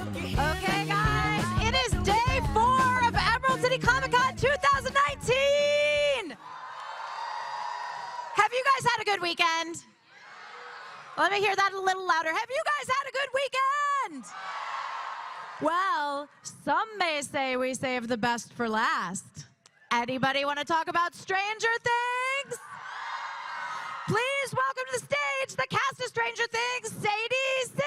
Okay, guys, it is day 4 of Emerald City Comicon 2019. Have you guys had a good weekend? Let me hear that a little louder. Have you guys had a good weekend? Well, some may say we saved the best for last. Anybody want to talk about Stranger Things? Please welcome to the stage the cast of Stranger Things, Sadie Sink.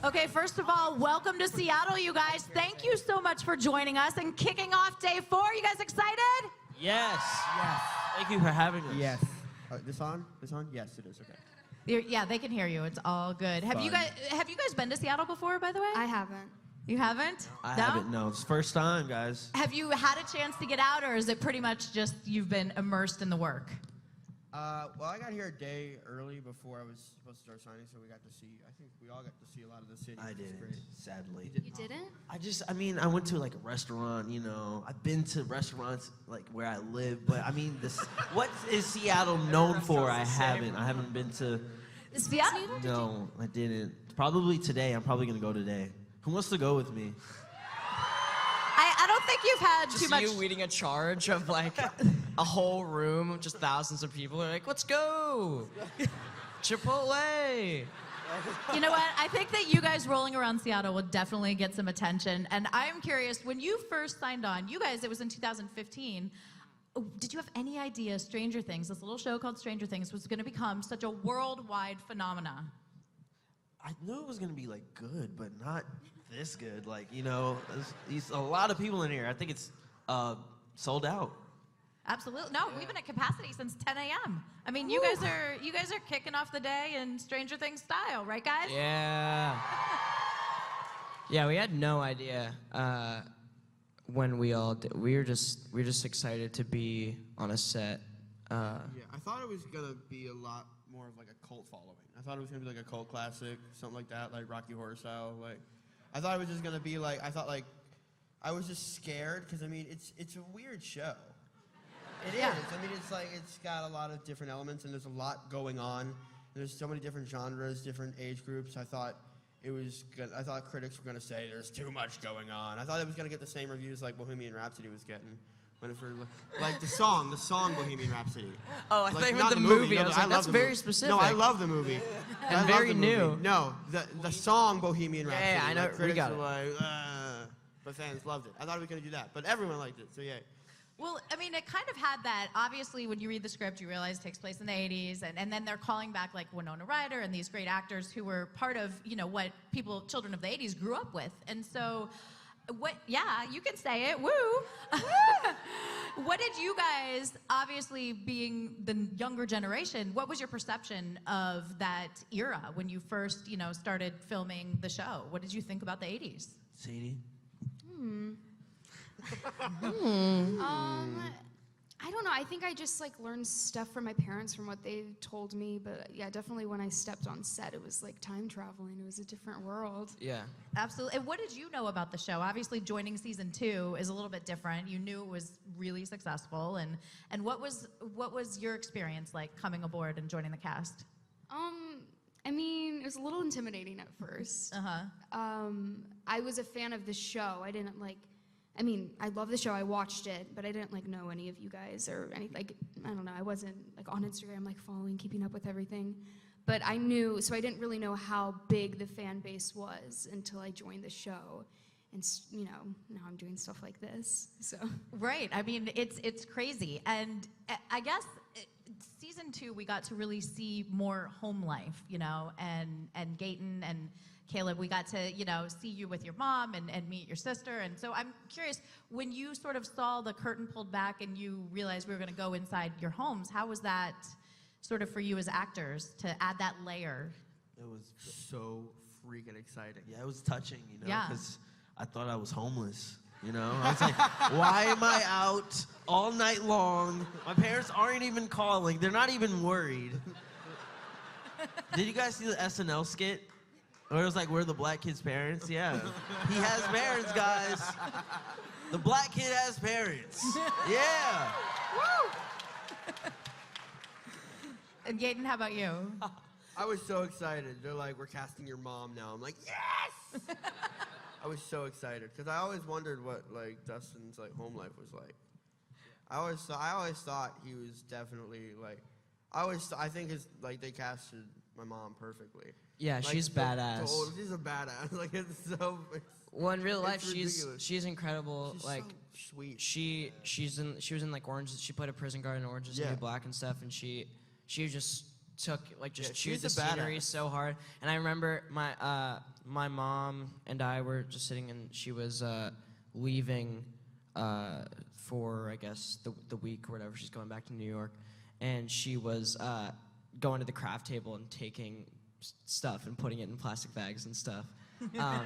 Okay, first of all, welcome to Seattle, you guys. Thank you so much for joining us and kicking off day 4. You guys excited? Yes. Yes. Thank you for having us. Yes. This on? This on? Yes, it is. Okay. Yeah, they can hear you. It's all good. Have you guys been to Seattle before, by the way? I haven't. You haven't? I haven't, no. It's first time, guys. Have you had a chance to get out, or is it pretty much just you've been immersed in the work? Well, I got here a day early before I was supposed to start signing, so we got to see, I think we all got to see a lot of the city. I didn't, sadly. You didn't? I went to like a restaurant, you know. I've been to restaurants like where I live, but I mean, what is Seattle known for? I haven't been to. Seattle? No, I didn't. Probably today. I'm probably gonna go today. Who wants to go with me? I don't think you've had just too much. you leading a charge of like a whole room of just thousands of people. They're like, let's go, Chipotle. You know what? I think that you guys rolling around Seattle would definitely get some attention. And I'm curious, when you first signed on, you guys, it was in 2015. Did you have any idea Stranger Things, this little show called Stranger Things, was going to become such a worldwide phenomenon? I knew it was gonna be like good, but not this good. Like, you know, there's a lot of people in here. I think it's sold out. Absolutely. No, we've been at capacity since 10 a.m. I mean, you guys are kicking off the day in Stranger Things style, right, guys? Yeah. Yeah, we had no idea when we all did. We were just excited to be on a set. Yeah, I thought it was gonna be a lot more of like a cult following. I thought it was gonna be like a cult classic, something like that, like Rocky Horror style. Like, I thought it was just gonna be like, I was just scared because I mean, it's a weird show. It is. I mean, it's got a lot of different elements and there's a lot going on. There's so many different genres, different age groups. I thought I thought critics were gonna say there's too much going on. I thought it was gonna get the same reviews like Bohemian Rhapsody was getting. Like the song Bohemian Rhapsody. Oh, I like, thought you meant the movie. I was like, that's very specific. No, I love the movie. And very new. No, the song Bohemian Rhapsody. Yeah, I know. Like, We got it. were like, but fans loved it. I thought it was going to do that, but everyone liked it, so yeah. Well, I mean, it kind of had that. Obviously, when you read the script, you realize it takes place in the 80s, and then they're calling back like Winona Ryder and these great actors who were part of, you know, what children of the 80s grew up with. And so, yeah, you can say it, woo. What did you guys, obviously being the younger generation, what was your perception of that era when you first, you know, started filming the show? What did you think about the 80s? Sadie? I don't know. I think I just like learned stuff from my parents from what they told me. But yeah, definitely when I stepped on set, it was like time traveling. It was a different world. Yeah. Absolutely. And what did you know about the show? Obviously, joining season 2 is a little bit different. You knew it was really successful. And what was your experience like coming aboard and joining the cast? I mean, it was a little intimidating at first. I was a fan of the show. I mean, I love the show. I watched it, but I didn't like know any of you guys or any like I don't know. I wasn't like on Instagram like following, keeping up with everything. But I knew, so I didn't really know how big the fan base was until I joined the show. And you know, now I'm doing stuff like this. So right. I mean, it's crazy. And I guess season 2 we got to really see more home life, you know, and Gaten and Caleb, we got to, see you with your mom and meet your sister. And so I'm curious, when you sort of saw the curtain pulled back and you realized we were going to go inside your homes, how was that sort of for you as actors to add that layer? It was so freaking exciting. Yeah, it was touching, Yeah. because I thought I was homeless. I was like, why am I out all night long? My parents aren't even calling. They're not even worried. Did you guys see the SNL skit? Where it was like, we're the black kid's parents? Yeah. He has parents, guys. The black kid has parents. Yeah. And Gaten, how about you? I was so excited. They're like, we're casting your mom now. I'm like, yes! I was so excited because I always wondered what like Dustin's like home life was like. I always thought he was definitely like. I think his like they casted my mom perfectly. Yeah, Like, she's badass. She's a badass. Like it's so. Well, in real life, it's ridiculous. she's incredible. She's like so sweet. she was in like Orange. She played a prison guard in Orange Is the New Yeah. Black and stuff, and she just took chewed she's the a scenery badass. so hard. And I remember my mom and I were just sitting, and she was leaving for I guess the week or whatever. She's going back to New York, and she was going to the craft table and taking stuff and putting it in plastic bags and stuff. He's like,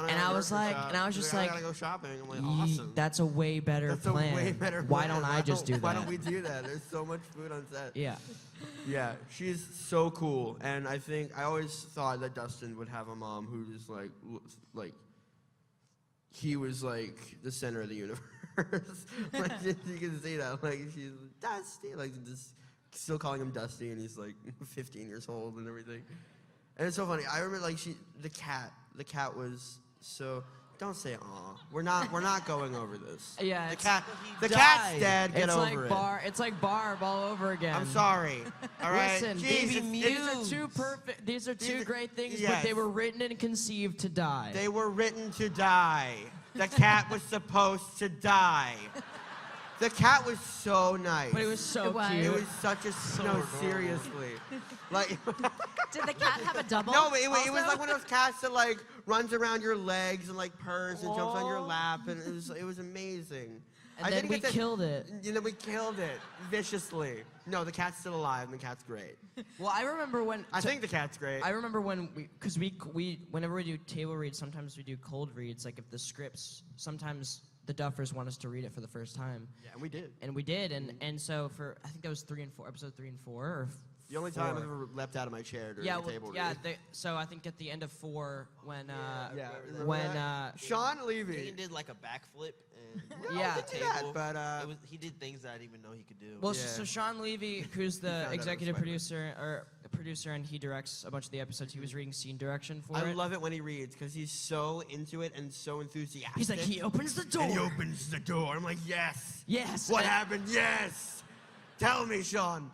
And I was like- shop. and I was He's just I like, gotta go shopping. I'm like, "Ye- awesome. That's a way better That's plan. a way better Why plan. don't I just do that? Why don't we do that? There's so much food on set. Yeah. Yeah, she's so cool, and I always thought that Dustin would have a mom who just like he was like the center of the universe. Like you can see that, like she's Dusty, like just still calling him Dusty, and he's like 15 years old and everything. And it's so funny. I remember like the cat was so. Don't say aw. We're not going over this. Yeah, The it's- cat. He The cat's died. dead. Get It's over like it. It's like Barb all over again. I'm sorry. All right. Listen, Jeez, these are two These- great things, but yes. they were written and conceived to die. They were written to die. The cat was supposed to die. The cat was so nice. But it was so It was. cute. It was such a no. normal. Seriously, like Did the cat have a double? no, it was also? like one of those cats that like runs around your legs and like purrs and jumps on your lap, and it was amazing. And I then didn't we get to- killed it. You know, we killed it viciously. No, the cat's still alive, and the cat's great. Well, I remember when I think the cat's great. I remember when because we whenever we do table reads, sometimes we do cold reads. Like if the scripts, sometimes the Duffers want us to read it for the first time. Yeah, and we did. And we did, and so for I think that was episode 3 and 4, or The only time 4. I've ever leapt out of my chair during Yeah, a well, table yeah. read. So I think at the end of 4, when Yeah, remember when that? Sean He Levy. did like a backflip and Yeah. at the He did that, table. but, He did things that I didn't even know he could do. well, Yeah. so Sean Levy, who's found the out executive it was producer, and he directs a bunch of the episodes. He was reading scene direction for I it. love it when he reads because he's so into it and so enthusiastic. He's like, he opens the door. And he opens the door. I'm like, yes. Yes. What and- happened? Yes. Tell me, Sean.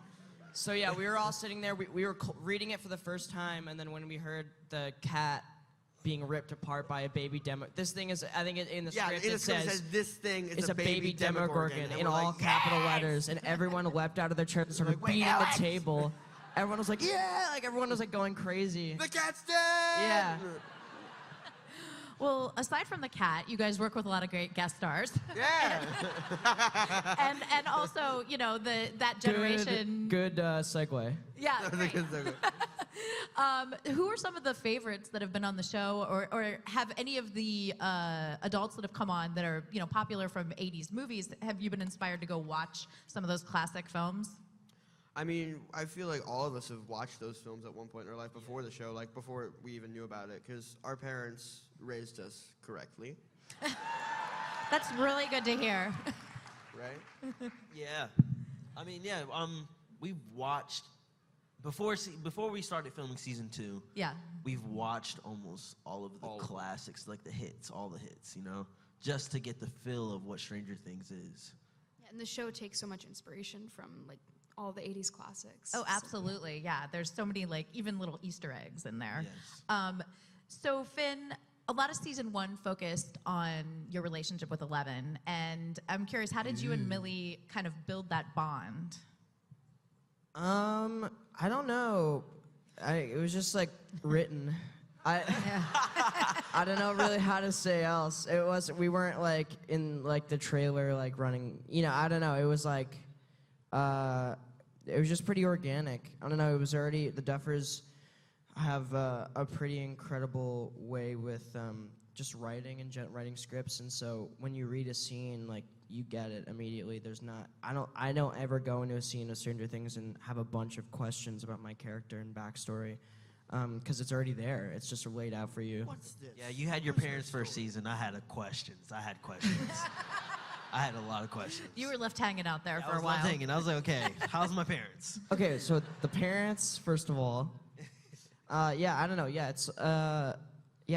So yeah, we were all sitting there. We were reading it for the first time, and then when we heard the cat being ripped apart by a baby demo, this thing is, I think in the Yeah, script in the it script says, it says this thing is it's a baby Demogorgon and in we're all like, capital yes! letters, and everyone leapt out of their chairs and started Like, wait, beating Alex! the table. Everyone was like, yeah, like everyone was like going crazy. The cat's dead. Yeah. Well, aside from the cat, you guys work with a lot of great guest stars, Yeah. and also that generation. Good segue. Yeah. Great. Who are some of the favorites that have been on the show, or have any of the adults that have come on that are popular from '80s movies? Have you been inspired to go watch some of those classic films? I mean, I feel like all of us have watched those films at one point in our life before the show, like before we even knew about it, because our parents raised us correctly, That's really good to hear. right? Yeah, I mean, yeah. We've watched before we started filming season 2. Yeah. We've watched almost all of the All of them. classics, like the hits, all the hits. Just to get the feel of what Stranger Things is. Yeah, and the show takes so much inspiration from like all the 80s classics. Oh, So- absolutely. Yeah. There's so many even little Easter eggs in there. Yes. So Finn, a lot of season 1 focused on your relationship with Eleven, and I'm curious, how did you and Millie kind of build that bond? I don't know. It was just like written. I don't know really how to say else. We weren't like in like the trailer like running. You know, I don't know. It was like, it was just pretty organic. I don't know. It was already the Duffers have a pretty incredible way with just writing and writing scripts, and so when you read a scene, like you get it immediately. There's not. I don't ever go into a scene of Stranger Things and have a bunch of questions about my character and backstory. Because it's already there. It's just laid out for you. What's this? Yeah, you had your parents' first season. I had questions. I had a lot of questions. You were left hanging out there for I a was while. left hanging. I was like, okay, how's my parents? Okay, so the parents, first of all. Yeah, I don't know. Yeah, it's yeah,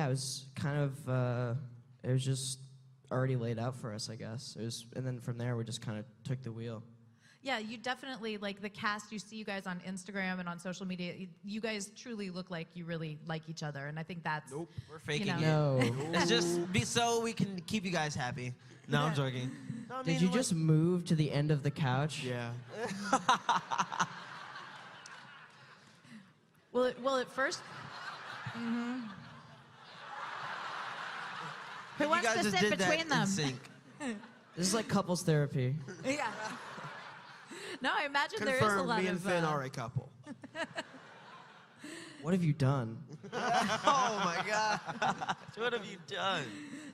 it was kind of it was just already laid out for us, I guess. It was, and then from there we just kind of took the wheel. Yeah, you definitely, like the cast, you see you guys on Instagram and on social media, you guys truly look like you really like each other, and I think that's... Nope, we're faking know. it. No. It's just so we can keep you guys happy. No, I'm joking. No, I Did mean, you like- just move to the end of the couch? Yeah. Well, at first... Who you wants guys to just sit did that between in them? sync. This is like couples therapy. Yeah. No, I imagine there is a Confirmed, lot me and of... Finn are a couple. What have you done? Oh my God. What have you done?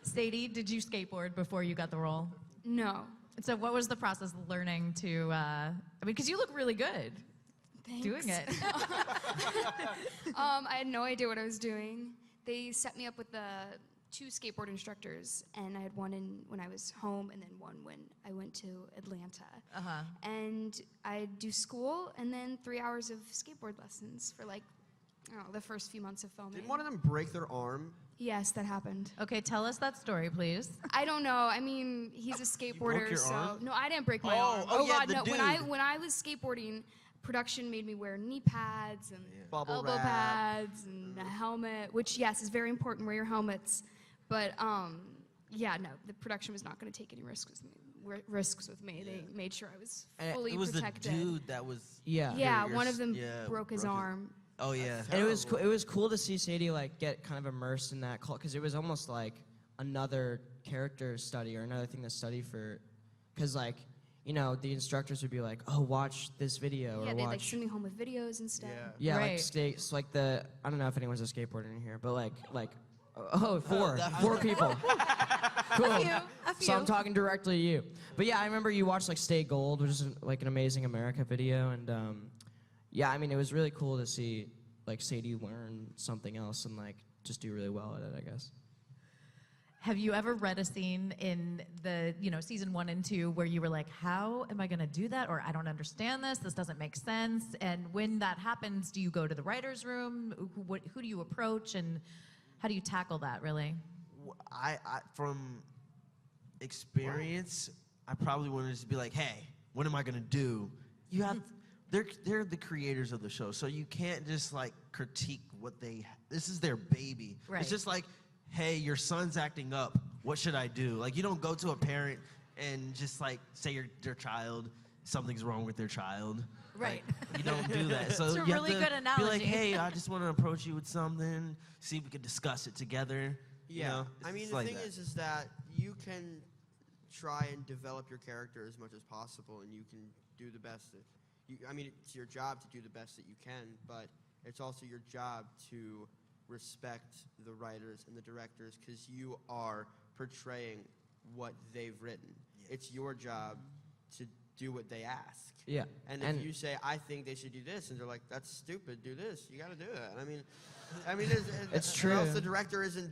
Sadie, did you skateboard before you got the role? No. So what was the process of learning to, I mean, because you look really good Thanks. doing it. I had no idea what I was doing. They set me up with the 2 skateboard instructors, and I had one when I was home, and then one when I went to Atlanta. Uh-huh. And I'd do school, and then 3 hours of skateboard lessons for like, I don't know, the first few months of filming. Didn't one of them break their arm? Yes, that happened. Okay, tell us that story, please. I don't know. I mean, he's a skateboarder, your so arm? no, I didn't break my Oh, arm. oh, yeah, God, the no. dude. When I was skateboarding, production made me wear knee pads and Bubble elbow wrap. pads and a helmet, which yes is very important. Wear your helmets, but yeah, no, the production was not going to take any risks with me. They made sure I was fully It was protected. the dude that was. Yeah. Yeah, your- one of them yeah, broke his arm. Oh yeah. And it was cool to see Sadie like get kind of immersed in that cult, because it was almost like another character study or another thing to study for, because like, you know, the instructors would be like, oh, watch this video Yeah, or they like watch. send me home with videos and stuff. Yeah. Yeah, Right. like skates, like I don't know if anyone's a skateboarder in here, but four people. Cool. A few. So I'm talking directly to you. But yeah, I remember you watched like Stay Gold, which is like an Amazing America video, and yeah, I mean it was really cool to see like Sadie learn something else and like just do really well at it, I guess. Have you ever read a scene in the, season 1 and 2 where you were like, how am I going to do that? Or I don't understand this. This doesn't make sense. And when that happens, do you go to the writer's room? Who do you approach? And how do you tackle that, really? I from experience, I probably want to just be like, hey, what am I gonna do? You have, they're the creators of the show, so you can't just like critique what this is their baby. Right. It's just like, hey, your son's acting up. What should I do? Like, you don't go to a parent and just like say their child, something's wrong with their child. Right. You don't do that. So It's a you really have to good be like, analogy. hey, I just want to approach you with something, see if we can discuss it together. Yeah. You know? I mean, It's the like thing that. is that you can try and develop your character as much as possible, and you can do the best that I mean, it's your job to do the best that you can, but it's also your job to respect the writers and the directors, because you are portraying what they've written. It's your job to do what they ask. Yeah. And if you say, I think they should do this, and they're like, that's stupid, do this, you gotta do that. I mean, It's or else true. the director isn't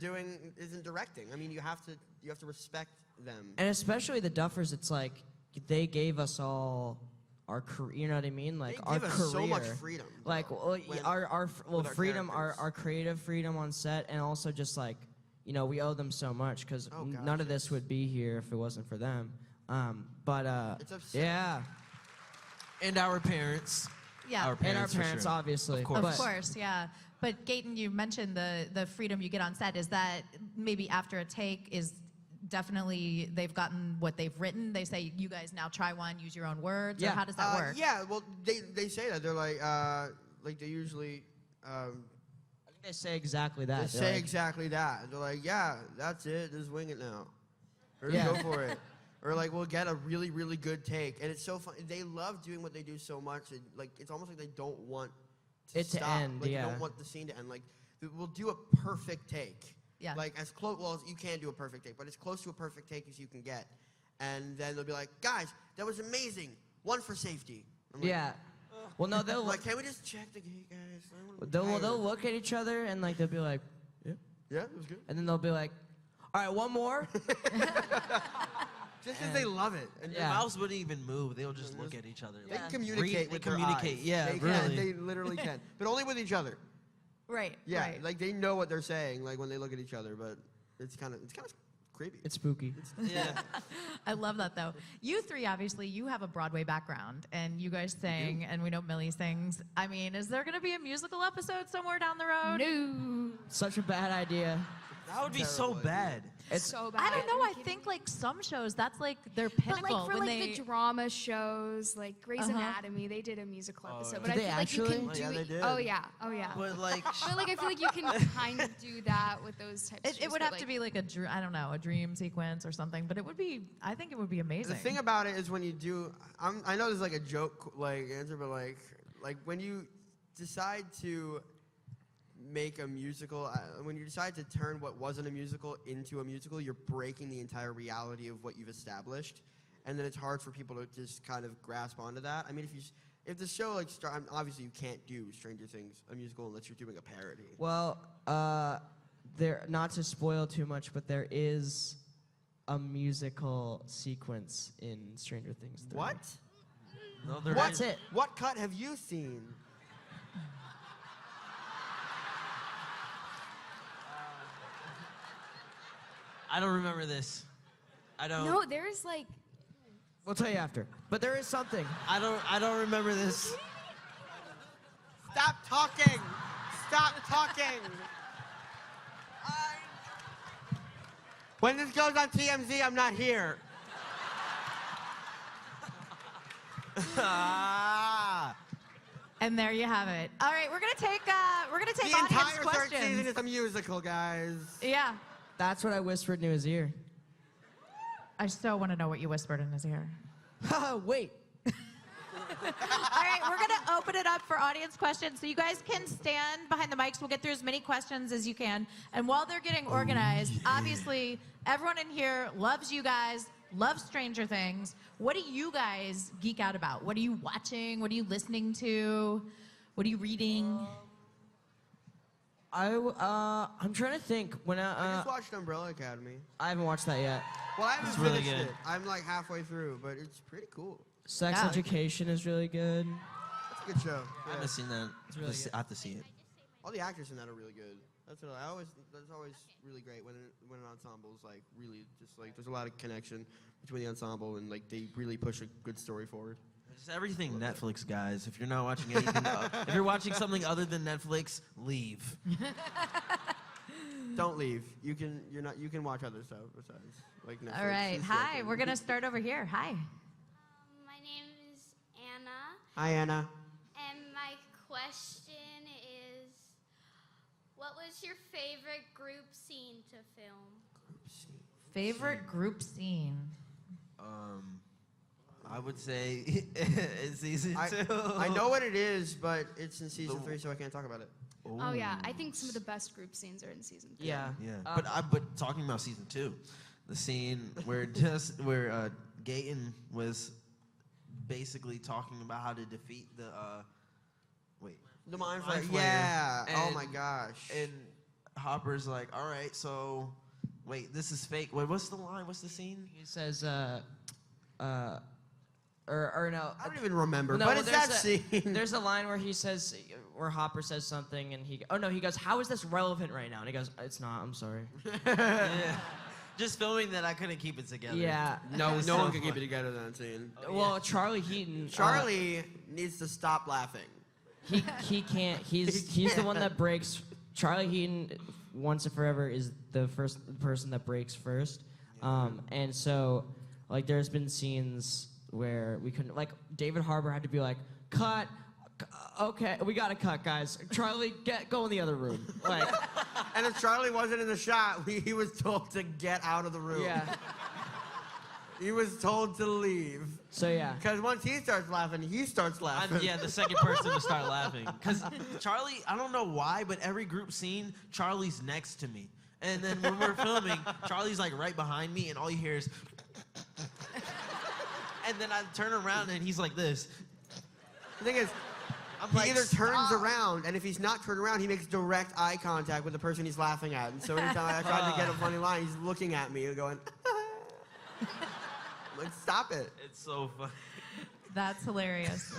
directing. I mean, you have to respect them. And especially the Duffers, it's like they gave us all our career. You know what I mean? Like They our give us career. so much freedom. Like though, with our freedom, our characters. creative freedom on set, and also just like, we owe them so much, because Oh, gosh, none of this yes. would be here if it wasn't for them. It's upsetting. Yeah, And our parents. Yeah. Our and our parents, for parents, sure. obviously. Of course. Of course, yeah. But Gaten, you mentioned the freedom you get on set. Is that maybe after a take is definitely they've gotten what they've written? They say, you guys now try one, use your own words? Yeah. Or how does that work? Yeah, well, they say that. They're like they usually, They say exactly that. They They're say like, exactly that. They're like, yeah, that's it. Just wing it now. Or Yeah. go for it. Or like we'll get a really, really good take. And it's so fun. They love doing what they do so much. And, like it's almost like they don't want It to stop. end, Like yeah. they don't want the scene to end. Like we'll do a perfect take. Yeah. Like as close, well, you can't do a perfect take, but as close to a perfect take as you can get. And then they'll be like, guys, that was amazing. One for safety. I'm like, yeah. Well, no, they'll like, can we just check the gate, guys? they'll look at each other and like they'll be like, yeah, Yeah, it was good. and then they'll be like, all right, one more. Just because they love it. And Their Yeah. mouths wouldn't even move. They'll just look at each other. They Like, can communicate they with their communicate, eyes. yeah, they really. Can, they literally can. But only with each other. Right. Yeah, Right. like they know what they're saying, like when they look at each other, but it's kind of creepy. It's spooky. Yeah. I love that though. You three, obviously, you have a Broadway background, and you guys sing, and we know Millie sings. I mean, is there going to be a musical episode somewhere down the road? No. Such a bad idea. That would be so Terrible bad. It's So bad. I don't know. Are you I kidding think me? like some shows, that's like their But pinnacle. like for when like they, the drama shows, like Grey's Uh-huh. Anatomy, they did a musical episode. But Did I they feel like actually? you can Oh, do yeah, they it. did. Oh yeah, oh yeah. But like, But like I feel like you can kind of do that with those types. of it shows, would but, have like, to be like I don't know, a dream sequence or something. But it would be. I think it would be amazing. The thing about it is when you do, I know this is like a joke like answer, but like when you decide to make a musical, when you decide to turn what wasn't a musical into a musical, you're breaking the entire reality of what you've established, and then it's hard for people to just kind of grasp onto that. I mean, if the show like obviously you can't do Stranger Things a musical unless you're doing a parody. Well, there, not to spoil too much, but there is a musical sequence in Stranger Things 3. What? no, there What's is- it? What cut have you seen? I don't remember this. I don't. No, there's like. We'll tell you after. But there is something. I don't remember this. Stop talking! Stop talking! When this goes on TMZ, I'm not here. And there you have it. All right, we're gonna take The audience entire third questions. season is a musical, guys. Yeah, That's what I whispered in his ear. I so want to know what you whispered in his ear. Wait. All right, we're going to open it up for audience questions. So you guys can stand behind the mics. We'll get through as many questions as you can. And while they're getting organized, obviously, everyone in here loves you guys, loves Stranger Things. What do you guys geek out about? What are you watching? What are you listening to? What are you reading? I'm trying to think. When I just watched Umbrella Academy. I haven't watched that yet. Well, I haven't It's really finished good. it. I'm like halfway through, but it's pretty cool. Sex Yeah. Education is really good. It's a good show. I haven't seen that. really good. I have to see it. All the actors in that are really good. That's always really great when an ensemble is like really just like there's a lot of connection between the ensemble and like they really push a good story forward. It's everything Netflix, guys. If you're not watching anything, if you're watching something other than Netflix, leave. Don't leave. You can watch other stuff besides like Netflix. All right. Just Hi, joking. we're going to start over here. Hi. My name is Anna, Hi, Anna. and my question is, what was your favorite group scene to film? Favorite group scene? I would say in season 2. I know what it is, but it's in season 3, so I can't talk about it. Oh yeah, I think some of the best group scenes are in season 3. Yeah. Yeah, but talking about season 2, the scene where Gaten was basically talking about how to defeat the The Mind Mind Flayer. Flayer. Yeah. Oh And- my gosh. and Hopper's like, all right, so wait, this is fake. Wait, what's the line? What's the scene? He says, or no. I don't even remember, No, but well, it's that there's scene. There's a line where Hopper says something, and he goes, how is this relevant right now? And he goes, it's not, I'm sorry. Yeah. Just filming that, I couldn't keep it together. Yeah. No was one so can keep fun. it together in that scene. Well, Charlie Heaton. Charlie needs to stop laughing. He can't. He's the one that breaks. Charlie Heaton, once and forever, is the first person that breaks first. And so, like, there's been scenes where we couldn't. Like, David Harbour had to be like, cut. Okay, we gotta cut, guys. Charlie, go in the other room. Like, And if Charlie wasn't in the shot, he was told to get out of the room. yeah. He was told to leave. So yeah. Because once he starts laughing, he starts laughing. Yeah, the second person to start laughing. Because Charlie, I don't know why, but every group scene, Charlie's next to me. And then when we're filming, Charlie's like right behind me, and all you hear is. And then I turn around, and he's like this. The thing is, he either turns around, and if he's not turned around, he makes direct eye contact with the person he's laughing at. And so anytime I try to get a funny line, he's looking at me and going, like, stop it. It's so funny. That's hilarious.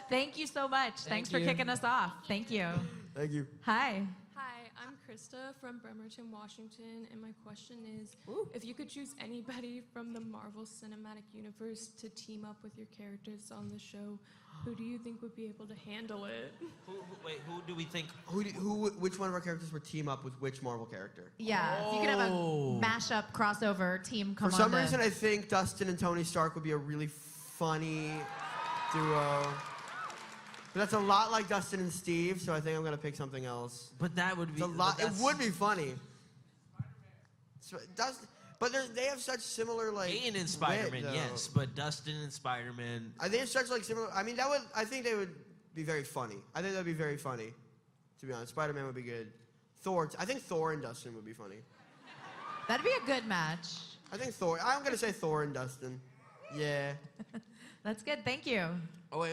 Thank you so much. Thanks for you. kicking us off. Thank you. Thank you. Hi. Hi, I'm Krista from Bremerton, Washington, and my question is, if you could choose anybody from the Marvel Cinematic Universe to team up with your characters on the show, who do you think would be able to handle it? Who do we think? Which one of our characters would team up with which Marvel character? Yeah, if you could have a Oh. mashup crossover team come For on. some reason, I think Dustin and Tony Stark would be a really funny duo. But that's a lot like Dustin and Steve, so I think I'm gonna pick something else. But that would be It's a lot. but It would be funny. But they have such similar like. Aiden and wit, Spider-Man, though. yes, but Dustin and Spider-Man. They have such like similar. I mean, I think they would be very funny. I think that'd be very funny. To be honest, Spider-Man would be good. I think Thor and Dustin would be funny. That'd be a good match. I think Thor. I'm gonna say Thor and Dustin. Yeah. That's good. Thank you. Oh wait.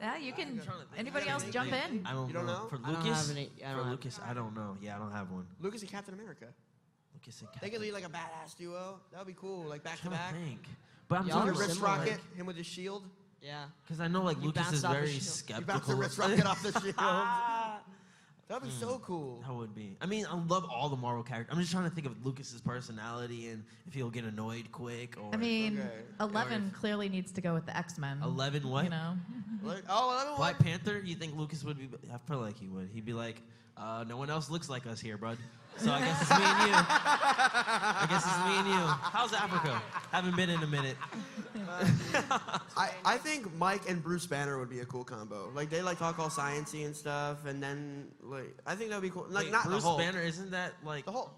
Yeah, you can. trying to think. Anybody else jump in? I don't You don't know? For I don't Lucas? have any- I don't For have- Lucas, I don't know. Yeah, I don't have one. Lucas and Captain America. Lucas and They could lead like a badass duo. That would be cool, like back to I'm trying back. to think. But I'm Y'all trying are to Wrist similar. Rocket, him with his shield. Yeah. because I know like You Lucas bounced is off the very shield. You bounce the skeptical. wrist rocket off the shield. That'd be so cool. That would be. I mean, I love all the Marvel characters. I'm just trying to think of Lucas's personality and if he'll get annoyed quick or. I mean, Okay. 11 clearly needs to go with the X-Men. 11 what? You know. Like, oh, 11 Black Panther? You think Lucas would be? I feel like he would. He'd be like, no one else looks like us here, bud. So I guess it's me and you. I guess it's me and you. How's Africa? Haven't been in a minute. I think Mike and Bruce Banner would be a cool combo. Like they like talk all sciencey and stuff, and then like I think that would be cool. Like Wait, not Bruce the Hulk. Banner, isn't that like? The Hulk.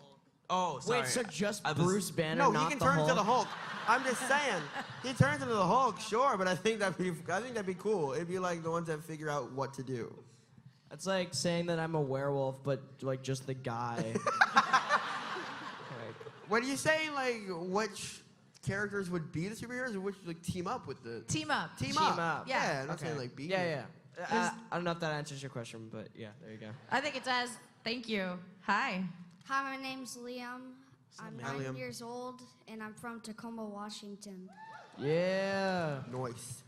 Oh, sorry. Wait, so just I was- Bruce Banner, No, not he can the turn Hulk? into the Hulk. I'm just saying, he turns into the Hulk, sure, but I think that'd be cool. It'd be like the ones that figure out what to do. It's like saying that I'm a werewolf, but like just the guy. What are you saying? Like which characters would be the superheroes, or which like team up with the Team up. team Team up? up. Yeah, I'm not Okay. saying like be. Yeah. I don't know if that answers your question, but yeah, there you go. I think it does. Thank you. Hi. Hi, my name's Liam. I'm Hi, 9 Liam. years old, and I'm from Tacoma, Washington. Yeah. Noise.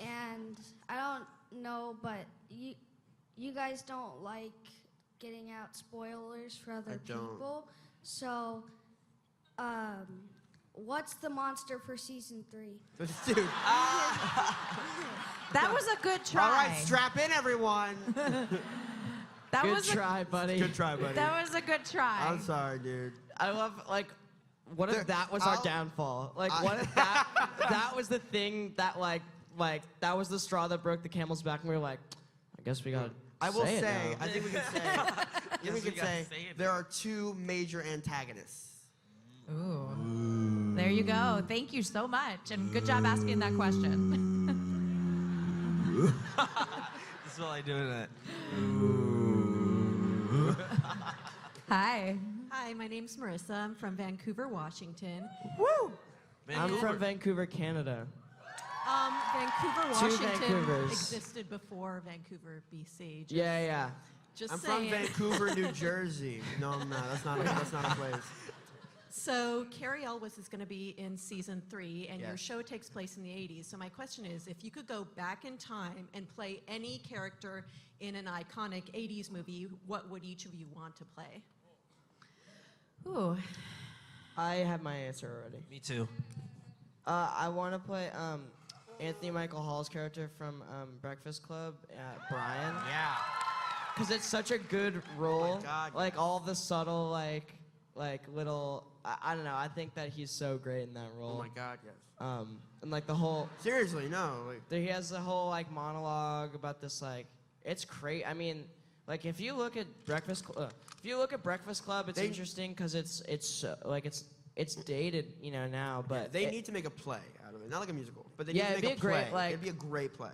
And I don't know, but you guys don't like getting out spoilers for other I don't. people. So, what's the monster for season 3? Dude. That was a good try. All right, strap in, everyone. That Good was try, buddy. Good try, buddy. That was a good try. I'm sorry, dude. I love, like, what if There- that was our I'll- downfall? Like, what if that was the thing that, like, that was the straw that broke the camel's back, and we were like, I guess we gotta I will say it say, now. I think we can say, Yes, we we can gotta say say it there now. are two major antagonists. Ooh. There you go. Thank you so much, and good job asking that question. That's all I do in that. Hi. Hi, my name's Marissa. I'm from Vancouver, Washington. I'm from Vancouver, Canada. Vancouver, Two Washington Vancouvers. existed before Vancouver, BC. Just, Yeah. Just I'm saying. from Vancouver, New Jersey. No, I'm not. That's not a place. So Carrie Elwes is going to be in season 3, and your Yes. show takes place in the 80s. So my question is, if you could go back in time and play any character in an iconic 80s movie, what would each of you want to play? Ooh. I have my answer already. Me too. I want to play Anthony Michael Hall's character from Breakfast Club, Brian. Yeah. Because it's such a good role. God, Like all the subtle, like like little. I don't know. I think that he's so great in that role. Oh my God, yes. And like the whole. Seriously, no. Like, He has the whole like monologue about this like. It's crazy. I mean, like if you look at Breakfast Club, it's interesting because it's dated, now. But they need to make a play out of it, not like a musical, but they need to make a play. It'd be a great play.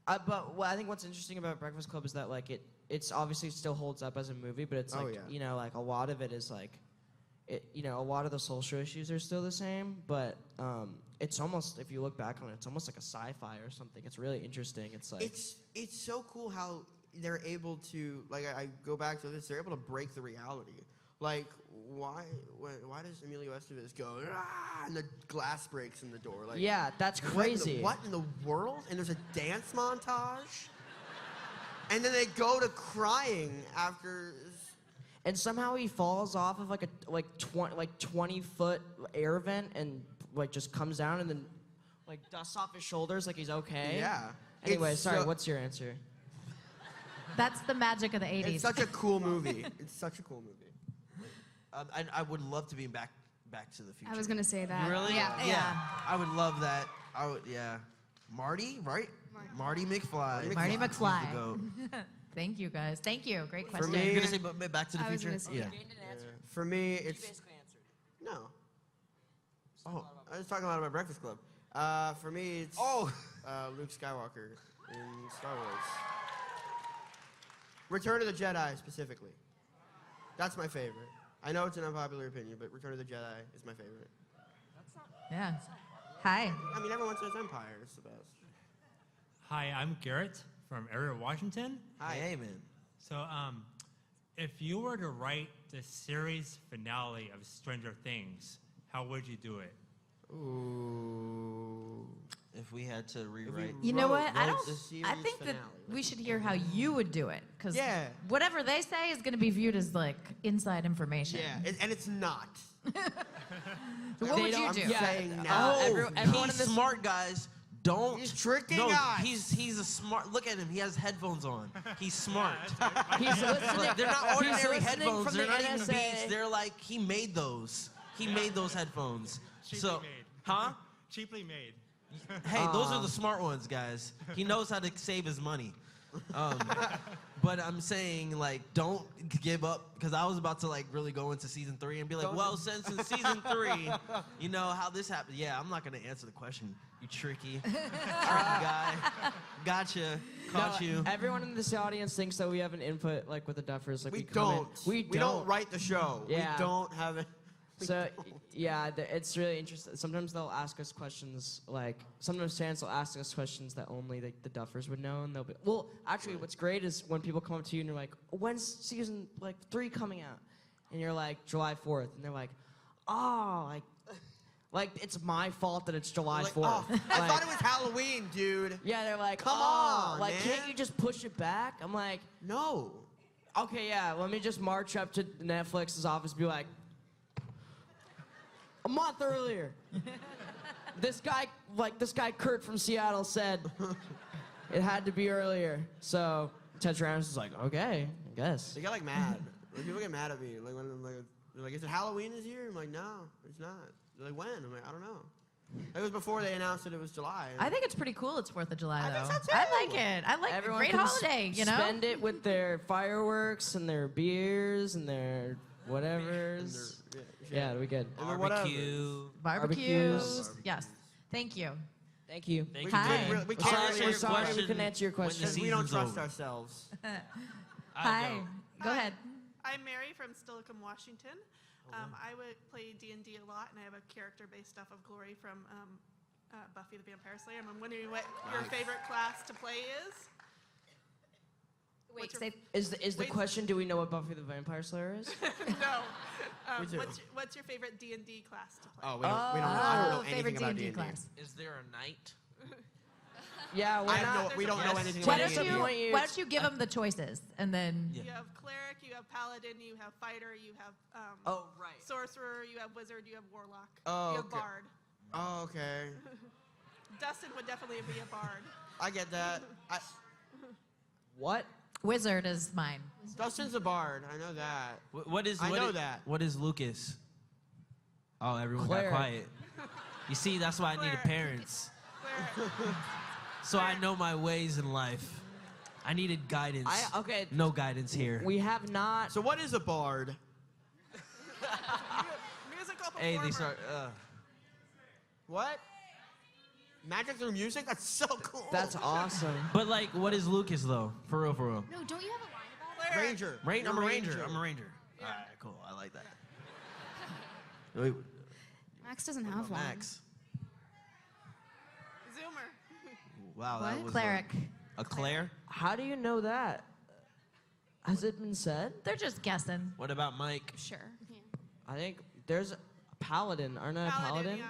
But I think what's interesting about Breakfast Club is that like it's obviously still holds up as a movie, but it's like like a lot of it is like, a lot of the social issues are still the same, but it's almost, if you look back on it, it's almost like a sci-fi or something. It's really interesting. It's like it's so cool how they're able to, like, I go back to this, they're able to break the reality. Like, why does Emilio Estevez go, and the glass breaks in the door? Like, yeah, that's crazy. What in the world? And there's a dance montage? And then they go to crying after. And somehow he falls off of like a 20-foot air vent and like just comes down and then like dusts off his shoulders like he's okay. Yeah. Anyway, sorry, what's your answer? That's the magic of the 80s. It's such a cool movie. It's such a cool movie. I would love to be in Back to the Future. I was gonna say that. Really? Yeah. I would love that. Marty, right? Marty McFly. Marty He's the McFly. goat. Thank you, guys. Thank you. Great For question. me- You're gonna say Back to the I was Future? gonna say Yeah. For me, it's basically answered. no. Oh, I was talking a lot about Breakfast Club. For me, it's Luke Skywalker in Star Wars. Return of the Jedi specifically. That's my favorite. I know it's an unpopular opinion, but Return of the Jedi is my favorite. Yeah. Hi. I mean, everyone says Empire is the best. Hi, I'm Garrett from area Washington. Hi, hey, man. So, if you were to write the series finale of Stranger Things, how would you do it? Ooh. If we had to rewrite. You know what? I wrote don't. the I series think that finale. we should hear how you would do it, because Yeah. whatever they say is going to be viewed as like inside information. Yeah, and it's not. So what would you I'm do? saying now. Oh, everyone he's in this- smart, guys. Don't. He's tricking no, us. he's a smart. Look at him. He has headphones on. He's smart. He's listening. Like, they're not ordinary He's listening headphones. from They're the not even NSA. Beats. They're like he made those. He made those headphones. Cheaply made. Huh? Cheaply made. Hey, those are the smart ones, guys. He knows how to save his money. But I'm saying, like, don't give up, because I was about to, like, really go into season 3 and be like, well, since in season 3, you know how this happened. Yeah, I'm not going to answer the question, you tricky guy. Gotcha. Caught you. Everyone in this audience thinks that we have an input like with the Duffers. Like We come in- don't. We don't write the show. Yeah. We don't have it. So yeah, it's really interesting. Sometimes they'll ask us questions like sometimes fans will ask us questions that only the Duffers would know, and they'll be well. Actually, what's great is when people come up to you and you're like, "When's season 3 coming out?" And you're like, "July 4th," and they're like, "Oh, like it's my fault that it's July 4th." Oh, I Like, thought it was Halloween, dude. yeah, they're like, Come "Oh, on, like man." can't you just push it back?" I'm like, No. "Okay, yeah, let me just march up to Netflix's office and be like, a month earlier, this guy Kurt from Seattle said it had to be earlier." So Ted Rams is like, "Okay, I guess." They get like mad. Like, people get mad at me. Like when I'm like, they're like, "Is it Halloween this year?" I'm like, "No, it's not." They're like, "When?" I'm like, "I don't know." It was before they announced that it was July. I think it's pretty cool. It's 4th of July, I though. think so, I too. like it. I like Everyone great can holiday. You know. spend it with their fireworks and their beers and their whatevers. Yeah, we good. Barbecue. Barbecues. Yes. Thank you. Thank you. Thank Hi. you. We We're can't sorry, answer We're your sorry we question. couldn't answer your When the question. We don't season's trust over. ourselves. Hi. Go ahead. I'm Mary from Stillicum, Washington. I would play D&D a lot, and I have a character based off of Glory from Buffy the Vampire Slayer. I'm wondering what your favorite class to play is. Wait, What's say, Is the Wait. question? Do we know what Buffy the Vampire Slayer is? No. We do. What's your favorite D&D class to play? Oh, we don't know. I don't know favorite anything about D&D D&D. class. Is there a night? Yeah, why I have not? no, we don't know anything why about don't D&D. you why don't you give them the choices and then You have cleric, you have paladin, you have fighter, you have Oh, right. sorcerer, you have wizard, you have warlock, Oh, you have okay. bard. Oh, okay. Dustin would definitely be a bard. I get that. What? Wizard is mine. Dustin's a bard. I know that. I know that. What is Lucas? Oh, everyone Cleric. got quiet. You see, that's why I needed parents. So I know my ways in life. I needed guidance. Okay. No guidance here. We have not. So what is a bard? Musical Hey, performer. they start. What? Magic through music? That's so cool. That's awesome. But like, what is Lucas though? For real, for real. No, don't you have a line about it? Ranger. I'm You're a ranger. I'm a ranger. All right, cool. I like that. Wait, Max doesn't have one. Max. Zoomer. Wow, that was Cleric. a Claire. How do you know that? Has it been said? They're just guessing. What about Mike? Sure. I think there's a paladin. Aren't I a paladin? Yeah.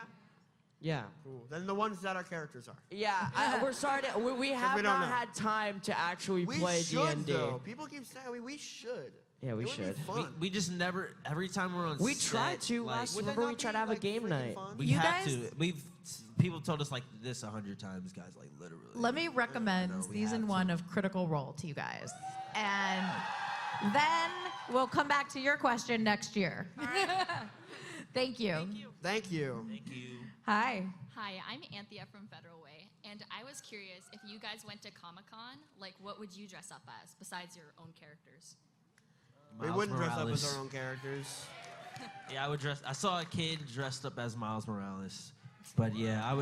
Yeah. Cool. Then the ones that our characters are. Yeah, we're sorry. We have we don't not know. had time to actually We play should, D&D. though. People keep saying we should. Yeah, we It would be should. fun. We just never. Every time we're on We set, tried to like, last. Would that Remember, we not tried be, to have like, a game freaking night. fun? We You have guys- to. People told us like this 100 times, guys. Like literally. Let me recommend No, we season have 1 of Critical Role to you guys. And then we'll come back to your question next year. Thank you. Thank you. Thank you. Hi. Hi, I'm Anthea from Federal Way, and I was curious if you guys went to Comic-Con, like what would you dress up as besides your own characters? We Miles wouldn't dress up Morales. as our own characters. Yeah, I would dress. I saw a kid dressed up as Miles Morales, but yeah, I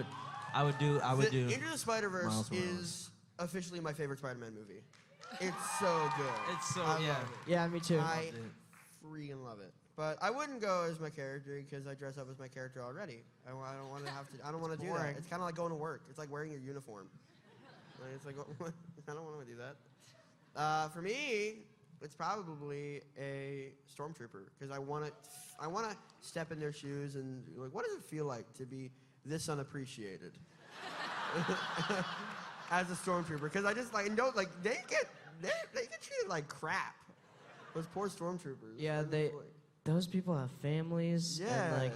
would do. Into the Spider-Verse Miles Morales. is officially my favorite Spider-Man movie. It's so good. It's so I yeah. love it. Yeah, me too. I freaking love it. But I wouldn't go as my character because I dress up as my character already. I don't want to have to. I don't want to do that. Boring. It's kind of like going to work. It's like wearing your uniform. Like, it's like I don't want to do that. For me, it's probably a stormtrooper because I want to step in their shoes and like, what does it feel like to be this unappreciated as a stormtrooper? Because I just like know like they get treated like crap. Those poor stormtroopers. Yeah, those people have families. Yeah. And, like,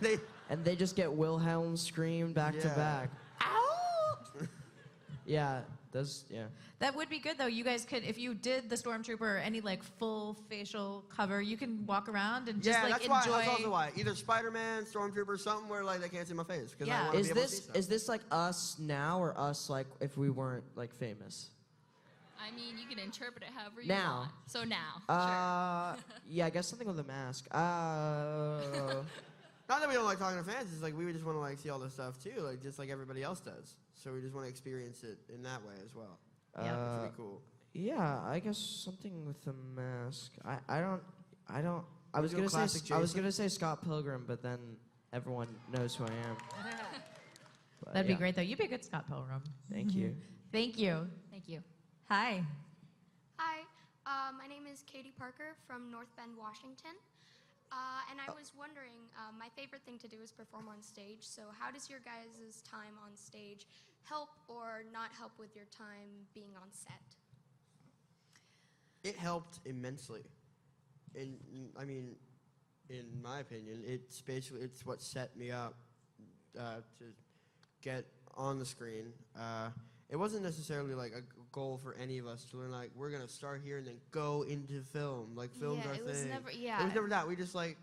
and and they just get Wilhelm screamed back to Yeah. back. Ow! Yeah, yeah. That would be good though. You guys could, if you did the Stormtrooper, any like full facial cover, you can walk around and just like that's enjoy. why. That's also why. Either Spider-Man, Stormtrooper, something where like they can't see my face because Yeah. I want to Is be able to see stuff. this like us now or us like if we weren't like famous? I mean, you can interpret it however you Now. want. So now, Yeah, I guess something with a mask. Not that we don't like talking to fans. It's like we would just want to like see all this stuff too, like just like everybody else does. So we just want to experience it in that way as well. Which would be cool. Yeah, I guess something with a mask. I don't. I was do a gonna say classic I was Jason? gonna say Scott Pilgrim, but then everyone knows who I am. But That'd yeah. be great though. You'd be a good Scott Pilgrim. Thank you. Thank you. thank you. Hi. Hi, my name is Katie Parker from North Bend, Washington. And I was wondering, my favorite thing to do is perform on stage. So how does your guys' time on stage help or not help with your time being on set? It helped immensely. I mean, in my opinion, it's what set me up to get on the screen. It wasn't necessarily like a goal for any of us to learn like we're gonna start here and then go into film. Like film's our it was thing. never. It Yeah. was never that. We just like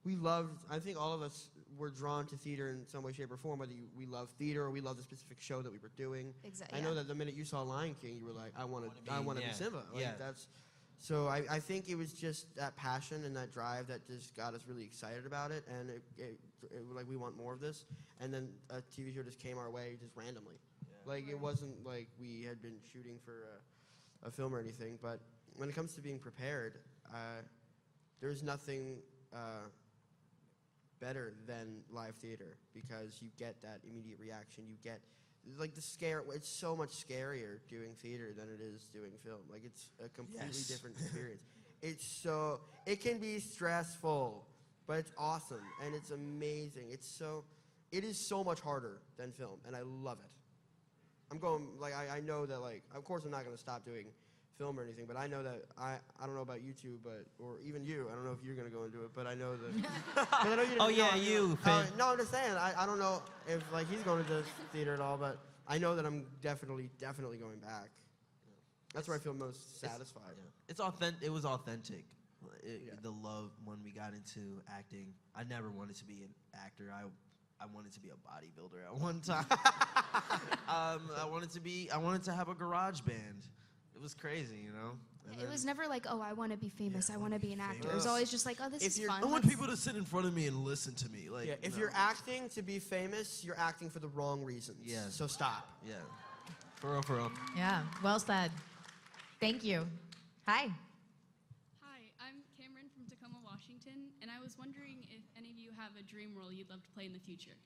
we loved. I think all of us were drawn to theater in some way, shape, or form. Whether we love theater or we love the specific show that we were doing. Exactly. I know that the minute you saw Lion King, you were like, I want to be Simba. Like, yeah. So I think it was just that passion and that drive that just got us really excited about it, and it like we want more of this. And then a TV show just came our way just randomly. Like it wasn't like we had been shooting for a film or anything. But when it comes to being prepared, there's nothing better than live theater because you get that immediate reaction. You get like the scare. It's so much scarier doing theater than it is doing film. Like it's a completely different experience. It can be stressful, but it's awesome and it's amazing. It is so much harder than film, and I love it. I'm going like I know that like of course I'm not going to stop doing film or anything, but I know that I don't know about you two, or even you. I don't know if you're going to go and do it, but I know that. I know you Oh yeah, you. Finn. no, I'm just saying. I don't know if like he's going to the theater at all, but I know that I'm definitely going back. That's where I feel most satisfied. It's authentic. It was authentic. Yeah. The love when we got into acting. I never wanted to be an actor. I wanted to be a bodybuilder at one time. I wanted to have a garage band. It was crazy, you know. And It was never like, oh, I want to be famous. I want to be an actor. It was famous. always just like, oh, this is fun. I want people to sit in front of me and listen to me. Like, Yeah, if no. you're acting to be famous, you're acting for the wrong reasons. Yeah. So stop. Yeah. For real, for real. Yeah, well said. Thank you. Hi. Hi, I'm Cameron from Tacoma, Washington, and I was wondering if any of you have a dream role you'd love to play in the future.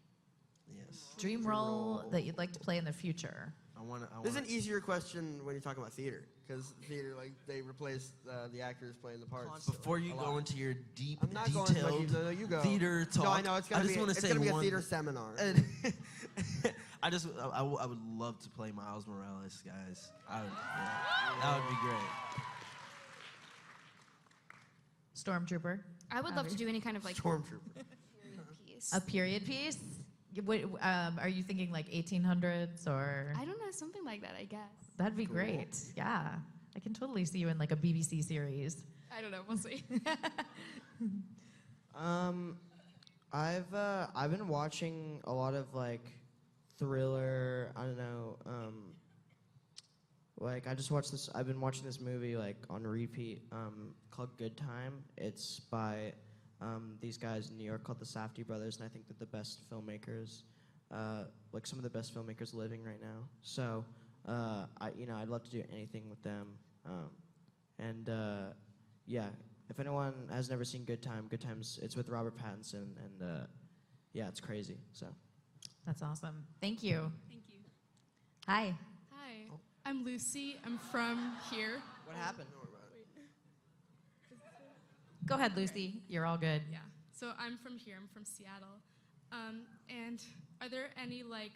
Yes. Dream role that you'd like to play in the future. This is an easier question when you're talking about theater, because theater, like, they replace the actors playing the parts. Before you a go lot. into your deep, I'm not detailed going, you go. theater talk, No, I know, it's I just want to say gonna be a one theater seminar. I would love to play Miles Morales, guys. That would be great. Stormtrooper. I would love to do any kind of like Stormtrooper. piece. A period piece? Are you thinking like 1800s or? I don't know, something like that, I guess. That'd be great. Yeah. I can totally see you in like a BBC series. I don't know, we'll see. I've been watching a lot of like thriller. I don't know. Like I just watched this. I've been watching this movie like on repeat called Good Time. It's by these guys in New York called the Safdie brothers, and I think they're the best filmmakers, like some of the best filmmakers living right now. So I'd love to do anything with them. Yeah, if anyone has never seen Good Times, it's with Robert Pattinson, and yeah, it's crazy. So That's awesome. Thank you. Thank you. Hi. Hi, I'm Lucy. I'm from here. what happened? Go ahead, Lucy. You're all good. Yeah. So I'm from here. I'm from Seattle. And are there any like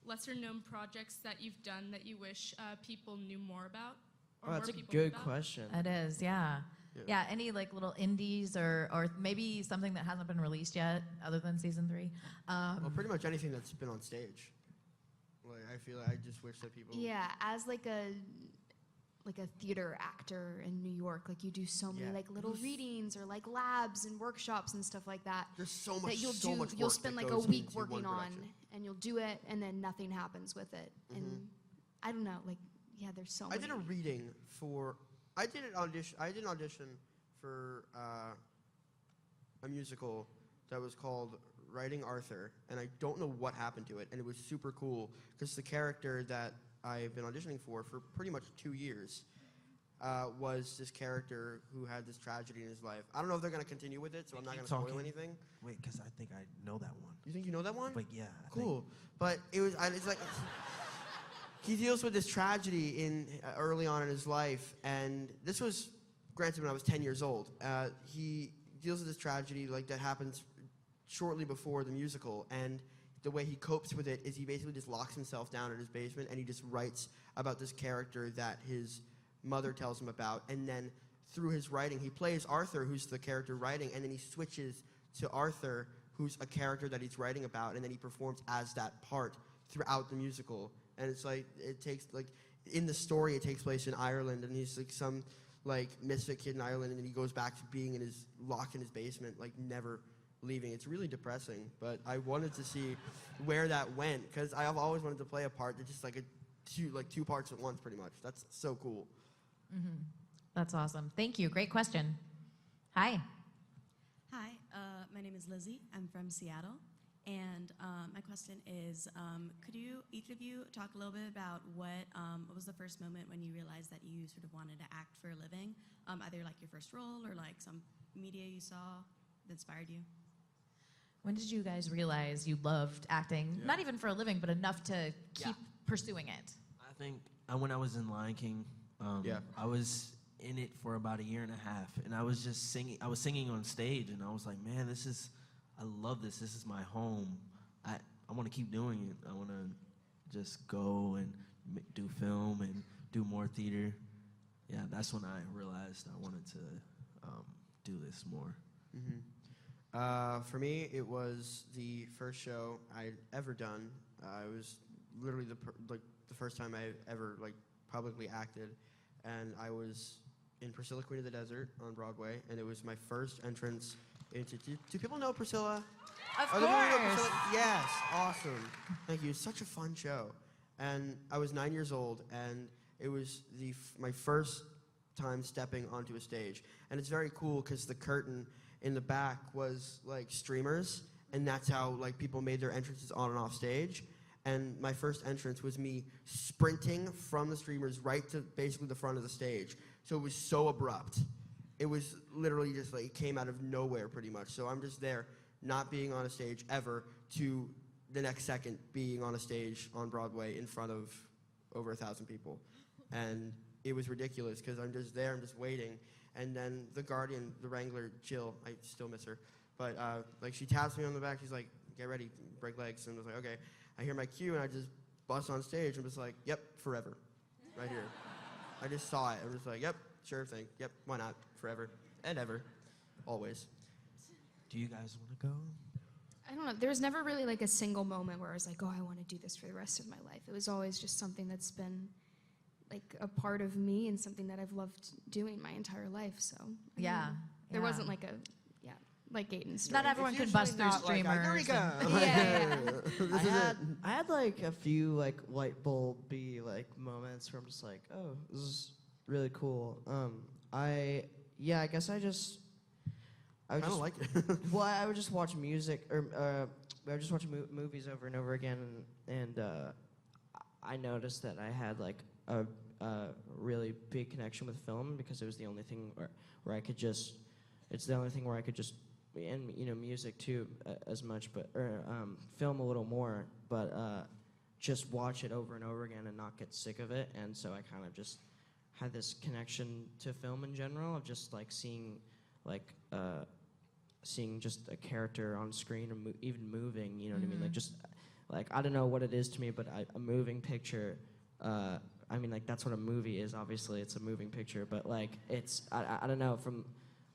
lesser-known projects that you've done that you wish people knew more about? Or Oh, that's a more people good knew about? question. It is, yeah. Yeah, any like little indies or maybe something that hasn't been released yet other than season 3. Well, pretty much anything that's been on stage. Like, I feel like I just wish that people. Yeah, as like a theater actor in New York, like you do so many Yeah. like little readings or like labs and workshops and stuff like that. There's so much. That you'll so do. much You'll work spend that like a goes week into working one on, production. and you'll do it, and then nothing happens with it. And I don't know, like yeah, there's so. I many. did a reading for. I did an audition for a musical that was called Writing Arthur, and I don't know what happened to it, and it was super cool because the character that I've been auditioning for pretty much 2 years was this character who had this tragedy in his life. I don't know if they're going to continue with it, so I'm not going to spoil anything. Wait, because I think I know that one. You think you know that one? Wait, yeah. Cool. But it's like he deals with this tragedy in early on in his life, and this was granted when I was 10 years old. He deals with this tragedy like that happens shortly before the musical, and the way he copes with it is he basically just locks himself down in his basement and he just writes about this character that his mother tells him about, and then through his writing he plays Arthur, who's the character writing, and then he switches to Arthur, who's a character that he's writing about, and then he performs as that part throughout the musical. And it's like it takes like in the story it takes place in Ireland, and he's like some like misfit kid in Ireland, and then he goes back to being locked in his basement, like never leaving. It's really depressing, but I wanted to see where that went because I've always wanted to play a part that's just like two parts at once, pretty much. That's so cool. Mm-hmm. That's awesome. Thank you. Great question. Hi. Hi, my name is Lizzie. I'm from Seattle. And my question is, could you, each of you, talk a little bit about what was the first moment when you realized that you sort of wanted to act for a living? Either like your first role or like some media you saw that inspired you? When did you guys realize you loved acting? Not even for a living, but enough to keep pursuing it. I think when I was in Lion King, I was in it for about 1.5 years, and I was just singing. I was singing on stage, and I was like, man, I love this. This is my home. I want to keep doing it. I want to just go and do film and do more theater. Yeah, that's when I realized I wanted to do this more. Mm-hmm. For me, it was the first show I'd ever done. It was literally the first time I ever like publicly acted, and I was in Priscilla, Queen of the Desert on Broadway, and it was my first entrance into. Do people know Priscilla? Of Are there people who know course. Priscilla? Yes, awesome. Thank you. It's such a fun show, and I was 9 years old, and it was my first time stepping onto a stage, and it's very cool because the curtain in the back was like streamers, and that's how like people made their entrances on and off stage. And my first entrance was me sprinting from the streamers right to basically the front of the stage. So it was so abrupt. It was literally just like, it came out of nowhere pretty much. So I'm just there, not being on a stage ever, to the next second being on a stage on Broadway in front of over 1,000 people. And it was ridiculous because I'm just there, I'm just waiting. And then the Guardian, the Wrangler, Jill, I still miss her, but like she taps me on the back, she's like, get ready, break legs. And I was like, okay. I hear my cue and I just bust on stage and was like, yep, forever, right here. I just saw it. I was like, yep, sure thing. Yep, why not? Forever and ever, always. Do you guys want to go? I don't know. There was never really like a single moment where I was like, oh, I want to do this for the rest of my life. It was always just something that's been like a part of me and something that I've loved doing my entire life. So Yeah. there yeah. wasn't like a like Gaten's story. Not everyone can bust through streamers. I had like a few like light bulb-y like moments where I'm just like, oh, this is really cool. I guess I would just like it. Well, I would just watch music or I would just watch movies over and over again, and I noticed that I had like a really big connection with film because it was the only thing where I could just. It's the only thing where I could just. And music too, as much, but film a little more, but just watch it over and over again and not get sick of it. And so I kind of just had this connection to film in general of just like seeing just a character on screen or even moving. You know what I mean? Like just like I don't know what it is to me, but a moving picture. I mean, like that's what a movie is. Obviously, it's a moving picture, but like it's I don't know from.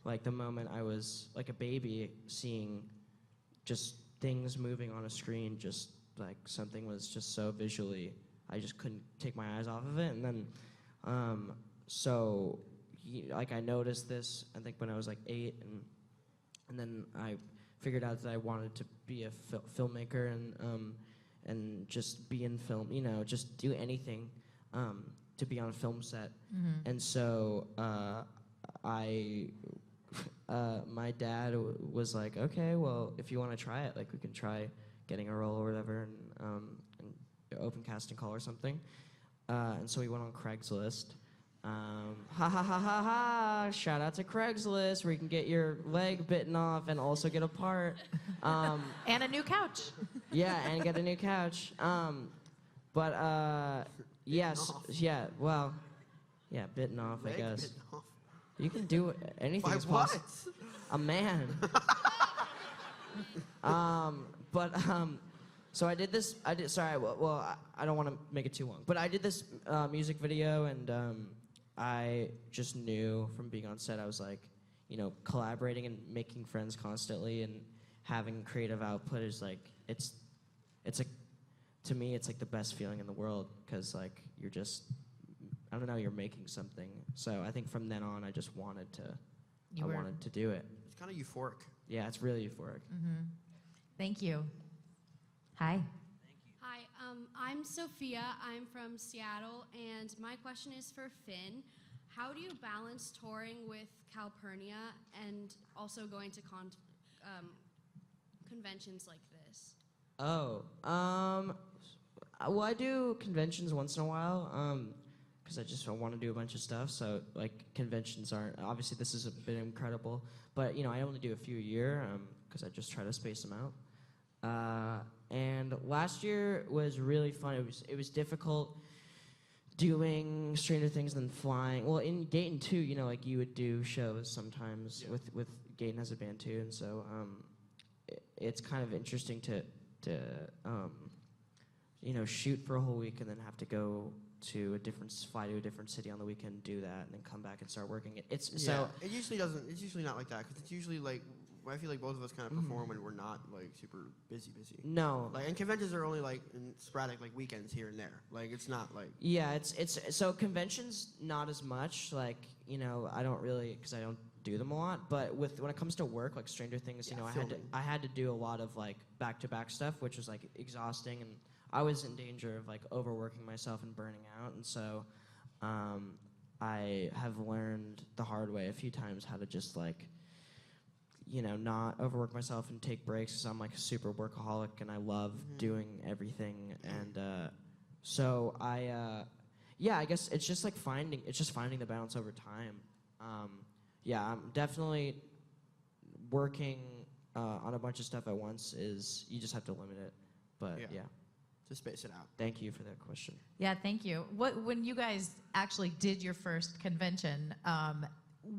Like the moment I was like a baby seeing just things moving on a screen, just like something was just so visually, I just couldn't take my eyes off of it. And then, like I noticed this, I think when I was like 8, and then I figured out that I wanted to be a filmmaker and just be in film, just do anything to be on a film set. Mm-hmm. And so my dad was like, okay, well, if you want to try it, like we can try getting a role or whatever, and open casting call or something. And so we went on Craigslist. Shout out to Craigslist, where you can get your leg bitten off and also get a part. And a new couch. Yeah, and get a new couch. Yes, yeah, well, yeah, bitten off, I guess. Bitten off. You can do anything. By Is possible. A man. So I did this. Well, I don't want to make it too long, but I did this music video, and I just knew from being on set, I was like, collaborating and making friends constantly, and having creative output is like to me, it's like the best feeling in the world, because like you're just. I don't know, you're making something. So I think from then on, I just wanted to do it. It's kind of euphoric. Yeah, it's really euphoric. Mm-hmm. Thank you. Hi. Hi, I'm Sophia. I'm from Seattle, and my question is for Finn. How do you balance touring with Calpurnia and also going to conventions like this? Oh, well, I do conventions once in a while. Because I just want to do a bunch of stuff. So like conventions aren't, obviously this has been incredible, but I only do a few a year because I just try to space them out. And last year was really fun. It was difficult doing Stranger Things than flying. Well, in Dayton too, like you would do shows sometimes with Dayton as a band too, and so it's kind of interesting to shoot for a whole week and then have to go fly to a different city on the weekend, do that, and then come back and start working it. It usually doesn't. It's usually not like that, because it's usually like I feel like both of us kind of perform when we're not like super busy. No. Like, and conventions are only like in sporadic like weekends here and there. Like it's not like. Yeah, it's so conventions not as much. Like, you know, I don't really, because I don't do them a lot. But when it comes to work, like Stranger Things, you know, I had to do a lot of like back-to-back stuff, which was like exhausting, and I was in danger of like overworking myself and burning out. And so I have learned the hard way a few times how to just like, you know, not overwork myself and take breaks, because I'm like a super workaholic and I love doing everything. And so I guess it's just like finding the balance over time. Yeah, I'm definitely working on a bunch of stuff at once. You just have to limit it, but yeah. Just space it out. Thank you for that question. Yeah, thank you. When you guys actually did your first convention,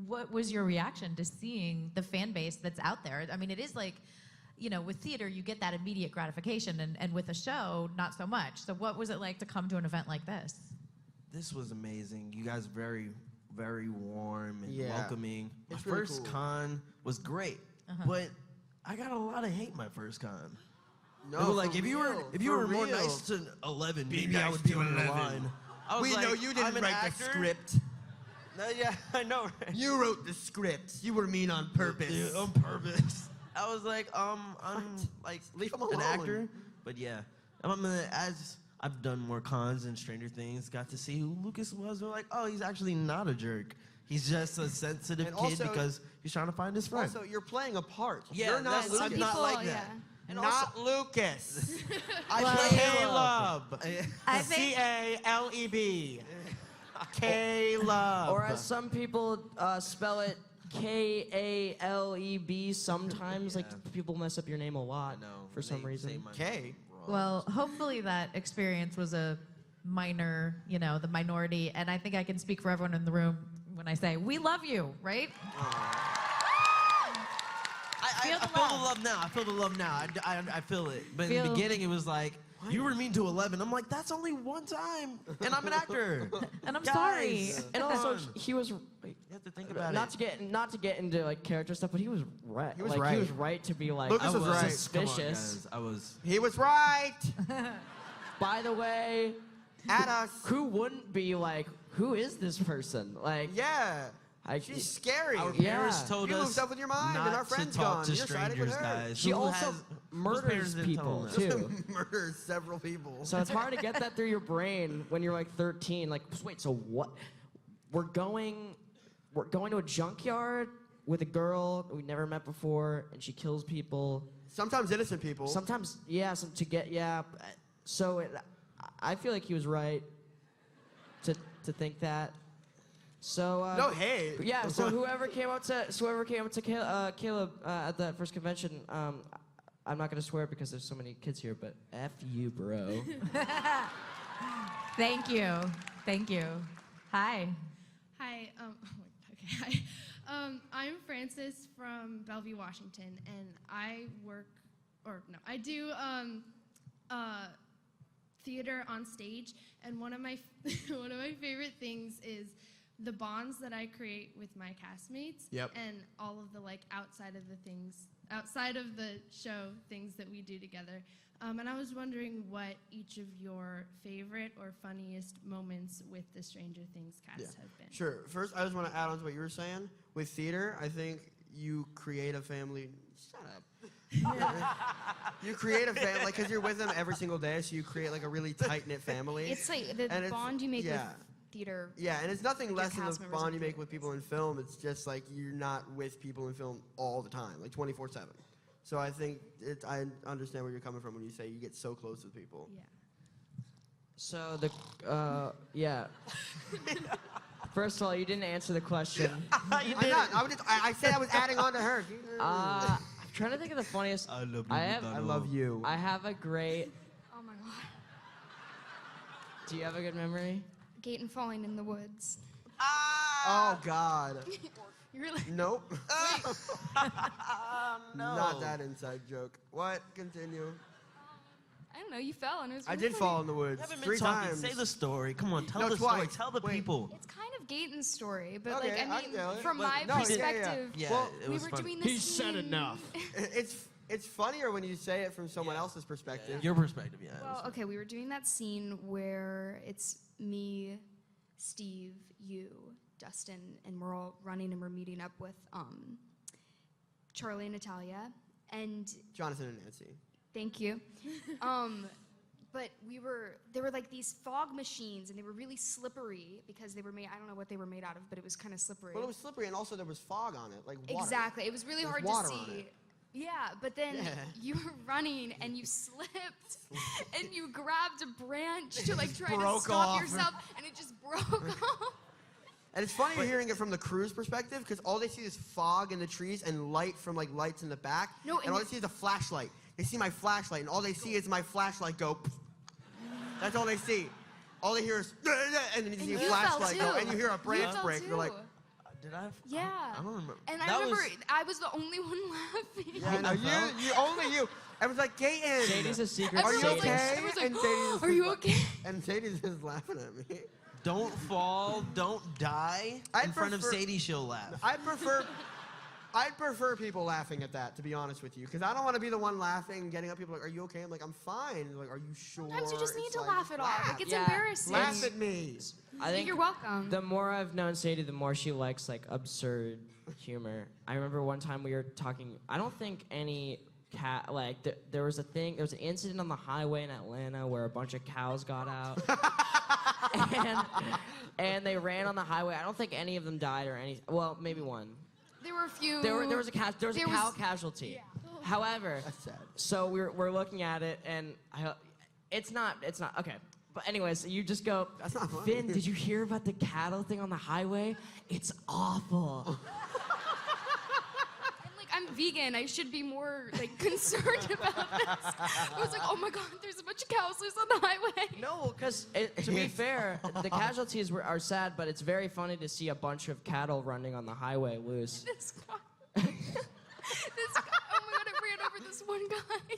what was your reaction to seeing the fan base that's out there? I mean, it is like, you know, with theater, you get that immediate gratification, and with a show, not so much. So what was it like to come to an event like this? This was amazing. You guys very, very warm and Yeah. welcoming. My It's really first cool. con was great, but I got a lot of hate my first con. No, They were like, for if you real, were for more real. nice to 11, Be maybe I nice would be to on the 11. line. I was We like, know you didn't I'm an write the actor. script. No, yeah, I know. Right? You wrote the script. You were mean on purpose. Yeah, on purpose. I was like, I'm like Leave him an alone. actor, but yeah, as I've done more cons and Stranger Things, got to see who Lucas was. They're like, oh, he's actually not a jerk. He's just a sensitive And kid also- because he's trying to find his friend. Also, you're playing a part. Yeah, you're not that's- Lucas. I'm not like that. And not Lucas. I Well, play Caleb. I think- C-A-L-E-B. Caleb. Or as some people spell it, K-A-L-E-B. Sometimes, like, people mess up your name a lot for some reason. K. Well, hopefully that experience was a minor, you know, the minority, and I think I can speak for everyone in the room when I say, we love you, right? I feel the love now. I feel the love now. I feel it. But in the Feel- beginning, it was like, you were mean to 11. I'm like, that's only one time, and I'm an actor. And I'm Guys, sorry. And also, come on. he was. You have to think about Not to get into like character stuff, but he was right. He was He right. was right to be like Lucas was right. suspicious. Come on, guys. He was right. By the way, At us. who wouldn't be like, who is this person? Like, Yeah. I, She's scary. Our Yeah. parents told You us moved up with your mind, not and our friend's to talk gone. to You're siding with strangers, her. guys. She Who also whose murders parents didn't tell people them that? too. Murders several people. So it's hard to get that through your brain when you're like 13. Like, wait, so what? We're going to a junkyard with a girl we never met before, and she kills people. Sometimes innocent people. Sometimes, yeah. So I feel like he was right to think that. So No hate. Yeah. So whoever came up to Caleb at that first convention, I'm not gonna swear because there's so many kids here, but F you, bro. Thank you. Thank you. Hi. Hi. Okay. Hi. I'm Francis from Bellevue, Washington, and I do theater on stage. And one of my favorite things is the bonds that I create with my castmates. Yep. And all of the outside of the show things that we do together. And I was wondering what each of your favorite or funniest moments with the Stranger Things cast have been. Sure. First, I just want to add on to what you were saying. With theater, I think you create a family. Shut up. You create a family, because you're with them every single day, so you create like a really tight-knit family. It's like the And it's- bond you make yeah. with theater. Yeah, and it's nothing Like your less than cast the members bond in you make theater. with people in film. It's just like you're not with people in film all the time, like 24/7. So I think I understand where you're coming from when you say you get so close with people. Yeah. So yeah. First of all, you didn't answer the question. I'm not. I said I was adding on to her. I'm trying to think of the funniest. I love you. I love you. I have a great. Oh my god. Do you have a good memory? Gaten falling in the woods. Oh God. You really? Nope. No. Not that inside joke. What? Continue. I don't know. You fell, and it was. I Really did funny. fall in the woods You haven't been 3 talking. times. Say the story. Come on, tell No, the story. twice. Tell the Wait. people. It's kind of Gaten's story, but Okay, like I I mean, get it. from But- my no, yeah, yeah. perspective, Yeah, Well, it we was were fun. doing this scene. It's funnier when you say it from someone else's perspective. Your perspective, yeah. it Well, was okay, we were doing that scene where it's me, Steve, you, Dustin, and we're all running and we're meeting up with Charlie and Natalia, and Jonathan and Nancy. thank you. But there were like these fog machines, and they were really slippery because they were made. I don't know what they were made out of, but it was kind of slippery. Well, it was slippery, and also there was fog on it, like water. Exactly, it was really There was hard to water on see. it. Yeah, but then Yeah. you were running and you slipped and you grabbed a branch to like try to broke stop off. yourself, and it just broke off. And it's funny hearing it from the crew's perspective because all they see is fog in the trees and light from like lights in the back. No, and and all they see is a flashlight. They see my flashlight, and all they see is my flashlight go. That's all they see. All they hear is, and then you see a you fell flashlight go, too. and you hear a branch fell break. You're like, too. Did I? Yeah. I don't remember. And That I remember was- I was the only one laughing. yeah, no, you, only you. Everyone's like, Gaten. Sadie's a secret Are you sadist. okay? Everyone's like, And Sadie's are you okay? And Sadie's just laughing at me. Don't fall, don't die. I'd In front of prefer- Sadie, she'll laugh. I'd prefer people laughing at that, to be honest with you, because I don't want to be the one laughing, getting up. People are like, "Are you okay?" I'm like, "I'm fine." They're like, "Are you sure?" Sometimes you just need It's to like, laugh it off. Like, it's Yeah. embarrassing. Laugh at me. I think You're welcome. the more I've known Sadie, the more she likes like absurd humor. I remember one time we were talking. I don't think any cat like there was an incident on the highway in Atlanta where a bunch of cows got out, and they ran on the highway. I don't think any of them died or any. Well, maybe one. There were a few. There was a cow was- casualty. However, That's sad. so we're looking at it, and it's not okay. But anyways, you just go, That's not funny. Finn, did you hear about the cattle thing on the highway? It's awful. And like I'm vegan, I should be more like concerned about this. I was like, oh my god, there's a bunch of cows loose on the highway. No, because to be fair, the casualties are sad, but it's very funny to see a bunch of cattle running on the highway loose. This guy. Oh my god, I ran over this one guy.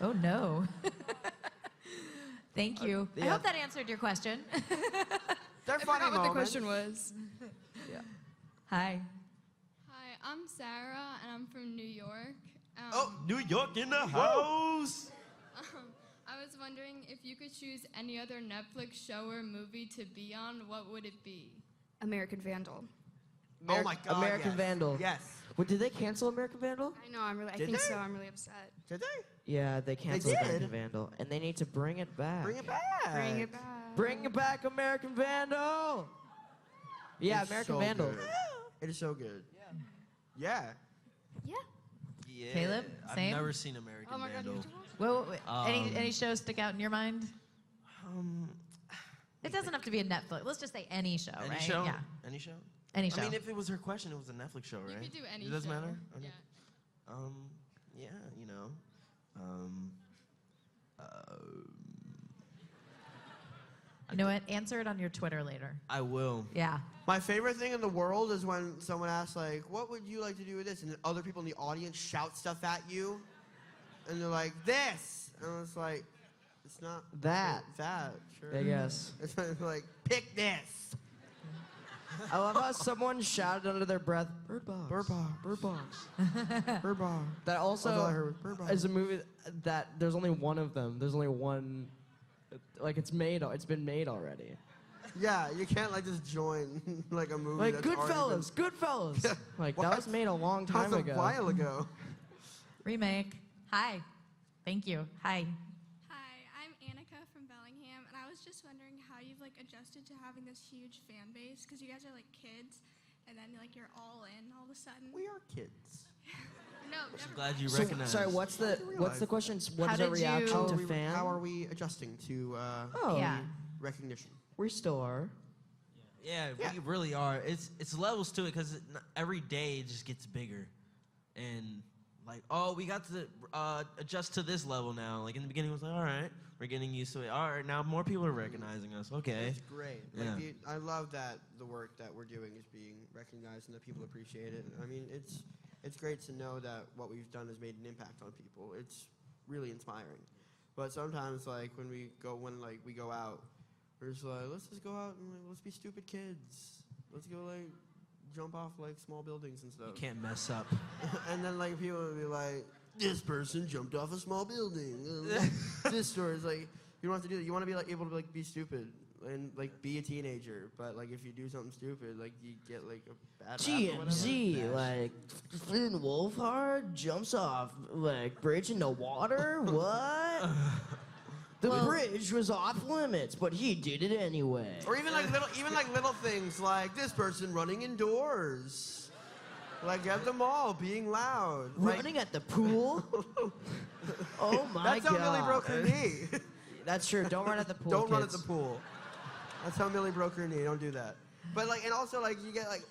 Oh no. Thank you. I yeah. hope that answered your question. They're I funny forgot what the moments. question was. Hi. Hi, I'm Sarah, and I'm from New York. Oh, New York in the house. I was wondering if you could choose any other Netflix show or movie to be on, what would it be? American Vandal. Oh my God, American yes. Vandal. Yes. Well, did they cancel American Vandal? I know, I Did think they? so. I'm really upset. Did they? Yeah, they canceled did? American Vandal, and they need to bring it back. Bring it back. Bring it back. Bring it back, American Vandal. Yeah, It's American so Vandal. good. It is so good. Yeah. Yeah. Yeah. Caleb, I've same? never seen American Oh my god, you Vandal. have to watch Whoa, any shows stick out in your mind? Um, It doesn't have to be a Netflix. Let's just say any show, any right? show? Yeah. Any show? Any show. I mean, if it was her question, it was a Netflix show, right? You could do any It doesn't show. matter? Okay. Yeah. Yeah, you know. You know what? Answer it on your Twitter later. I will. Yeah. My favorite thing in the world is when someone asks, like, what would you like to do with this? And then other people in the audience shout stuff at you. And they're like, this. And it's like, it's not That. That, sure. I guess. It's like, pick this. I love how someone shouted under their breath, Bird Box. Bird Box. Bird Box. Bird Box. That That's all I also heard was Bird Box. is a movie that there's only one of them. There's only one. Like it's been made already. Yeah, you can't like just join like a movie. Like that's already Goodfellas, Goodfellas. Yeah. Like What? that was made a long That time was ago. a while ago. Remake. Hi. Thank you. Hi. Hi, I'm Annika from Bellingham, and I was just wondering how you've like adjusted to having this huge fan base because you guys are like kids, and then like you're all in all of a sudden. We are kids. No, I'm never. glad you So, recognize. sorry, what's the question? What How is our did you- reaction How to are, we, fan? how are we adjusting to Oh, Yeah. recognition? we still are. Yeah, we really are. It's levels to it because every day it just gets bigger, and like, oh, we got to adjust to this level now. Like in the beginning, it was like, all right, we're getting used to it. All right, now more people are recognizing us. Okay. It's great. Yeah. Like I love that the work that we're doing is being recognized and that people appreciate it. I mean, it's great to know that what we've done has made an impact on people. really inspiring. But sometimes, like, when we go out, we're just like, let's just go out and like, let's be stupid kids. Let's go like jump off like small buildings and stuff. You can't mess up. And then like people would be like, this person jumped off a small building. This story is like, you don't have to do that. You want to be like able to like be stupid and like be a teenager. But like if you do something stupid, like you get like a bad rap or whatever. GMZ, like Finn Wolfhard jumps off like bridge into water. What? The bridge was off limits, but he did it anyway. Or even like little things like this person running indoors, like at the mall being loud, Running at the pool. Oh my god! That's how Millie broke her knee. That's true. Don't run at the pool. Don't run at kids. the pool. That's how Millie broke her knee. Don't do that. But like, and also like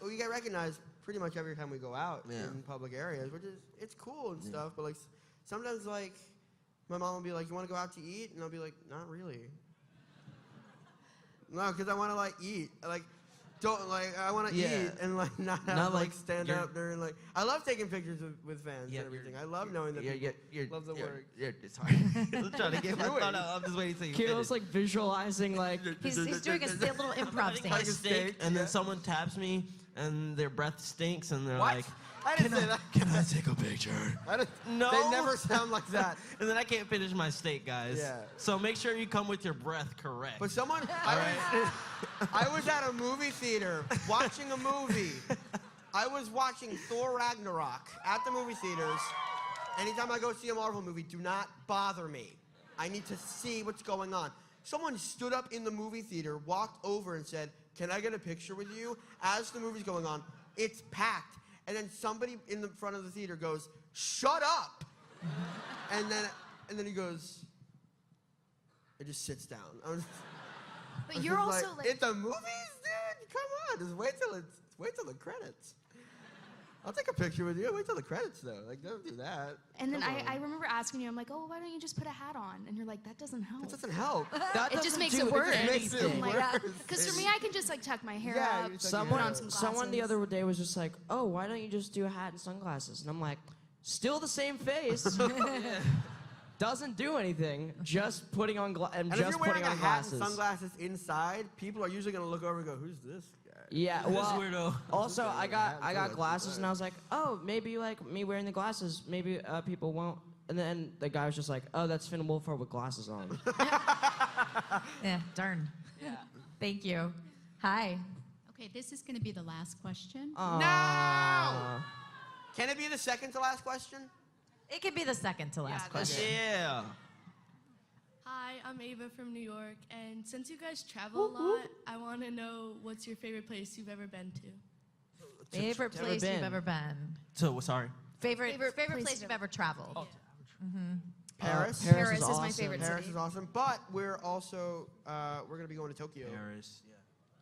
we get recognized pretty much every time we go out in public areas, which is it's cool and stuff. But like sometimes like my mom will be like, "You want to go out to eat?" And I'll be like, "Not really." No, because I want to like eat. Like, don't like I want to eat and like not have like stand up there and like. I love taking pictures with fans and everything. I love knowing that people love the work. It's hard. I'm trying to get my thought out. I'm just waiting to you Kalo's like visualizing like He's doing a little improv like a thing. steak, and then someone taps me, and their breath stinks, and they're What? like, I didn't say that. "Can I take a picture?" No. They never sound like that. And then I can't finish my steak, guys. Yeah. So make sure you come with your breath correct. But someone, I was at a movie theater watching a movie. I was watching Thor Ragnarok at the movie theaters. Anytime I go see a Marvel movie, do not bother me. I need to see what's going on. Someone stood up in the movie theater, walked over and said, "Can I get a picture with you?" As the movie's going on, it's packed. And then somebody in the front of the theater goes, "Shut up!" and then he goes, it just sits down. But you're also like, it's a movies, dude. Come on, just wait till the credits. I'll take a picture with you. Wait till the credits though. Like don't do that. and then Come on. I remember asking you, I'm like, "Oh, why don't you just put a hat on?" And you're like, "That doesn't help." That doesn't help. It just makes it worse. Because for me, I can just like tuck my hair up, put on some glasses. Someone the other day was just like, "Oh, why don't you just do a hat and sunglasses?" And I'm like, "Still the same face. Doesn't do anything. Just putting on And if you're wearing a hat and sunglasses inside, people are usually gonna look over and go, "Who's this guy?" Yeah, This well, weirdo. also I got Hat glasses and I was like, "Oh, maybe like me wearing the glasses, maybe people won't." And then the guy was just like, "Oh, that's Finn Wolfhard with glasses on." Yeah, darn. Yeah. Thank you. Hi. Okay, this is going to be the last question. No! Can it be the second to last question? It could be the second to last question. Yeah. Hi, I'm Ava from New York, and since you guys travel a lot, I want to know what's your favorite place you've ever been to? Favorite place you've ever been. So sorry. Favorite place you've ever traveled. Oh. Paris is awesome. my favorite Paris city. is awesome, but we're also we're gonna be going to Tokyo. Paris.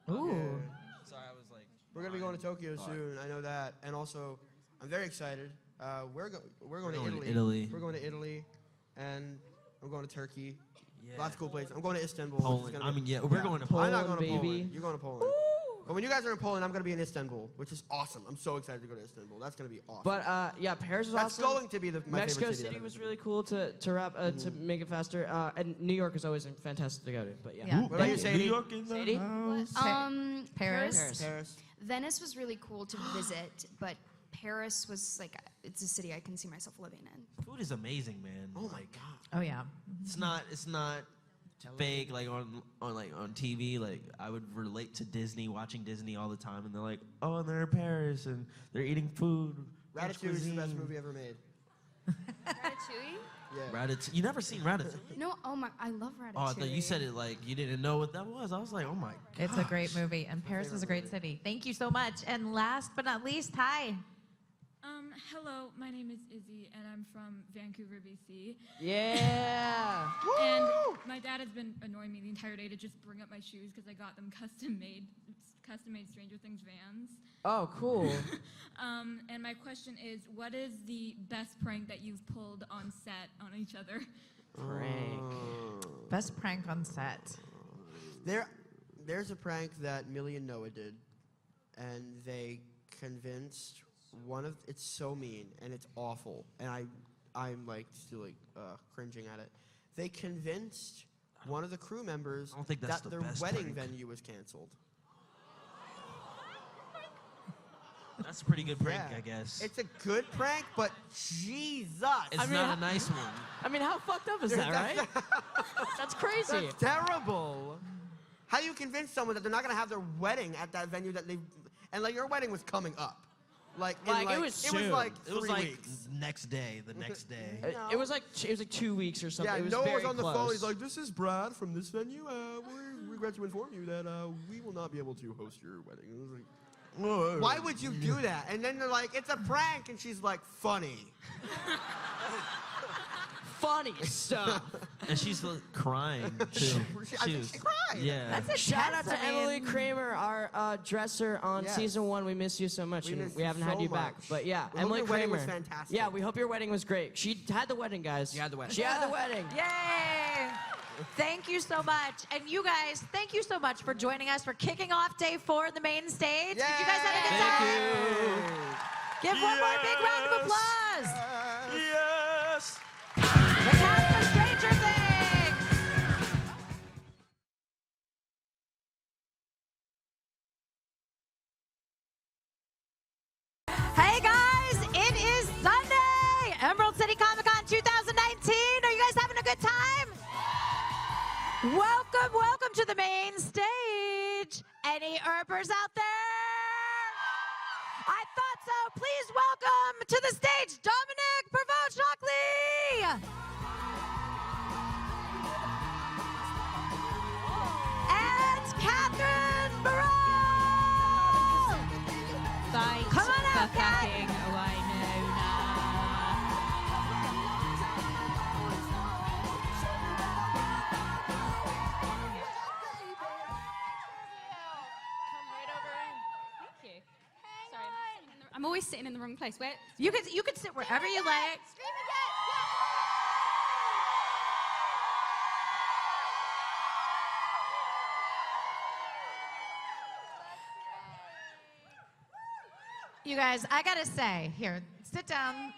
Ooh. Sorry, I was like. We're gonna be going to Tokyo soon. I know that, and also I'm very excited. We're going to Italy. We're going to Italy, and I'm going to Turkey. Yeah. Lots of cool places. I'm going to Istanbul. Poland. I mean, yeah, we're going to I'm not going to Poland, baby. Poland. You're going to Poland. But when you guys are in Poland, I'm going to be in Istanbul, which is awesome. I'm so excited to go to Istanbul. That's going to be awesome. But yeah, Paris was That's awesome. going to be my Mexico favorite city. City was really cool to wrap to make it faster. And New York is always fantastic to go to. But yeah. What about you, Sadie? New York in the Sadie? house. Paris. Venice was really cool to visit, but Paris was like it's a city I can see myself living in. Food is amazing, man. Oh my god. Oh yeah. It's not fake like on TV. Like I would relate to Disney, watching Disney all the time, and they're like, "Oh, and they're in Paris and they're eating food." Ratatouille is the best movie ever made. Ratatouille? Yeah. Ratatouille. You never seen Ratatouille? No, oh my, I love Ratatouille. Oh, I thought you said it like you didn't know what that was. I was like, oh my god. It's a great movie, and Paris is a great city. Thank you so much. And last but not least, hi. Hello, my name is Izzy, and I'm from Vancouver, BC. Yeah. And my dad has been annoying me the entire day to just bring up my shoes because I got them custom-made Stranger Things Vans. Oh, cool. And my question is, what is the best prank that you've pulled on set on each other? Prank. Best prank on set. There's a prank that Millie and Noah did, and they convinced it's so mean and it's awful, and I'm like still like cringing at it. They convinced one of the crew members I don't think that's that the their best wedding prank. venue was canceled. That's a pretty good prank, Yeah. I guess. It's a good prank, but Jesus. It's not a nice one. I mean, how fucked up is that, right? That's crazy. That's terrible. How do you convince someone that they're not gonna have their wedding at that venue that they, and like your wedding was coming up, like It was soon. like It was 3 like weeks. next day, the next day. It was like 2 weeks or something. Yeah, it was Noah very was on the phone. close. He's like, "This is Brad from this venue. We regret to inform you that we will not be able to host your wedding." I was like, why would you do that? And then they're like, "It's a prank," and she's like, "Funny." Funny stuff. And she's like, crying too. I think she cried. Yeah. That's a Shout out test. to Emily Kramer, our dresser on Yes. season 1. We miss you so much, We and miss we you haven't had so you back. much. But yeah, We hope Emily your wedding Kramer. was fantastic. Yeah, we hope your wedding was great. She had the wedding, guys. She had the wedding. She had the wedding. Yay! Thank you so much. And you guys, thank you so much for joining us for kicking off day 4 in the main stage. Did you guys have a good time? Give one more big round of applause. Yes. The cast of Stranger Things. Hey guys, it is Sunday, Emerald City Comicon 2019. Are you guys having a good time? Welcome, welcome to the main stage. Any Earpers out there? I thought so. Please welcome to the stage Dominic Prevost-Shockley. And Catherine Barrow. Fight Come on out, for Kat. fucking Wynonna. Thank you. Sorry, I'm always sitting in the wrong place. Where? You could sit wherever you like. You guys, I gotta say, here, sit down.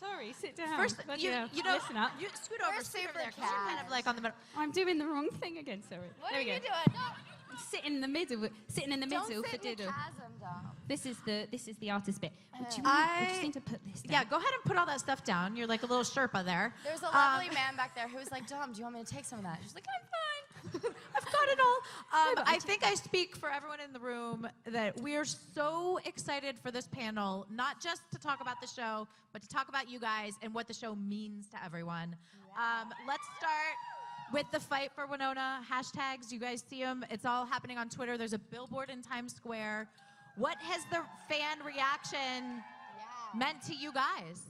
Sorry, sit down. First, Bloody you hell. know, Listen up. you scoot over, scoot over there, 'cause you're kind of like on the middle. I'm doing the wrong thing again. Sorry. What there are we you go. doing? Sitting in the middle. Sitting in the Don't middle sit for in the diddle. chasm, Dom. This is the artist bit. We just need to put this down. Yeah, go ahead and put all that stuff down. You're like a little Sherpa there. There's a lovely man back there who was like, "Dom, do you want me to take some of that?" She's like, "I'm fine." I've got it all. I think I speak for everyone in the room that we are so excited for this panel, not just to talk about the show, but to talk about you guys and what the show means to everyone. Let's start with the Fight for Wynonna hashtags. You guys see them. It's all happening on Twitter. There's a billboard in Times Square. What has the fan reaction meant to you guys?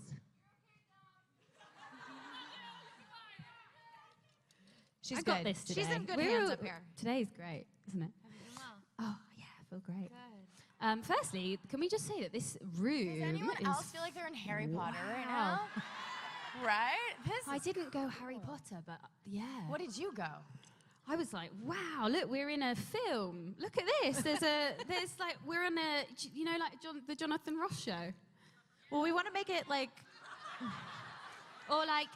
She's I got good. this today. She's in good hands up here. Today's great, isn't it? Oh, yeah, I feel great. Firstly, can we just say that this room Does anyone is else feel like they're in Harry Potter right Wow. now? Right? This I is didn't go Harry Potter, but yeah. What did you go? I was like, wow, look, we're in a film. Look at this. There's like, we're on a, you know, like the Jonathan Ross show. Well, we want to make it like, or like,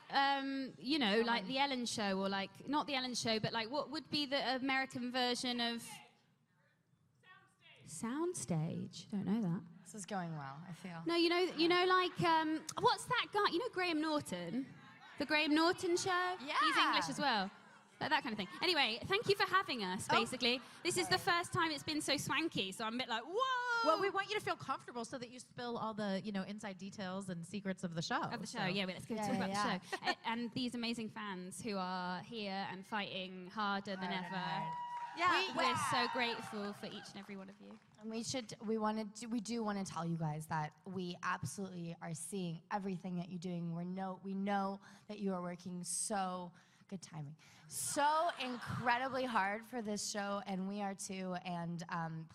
you know, like the Ellen show, or like, not the Ellen show, but like, what would be the American version of Soundstage? Don't know that. This is going well, I feel. No, you know, like, what's that guy? You know, Graham Norton, the Graham Norton show. Yeah. He's English as well. Like that kind of thing. Anyway, thank you for having us. Basically, this is the first time it's been so swanky, so I'm a bit like, whoa. well, we want you to feel comfortable so that you spill all the, inside details and secrets of the show. Of the show, yeah. Well, let's go talk about the show. And these amazing fans who are here and fighting harder than ever. Yeah, we're so grateful for each and every one of you. And we do want to tell you guys that we absolutely are seeing everything that you're doing. We know that you are working so incredibly hard for this show, and we are too. And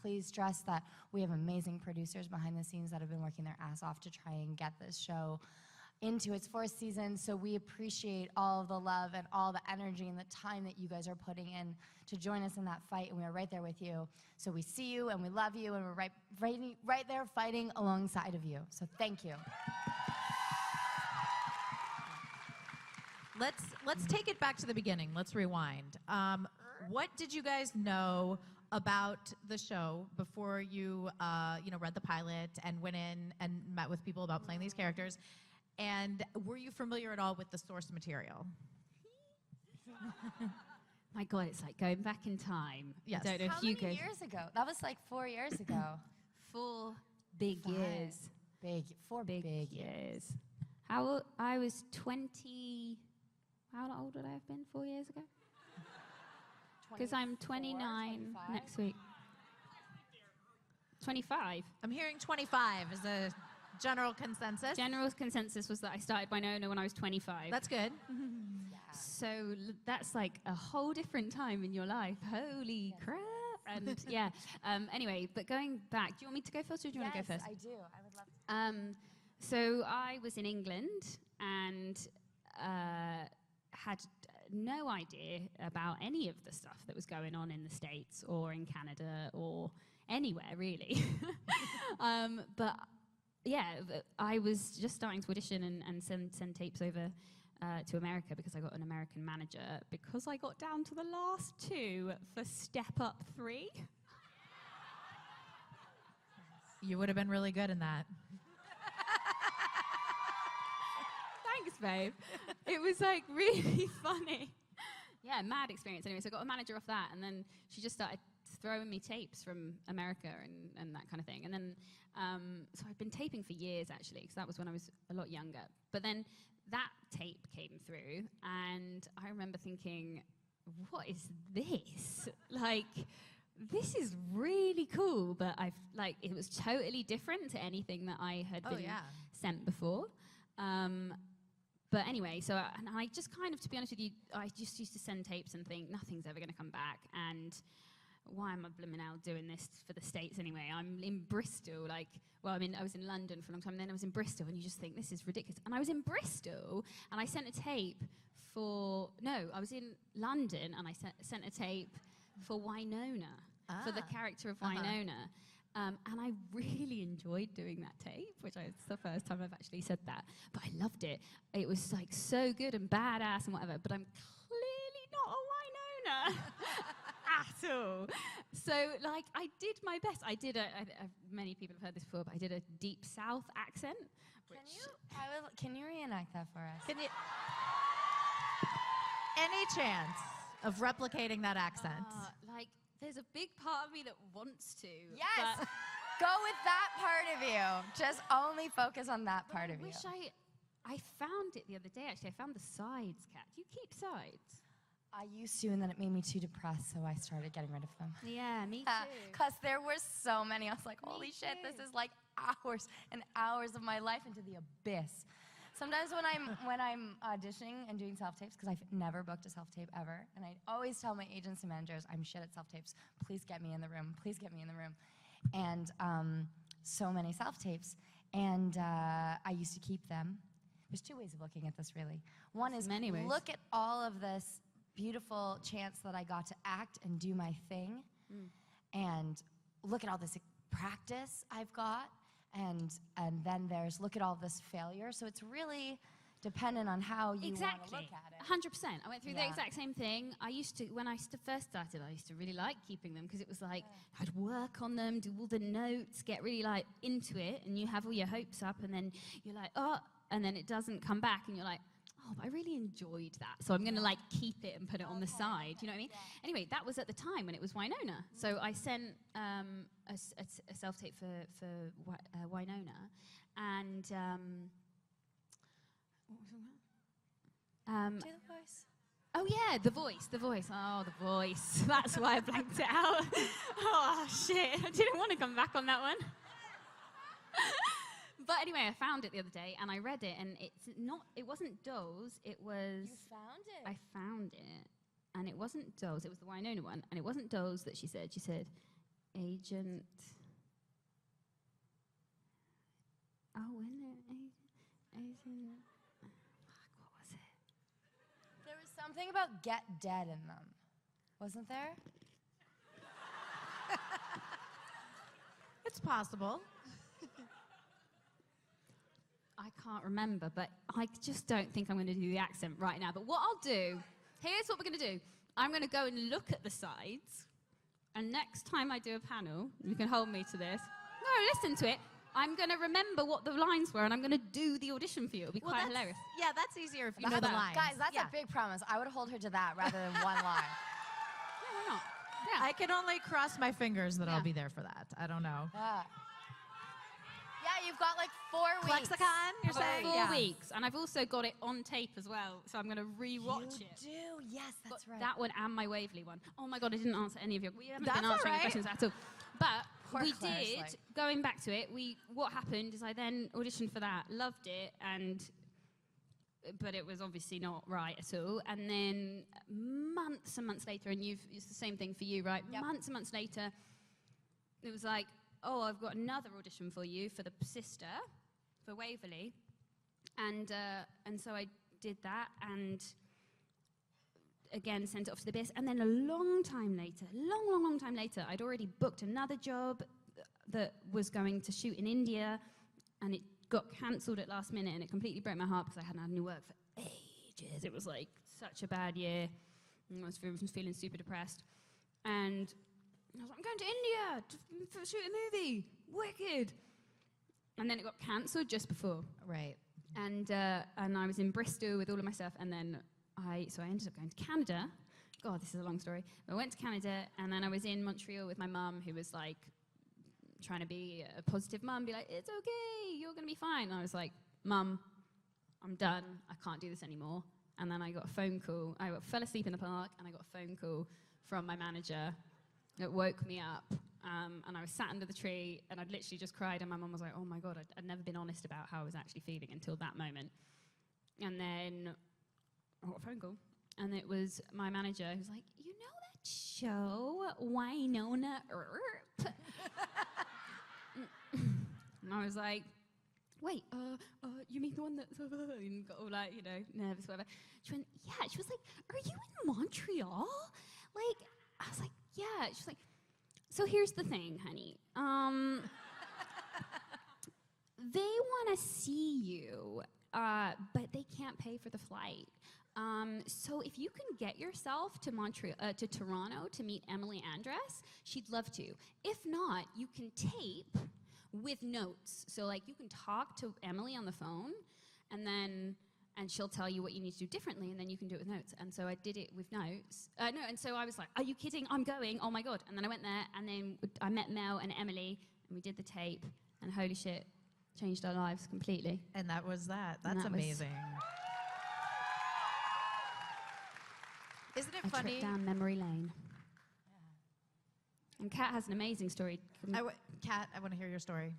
please trust that we have amazing producers behind the scenes that have been working their ass off to try and get this show into its 4th season. So we appreciate all of the love and all the energy and the time that you guys are putting in to join us in that fight, and we are right there with you. So we see you and we love you, and we're right there fighting alongside of you. So thank you. Let's take it back to the beginning. Let's rewind. What did you guys know about the show before you read the pilot and went in and met with people about playing these characters? And were you familiar at all with the source material? My God, it's like going back in time. Yes. I don't know How if you many could. years ago? That was like 4 years ago. 4 big years. Four big years. I was 20. How old would I have been 4 years ago? Because I'm 29 next week. 25. I'm hearing 25 is a general consensus. General consensus was that I started Wynonna when I was 25. That's good. So that's like a whole different time in your life. Holy crap. And yeah. Anyway, but going back, do you want me to go first or do you want to go first? I do. I would love to. So I was in England and had no idea about any of the stuff that was going on in the States or in Canada or anywhere really. But yeah, I was just starting to audition and send tapes over to America because I got an American manager because I got down to the last 2 for Step Up 3. You would have been really good in that. Thanks, babe. It was like really funny. Yeah, mad experience. Anyway, so I got a manager off that, and then she just started throwing me tapes from America and that kind of thing. And then, so I'd been taping for years, actually, because that was when I was a lot younger. But then that tape came through, and I remember thinking, what is this? Like, this is really cool, but it was totally different to anything that I had been sent before. But anyway, and I just kind of, to be honest with you, I just used to send tapes and think nothing's ever going to come back. And why am I blooming out doing this for the States anyway? I'm in Bristol, I was in London for a long time, and then I was in Bristol, and you just think, this is ridiculous. And I was in Bristol, and I sent a tape I was in London, and I sent a tape for Wynonna, for the character of Wynonna. And I really enjoyed doing that tape, it's the first time I've actually said that. But I loved it. It was like so good and badass and whatever, but I'm clearly not a Wynonna at all. So I did my best. I did many people have heard this before, but I did a deep South accent. Can you reenact that for us? Can you? Any chance of replicating that accent? There's a big part of me that wants to. Yes! Go with that part of you. Just only focus on that part of you. I found it the other day, actually. I found the sides, Kat. Do you keep sides? I used to, and then it made me too depressed, so I started getting rid of them. Yeah, me too. Because there were so many. I was like, holy shit, this is like hours and hours of my life into the abyss. Sometimes when I'm auditioning and doing self-tapes, because I've never booked a self-tape ever, and I always tell my agents and managers, I'm shit at self-tapes. Please get me in the room. Please get me in the room. And so many self-tapes, and I used to keep them. There's 2 ways of looking at this, really. One is look at all of this beautiful chance that I got to act and do my thing, and look at all this practice I've got. And then there's look at all this failure. So it's really dependent on how you want to look at it. 100%. I went through the exact same thing. I used to, when I first started, I used to really like keeping them because it was like I'd work on them, do all the notes, get really into it, and you have all your hopes up, and then you're like, oh, and then it doesn't come back, and you're like, oh, but I really enjoyed that, so I'm going to keep it and put it on the side. You know what I mean? Anyway, that was at the time when it was Wynonna. So I sent a self-tape for Wynonna, and what was it? Do the voice. Oh yeah, the voice. Oh, the voice. That's why I blanked it out. Oh shit! I didn't want to come back on that one. But anyway, I found it the other day, and I read it, and it wasn't dolls, it was... You found it? I found it, and it wasn't dolls, it was the Wynonna one, and it wasn't dolls that she said, Agent... Oh, wasn't it? Agent... Fuck, what was it? There was something about get dead in them, wasn't there? It's possible. I can't remember, but I just don't think I'm going to do the accent right now. But what I'll do, here's what we're going to do. I'm going to go and look at the sides, and next time I do a panel, you can hold me to this. No, listen to it. I'm going to remember what the lines were, and I'm going to do the audition for you. It'll be quite hilarious. Yeah, that's easier if you know the lines. Guys, that's a big promise. I would hold her to that rather than one line. Yeah, why not? Yeah. I can only cross my fingers that I'll be there for that. I don't know. Yeah, you've got like 4 weeks. Lexicon, you're saying? 4 weeks. And I've also got it on tape as well, so I'm going to re-watch it. You do? Yes, that's right. That one and my Waverley one. Oh my God, I didn't answer any of your... We haven't That's been answering all right. questions at all. But Poor we Claire's did, like- going back to it, what happened is I then auditioned for that, loved it, but it was obviously not right at all. And then months and months later, and it's the same thing for you, right? Yep. Months and months later, it was like, oh, I've got another audition for you for the sister, for Waverley. And so I did that, and again sent it off to the BIS. And then a long time later, I'd already booked another job that was going to shoot in India, and it got cancelled at last minute, and it completely broke my heart because I hadn't had any work for ages. It was like such a bad year. And I was feeling super depressed. And I was like, I'm going to India to shoot a movie. Wicked. And then it got cancelled just before. Right. And I was in Bristol with all of my stuff, and then I ended up going to Canada. God, this is a long story. I went to Canada, and then I was in Montreal with my mum, who was like trying to be a positive mum, be like, it's okay, you're going to be fine. And I was like, Mum, I'm done. I can't do this anymore. And then I got a phone call. I fell asleep in the park, and I got a phone call from my manager that woke me up. And I was sat under the tree, and I'd literally just cried, and my mum was like, oh my God, I'd never been honest about how I was actually feeling until that moment. And then I got a phone call, and it was my manager who was like, you know that show, Wynonna Earp? And I was like, wait, you mean the one that got all like, nervous, whatever. She went, yeah. She was like, are you in Montreal? Like, I was like, yeah. She was like, so here's the thing, honey. They want to see you, but they can't pay for the flight. So if you can get yourself to to Toronto to meet Emily Andress, she'd love to. If not, you can tape with notes. So like you can talk to Emily on the phone, and she'll tell you what you need to do differently, and then you can do it with notes. And so I did it with notes. And so I was like, are you kidding? I'm going. Oh my God. And then I went there, and then I met Mel and Emily, and we did the tape, and holy shit, changed our lives completely. And that was that. That's amazing. Isn't it funny? Trip down memory lane. And Kat has an amazing story. Kat, I want to hear your story.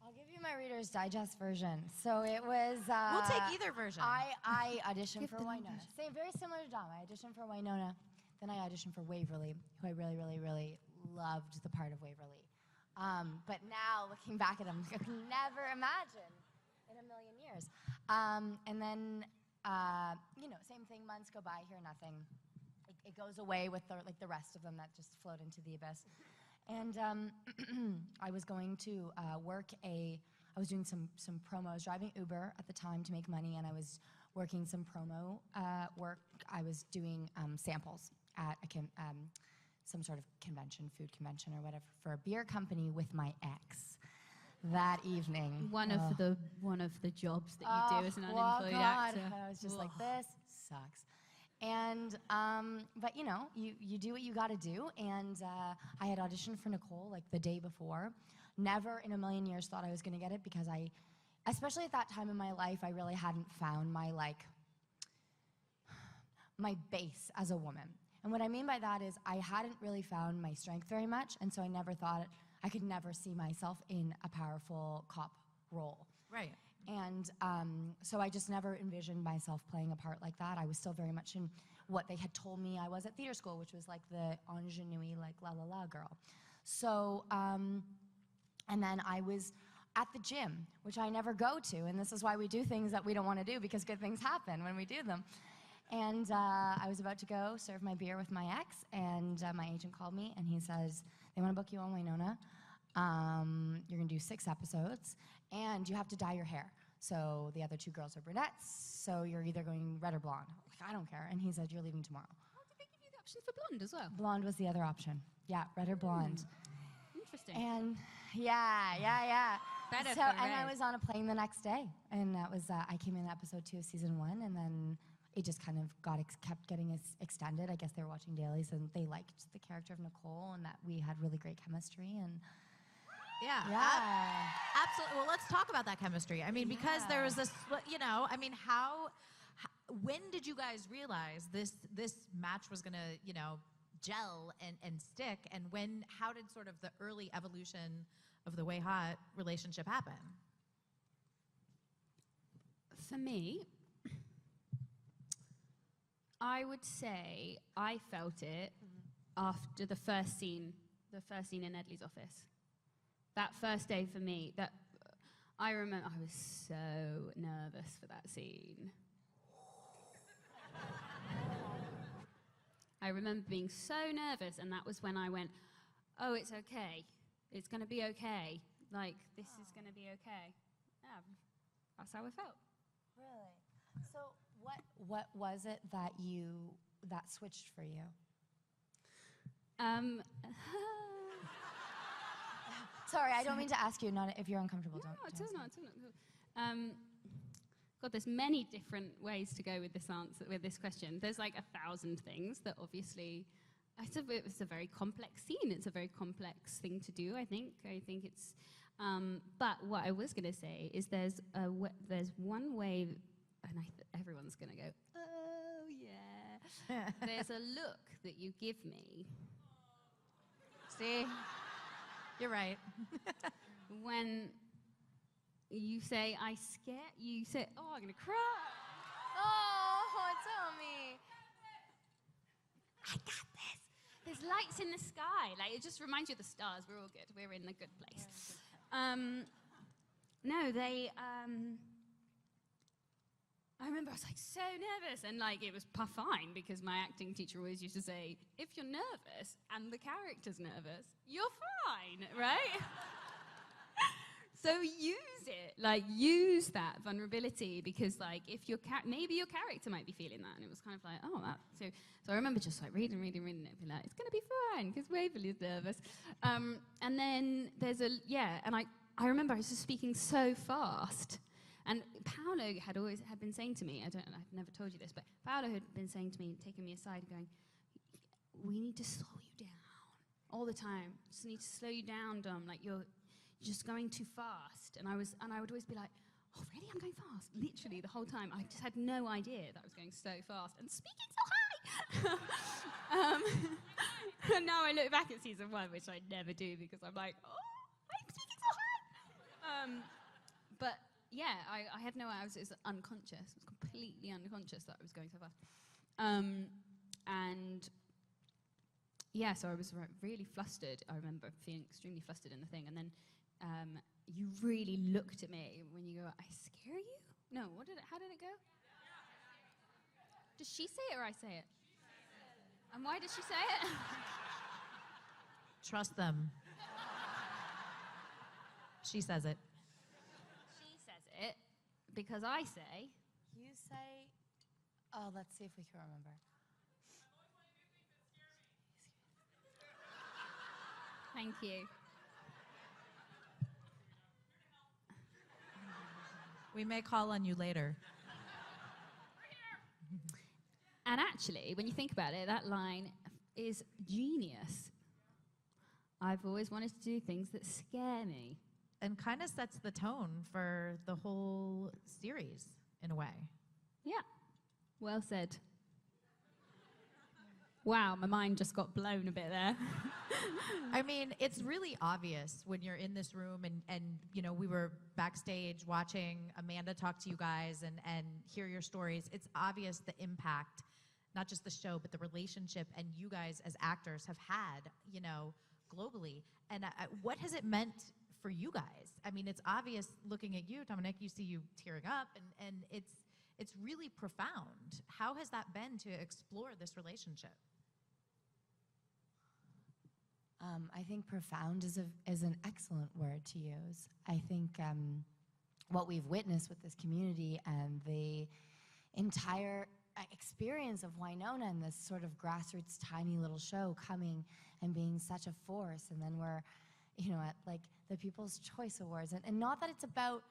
I'll give you my Reader's Digest version. So it was... we'll take either version. I auditioned for Wynonna. Very similar to Dom. I auditioned for Wynonna. Then I auditioned for Waverley, who I really, really, really loved the part of Waverley. But now, looking back at him, I could never imagine in a million years. And then, same thing, months go by, hear nothing. It goes away with the rest of them that just float into the abyss. And I was going to I was doing some promo. I was driving Uber at the time to make money, and I was working some promo work. I was doing samples at some sort of convention, food convention or whatever, for a beer company with my ex that evening. One of the jobs that you do as an unemployed actor. I was just like, this sucks. And, but you do what you gotta do. And I had auditioned for Nicole like the day before. Never in a million years thought I was gonna get it because especially at that time in my life, I really hadn't found my base as a woman. And what I mean by that is I hadn't really found my strength very much, and so I never thought I could never see myself in a powerful cop role. Right. And so I just never envisioned myself playing a part like that. I was still very much in what they had told me I was at theater school, which was like the ingenue, like la la la girl. So, and then I was at the gym, which I never go to, and this is why we do things that we don't want to do, because good things happen when we do them. And I was about to go serve my beer with my ex, and my agent called me, and he says, they want to book you on Wynonna. You're going to do 6 episodes, and you have to dye your hair. So the other 2 girls are brunettes, so you're either going red or blonde. I'm like, I don't care. And he said, you're leaving tomorrow. Did they give you the option for blonde as well? Blonde was the other option. Yeah, red or blonde. Interesting. And yeah. Better So, for and I red. was on a plane the next day, and that was I came in episode 2 of season 1, and then it just kind of kept getting extended. I guess they were watching dailies, and they liked the character of Nicole, and that we had really great chemistry, and Yeah. Absolutely. Well, let's talk about that chemistry. I mean, because there was this, I mean, when did you guys realize this match was going to, gel and stick? And how did sort of the early evolution of the Way Hot relationship happen? For me, I would say I felt it after the first scene in Edley's office. That first day for me, I remember I was so nervous for that scene. I remember being so nervous, and that was when I went, oh, it's okay. It's going to be okay. Like, this is going to be okay. Yeah, that's how I felt. Really? So what was it that switched for you? Sorry, I don't mean to ask you. Not if you're uncomfortable. No, don't it's all answer. not. God, there's many different ways to go with this answer, with this question. There's like 1,000 things that obviously. It's a very complex scene. It's a very complex thing to do. I think it's. But what I was going to say is there's one way, and everyone's going to go, oh yeah. There's a look that you give me. See, you're right. When you say you say, oh, I'm going to cry. Oh, it's on me. I got this. There's lights in the sky. Like, it just reminds you of the stars. We're all good. We're in the good place. No, I remember I was like so nervous, and like it was fine because my acting teacher always used to say, if you're nervous and the character's nervous, you're fine, right? So use it, like use that vulnerability, because like if maybe your character might be feeling that, and it was kind of like, oh, that. So I remember just like reading it, being like, it's gonna be fine because Waverly's nervous. And then there's and I remember I was just speaking so fast, and Paolo had been saying to me, I've never told you this, but Paolo had been saying to me, taking me aside, going, we need to slow you down all the time. Just need to slow you down, Dom. Like you're just going too fast. And I would always be like, oh, really? I'm going fast? Literally the whole time. I just had no idea that I was going so fast and speaking so high. And now I look back at season 1, which I never do because I'm like, oh, I'm speaking so high. But yeah, I had no idea. It was unconscious. It was completely unconscious that I was going so fast. And yeah, so I was really flustered. I remember feeling extremely flustered in the thing. And then you really looked at me when you go, I scare you? No, how did it go? Does she say it or I say it? And why did she say it? Trust them. She says it. She says it because I say. You say, oh, let's see if we can remember. Thank you. We may call on you later. And actually, when you think about it, that line is genius. I've always wanted to do things that scare me. And kind of sets the tone for the whole series, in a way. Yeah. Well said. Wow, my mind just got blown a bit there. I mean, it's really obvious when you're in this room and we were backstage watching Amanda talk to you guys and hear your stories. It's obvious the impact, not just the show, but the relationship and you guys as actors have had, globally. And what has it meant for you guys? I mean, it's obvious looking at you, Dominic, you see you tearing up and it's really profound. How has that been to explore this relationship? I think profound is an excellent word to use. I think what we've witnessed with this community and the entire experience of Wynonna and this sort of grassroots tiny little show coming and being such a force, and then we're, you know, at like the People's Choice Awards, and not that it's about,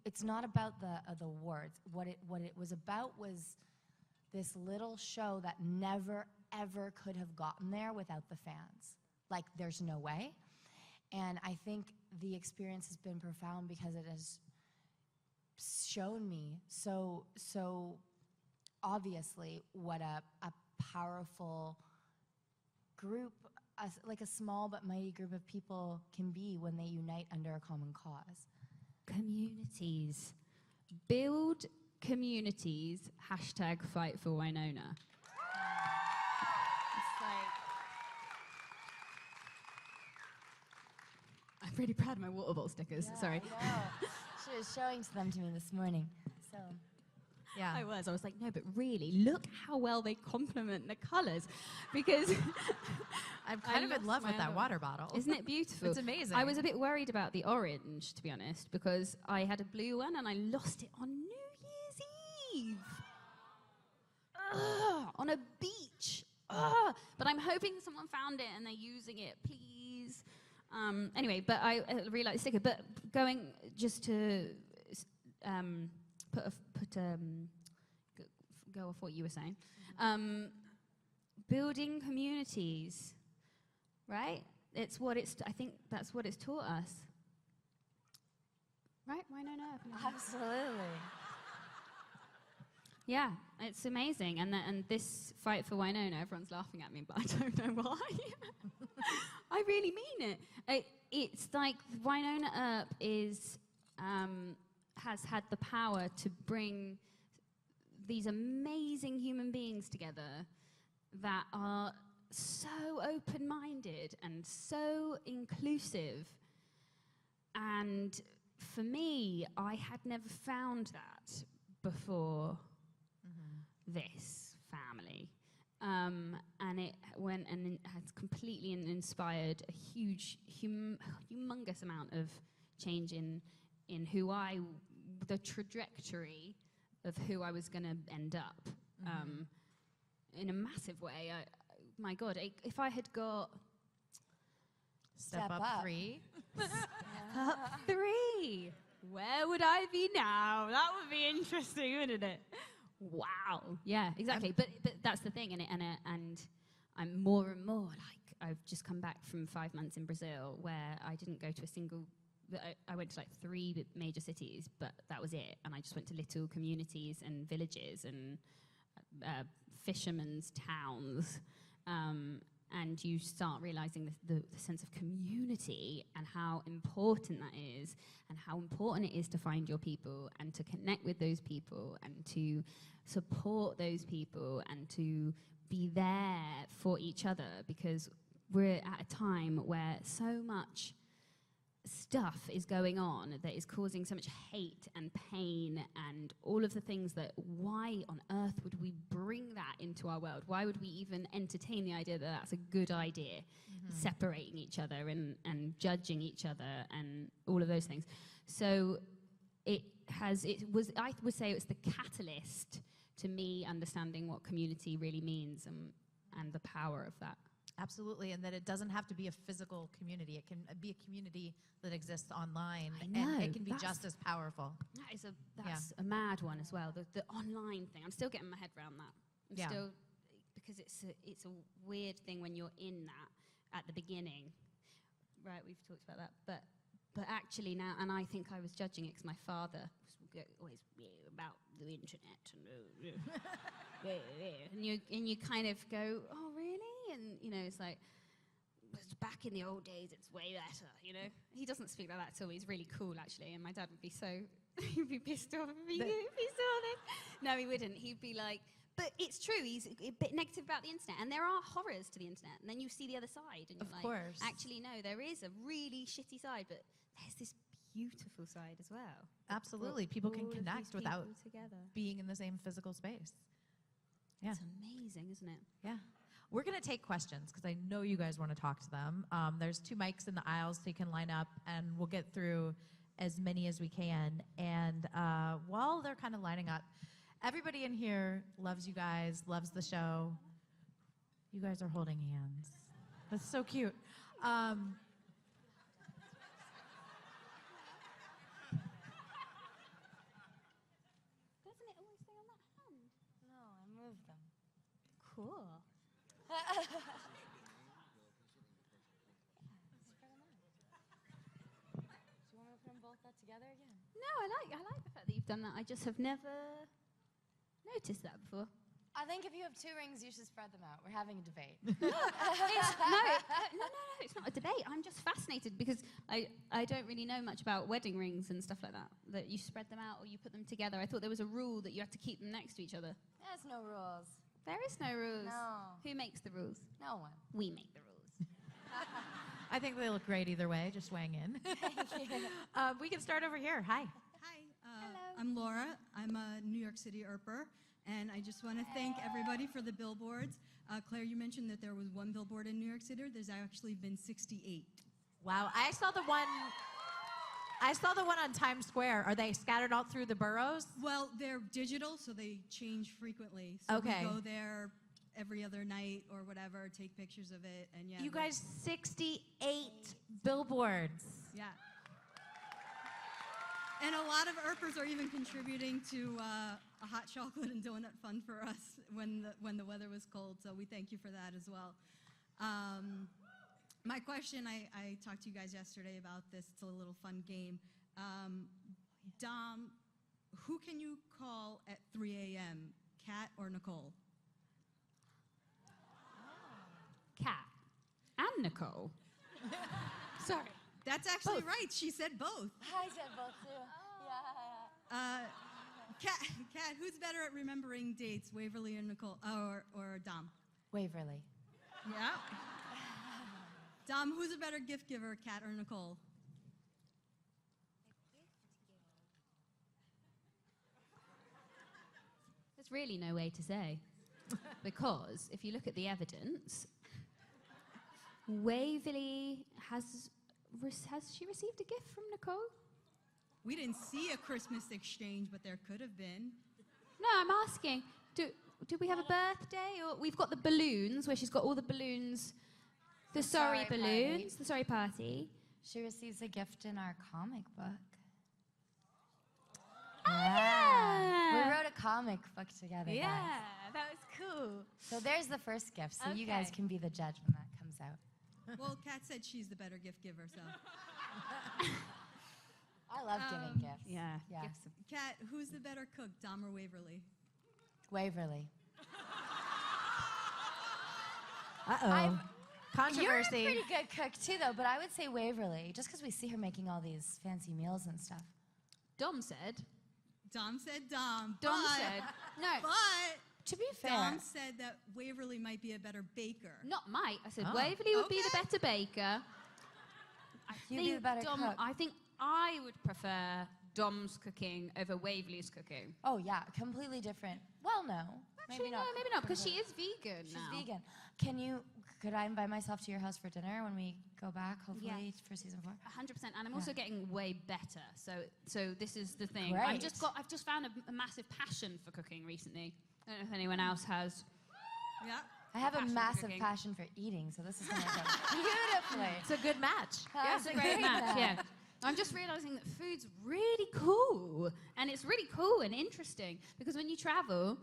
it's not about the awards. What it was about was this little show that never ever could have gotten there without the fans. Like, there's no way. And I think the experience has been profound because it has shown me so obviously what a powerful group, like a small but mighty group of people can be when they unite under a common cause. Communities. Build communities, hashtag fight for Wynonna. It's like, I'm pretty proud of my water bottle stickers, sorry. I know. She was showing them to me this morning, so. Yeah. I was like, no, but really, look how well they complement the colours. Because I'm kind of in love with that water bottle. Isn't it beautiful? It's amazing. I was a bit worried about the orange, to be honest, because I had a blue one and I lost it on New Year's Eve. On a beach. But I'm hoping someone found it and they're using it, please. Anyway, but I really like the sticker. But going just to go off what you were saying, building communities, right? It's what it's. I think that's what it's taught us, right? Wynonna Earp. Absolutely. Yeah, it's amazing, and this fight for Wynonna, everyone's laughing at me, but I don't know why. I really mean it. It's like Wynonna Earp is has had the power to bring these amazing human beings together that are so open-minded and so inclusive. And for me, I had never found that before this family. And it went and it has completely inspired a huge, humongous amount of change in who the trajectory of who I was going to end up in a massive way. My God, if I had got Step up 3. Step up 3, where would I be now? That would be interesting, wouldn't it? Wow. Yeah, exactly. But that's the thing, and I'm more and more like, I've just come back from 5 months in Brazil where I didn't go to a single. I went to like 3 major cities, but that was it. And I just went to little communities and villages and fishermen's towns. And you start realizing the sense of community and how important that is, and how important it is to find your people and to connect with those people and to support those people and to be there for each other, because we're at a time where so much stuff is going on that is causing so much hate and pain and all of the things that, why on earth would we bring that into our world? Why would we even entertain the idea that that's a good idea, separating each other and judging each other and all of those things? So I would say it's the catalyst to me understanding what community really means and the power of that. Absolutely, and that it doesn't have to be a physical community. It can be a community that exists online, I know, and it can be just as powerful. That's a mad one as well. The online thing. I'm still getting my head around that. I'm still, because it's a weird thing when you're in that at the beginning. Right, we've talked about that, but actually now, and I think I was judging it because my father was always about the internet and you kind of go, oh really? And you know, it's like, back in the old days, it's way better. You know, he doesn't speak like that at all. He's really cool actually, and my dad would be he'd be pissed off at me. He'd be so honest. No, he wouldn't. He'd be like, but it's true. He's a bit negative about the internet, and there are horrors to the internet. And then you see the other side, and you're like, actually, no, there is a really shitty side, but there's this beautiful side as well. Absolutely, people can connect without being in the same physical space. Yeah, it's amazing, isn't it? Yeah. We're going to take questions because I know you guys want to talk to them. There's 2 mics in the aisles, so you can line up, and we'll get through as many as we can. And while they're kind of lining up, everybody in here loves you guys, loves the show. You guys are holding hands. That's so cute. Doesn't it always stay on that hand? No, I moved them. Cool. Do you want me to put them both up together again? No, I like the fact that you've done that. I just have never noticed that before. I think if you have 2 rings, you should spread them out. We're having a debate. No, it's not a debate. I'm just fascinated because I don't really know much about wedding rings and stuff like that. That you spread them out or you put them together. I thought there was a rule that you had to keep them next to each other. There's no rules. There is no rules. No. Who makes the rules? No one. We make the rules. I think they look great either way. Just weighing in. We can start over here. Hi. I'm Laura. I'm a New York City Earper, and I just want to thank everybody for the billboards. Claire, you mentioned that there was 1 billboard in New York City. There's actually been 68. Wow, I saw the one on Times Square. Are they scattered all through the boroughs? Well, they're digital, so they change frequently. So Okay. we go there every other night or whatever, take pictures of it, and yeah. You guys, 68 billboards. Yeah. And a lot of Earpers are even contributing to a hot chocolate and donut fund for us when the weather was cold. So we thank you for that as well. My question, I talked to you guys yesterday about this. It's a little fun game. Dom, who can you call at 3 a.m., Kat or Nicole? Kat and Nicole. Sorry. That's actually right. She said both. I said both too. Yeah. Kat, who's better at remembering dates, Waverly or Nicole, or Dom? Waverly. Yeah. Dom, who's a better gift giver, Kat or Nicole? There's really no way to say. Because if you look at the evidence, Waverly has she received a gift from Nicole? We didn't see a Christmas exchange, but there could have been. No, I'm asking, do we have a birthday? Or we've got the balloons, where she's got all the balloons, the sorry balloons, the sorry party. She receives a gift in our comic book. Oh, yeah. We wrote a comic book together, Yeah, guys. that was cool. So there's the first gift, so you guys Okay. can be the judge when that comes out. Well, Kat said she's the better gift giver, so. I love giving gifts. Yeah. Kat, who's the better cook, Dom or Waverly? Waverly. Uh-oh. Controversy. You're a pretty good cook too, though, but I would say Waverly, just because we see her making all these fancy meals and stuff. Dom said. Dom said Dom. Dom but- said. No. But to be fair, Dom said that Waverly might be a better baker. Not might. I said Oh. Waverly would be the better baker. You'd be the better cook. I think I would prefer Dom's cooking over Waverly's cooking. Oh yeah, completely different. Well, no, Actually, no, maybe not, because she is vegan She's now. vegan. Could I invite myself to your house for dinner when we go back, hopefully, for season 4? 100%, and I'm Yeah. also getting way better. So this is the thing. Great. I've just found a massive passion for cooking recently. I don't know if anyone else has. Yeah. I have a Passion for massive cooking. passion for eating, so this is going to go beautifully. It's a good match. Yeah, it's a great match. Yeah. I'm just realizing that food's really cool, and it's really cool and interesting because when you travel,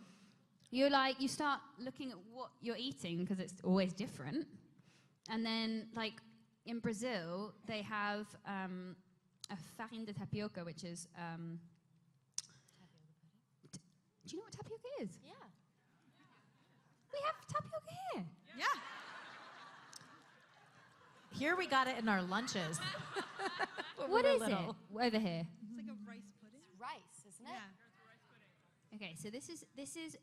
you start looking at what you're eating because it's always different, and then like in Brazil they have a farine de tapioca, which is. Do you know what tapioca is? Yeah. We have tapioca here. Yeah. Here we got it in our lunches. when What we were is little. it over here? It's like a rice pudding. It's rice, isn't it? Yeah. Okay, so this is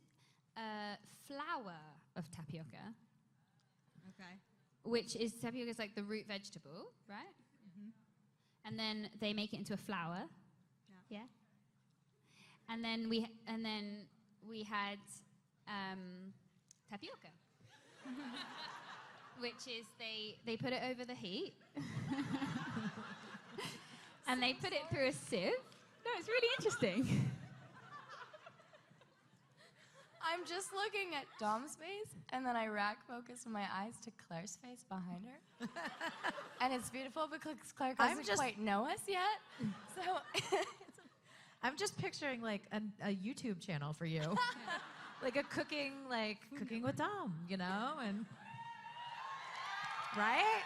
flour of tapioca, Okay. which is tapioca is like the root vegetable, right? Mhm. And then they make it into a flour. Yeah. And then we had tapioca, which is they put it over the heat. and they put it through a sieve. No, it's really interesting. I'm just looking at Dom's face, and then I rack focus my eyes to Claire's face behind her. And it's beautiful because Claire doesn't quite know us yet. So I'm just picturing like a YouTube channel for you. Like a cooking with Dom, you know? And right?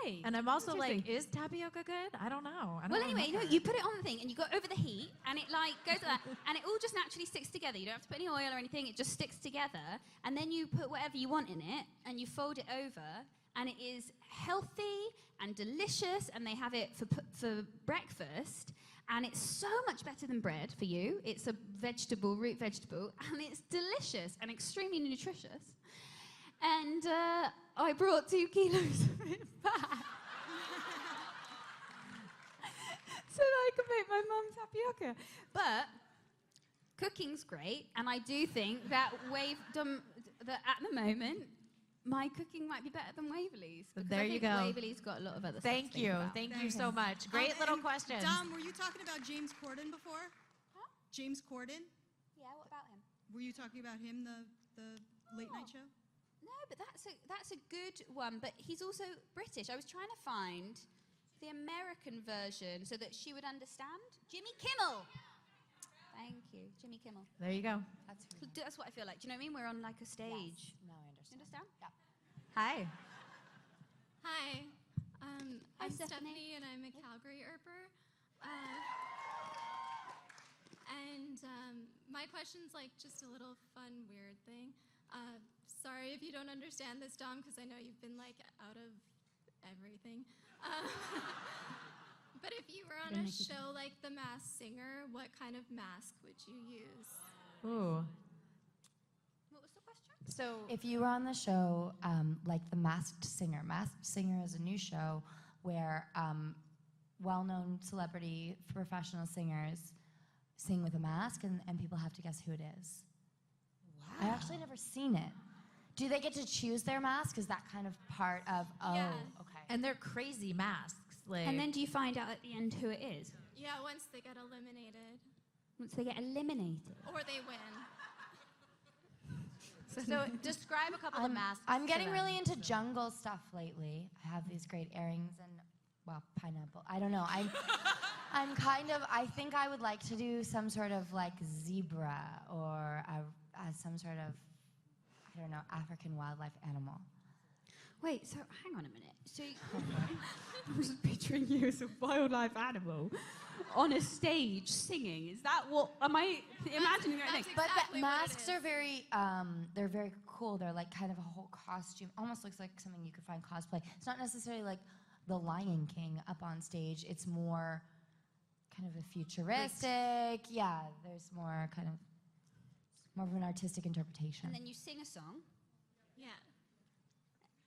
Okay. And I'm also like, Interesting. is tapioca good? I don't know. I don't Well, know anyway, her. you put it on the thing and you go over the heat and it like goes to that and it all just naturally sticks together. You don't have to put any oil or anything. It just sticks together. And then you put whatever you want in it and you fold it over and it is healthy and delicious and they have it for breakfast. And it's so much better than bread for you. It's a vegetable, root vegetable, and it's delicious and extremely nutritious. And I brought 2 kilos of it back. So that I could make my mum's tapioca. But cooking's great, and I do think that that at the moment, my cooking might be better than Waverley's. because There I you think go. Waverley's got a lot of other stuff Thank to think you. about. Thank you so much. Great little and questions. Dom, were you talking about James Corden before? Huh? James Corden? Yeah, what about him? Were you talking about him, the late night show? No, but that's a good one. But he's also British. I was trying to find the American version so that she would understand. Jimmy Kimmel. Thank you, Jimmy Kimmel. There you go. That's what I feel like. Do you know what I mean? We're on like a stage. Yes. No, I understand. You understand? Yeah. Hi. Hi. Hi, I'm Stephanie. Stephanie, and I'm a Calgary Earper. My question's like just a little fun, weird thing. Sorry if you don't understand this, Dom, because I know you've been like out of everything. But if you were on a show like The Masked Singer, what kind of mask would you use? Ooh. What was the question? So if you were on the show, like The Masked Singer is a new show where well-known celebrity professional singers sing with a mask, and people have to guess who it is. Wow. I've actually never seen it. Do they get to choose their mask? Is that kind of part of, Yeah. Okay. And they're crazy masks. Like, And then do you find out at the end who it is? Yeah, once they get eliminated. Once they get eliminated. Or they win. So describe a couple of masks. I'm getting to really them. into jungle stuff lately. I have these great earrings and, well, pineapple. I don't know. I think I would like to do some sort of like zebra or some sort of, I don't know, African wildlife animal. Wait, so hang on a minute. So I was picturing you as a wildlife animal on a stage singing. Is that what? Am I imagining the right thing? But masks are very, they're very cool. They're like kind of a whole costume. Almost looks like something you could find cosplay. It's not necessarily like the Lion King up on stage. It's more kind of a futuristic. Yeah, there's more of an artistic interpretation. And then you sing a song. Yeah.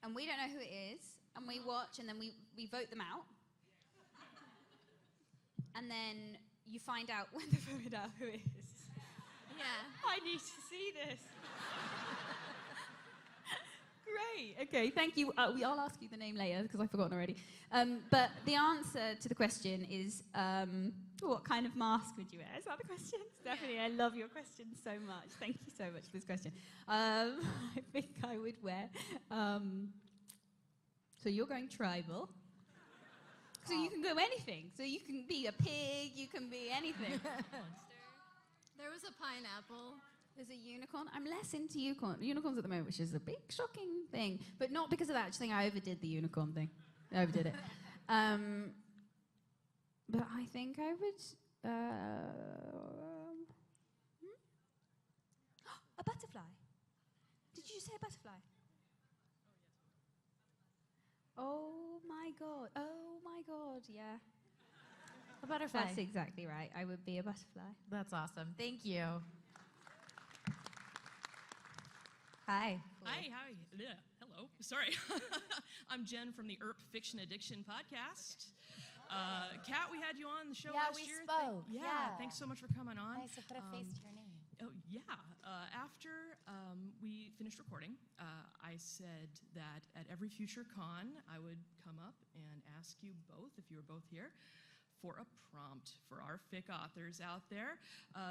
And we don't know who it is. And we watch and then we vote them out. And then you find out when they voted out who it is. Yeah. I need to see this. Great. Okay, thank you. I'll ask you the name later because I've forgotten already. But the answer to the question is, what kind of mask would you wear? Is that the question? Stephanie, I love your question so much. Thank you so much for this question. I think I would wear... so you're going tribal. So you can go anything. So you can be a pig, you can be anything. There was a pineapple. There's a unicorn. I'm less into unicorns at the moment, which is a big shocking thing. But not because of that. I just think I overdid the unicorn thing. I overdid it. But I think I would... a butterfly. Did you say a butterfly? Oh my god. Oh my god, yeah. A butterfly. That's exactly right. I would be a butterfly. That's awesome. Thank you. Hi. Hi. Yeah, hello. Sorry. I'm Jen from the Earp Fiction Addiction podcast. Kat, we had you on the show last year. Yeah, we spoke. Yeah, thanks so much for coming on. Nice to put a face to your name. Oh, yeah. After we finished recording, I said that at every future con, I would come up and ask you both, if you were both here, for a prompt for our fic authors out there.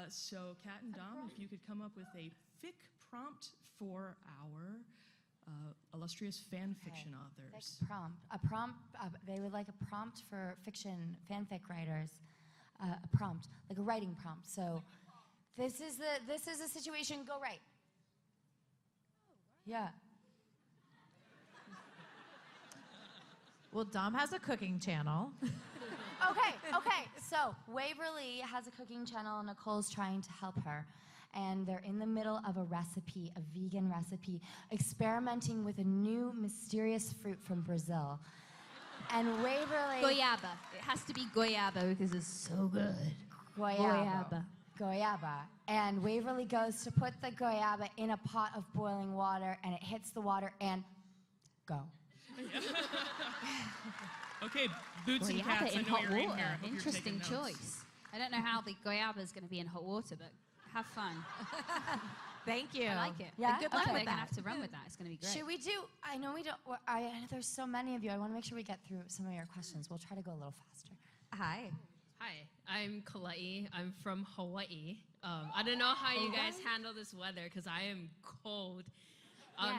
So, Kat and Dom, if you could come up with a fic prompt for our illustrious fan fiction authors. They would like a prompt for fiction fanfic writers. A prompt, like a writing prompt. So, this is a situation. Go right. Yeah. Well, Dom has a cooking channel. Okay. So Waverly has a cooking channel, and Nicole's trying to help her. And they're in the middle of a recipe, a vegan recipe, experimenting with a new mysterious fruit from Brazil. And Waverly... Goiaba. It has to be goiaba because it's so good. Goiaba. And Waverly goes to put the goiaba in a pot of boiling water, and it hits the water, and go. Okay, boots and cats, in I know hot you're in water. here. I hope you're Interesting taking notes. choice. I don't know how the goiaba is going to be in hot water, but have fun. Thank you. I like it. Yeah? Good luck. Okay. We're going to have to run with that. It's going to be great. Should we do... I know we don't... I know there's so many of you. I want to make sure we get through some of your questions. We'll try to go a little faster. Hi. Hi, I'm Kalai. I'm from Hawaii. I don't know how you guys handle this weather because I am cold.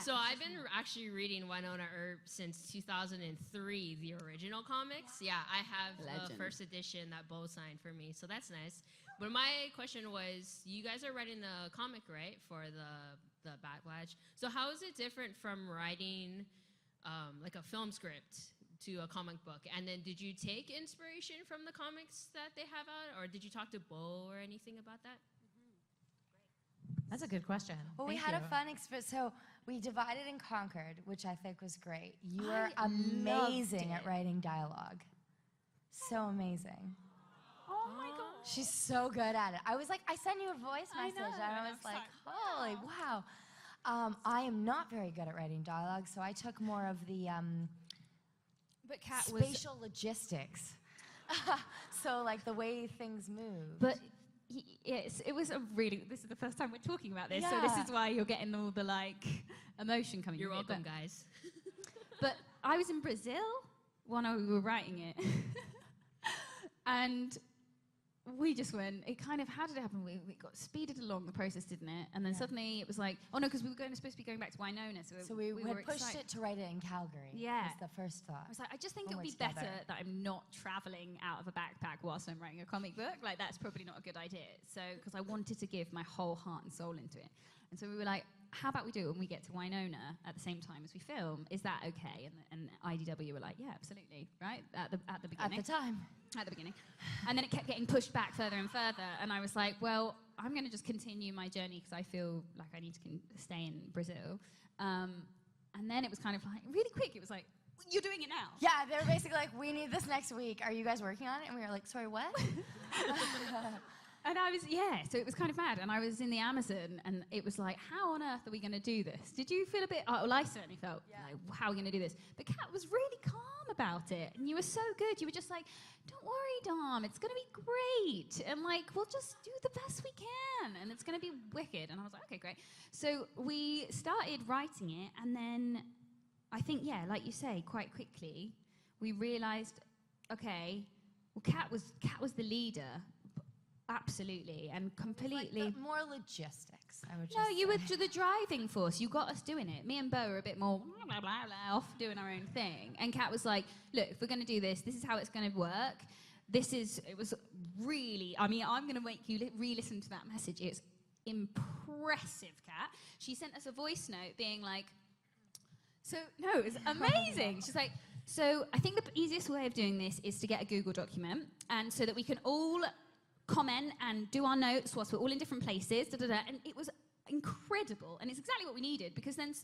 So I've been actually reading Wynonna Earp since 2003, the original comics. Yeah, I have the first edition that Bo signed for me, so that's nice. But my question was, you guys are writing the comic, right, for the Backlash. So how is it different from writing like a film script to a comic book? And then did you take inspiration from the comics that they have out, or did you talk to Bo or anything about that? That's a good question. Well, Thank we had you. a fun experience. So we divided and conquered, which I think was great. You are amazing at writing dialogue. So amazing. Oh my God. She's so good at it. I was like, I sent you a voice message, and I was like, holy wow. I am not very good at writing dialogue, so I took more of the But Kat spatial logistics. So like the way things move. But yes, it was a really... This is the first time we're talking about this, so this is why you're getting all the, like, emotion coming You're from welcome, it. guys. But I was in Brazil when we were writing it. And we just went... How did it happen? We got speeded along the process, didn't it? And then suddenly it was like... Oh, no, because we were supposed to be going back to Wynonna. So we were had pushed excited. it to write it in Calgary. Yeah. Was the first thought. I was like, I just think when it would we're be better together. that I'm not traveling out of a backpack whilst I'm writing a comic book. Like, that's probably not a good idea. So, because I wanted to give my whole heart and soul into it. And so we were like, how about we do it when we get to Wynonna at the same time as we film? Is that okay? And IDW were like, yeah, absolutely, right? At the beginning. At the time. At the beginning. And then it kept getting pushed back further and further. And I was like, well, I'm going to just continue my journey because I feel like I need to stay in Brazil. And then it was kind of like, really quick, it was like, you're doing it now. Yeah, they were basically like, we need this next week. Are you guys working on it? And we were like, sorry, what? And I was, so it was kind of mad. And I was in the Amazon, and it was like, how on earth are we going to do this? Did you feel a bit, well, I certainly felt like, how are we going to do this? But Kat was really calm about it. And you were so good. You were just like, don't worry, Dom, it's going to be great. And like, we'll just do the best we can. And it's going to be wicked. And I was like, okay, great. So we started writing it. And then I think, like you say, quite quickly, we realized, okay, well, Kat was the leader. Absolutely, and completely... Like more logistics, I would just No, you say. were the driving force. You got us doing it. Me and Bo were a bit more blah, blah, blah, off doing our own thing. And Kat was like, look, if we're going to do this is how it's going to work. It was really... I mean, I'm going to make you re-listen to that message. It's impressive, Kat. She sent us a voice note being like... it was amazing. She's like, so I think the easiest way of doing this is to get a Google document, and so that we can all... comment and do our notes whilst we're all in different places, and it was incredible, and it's exactly what we needed, because then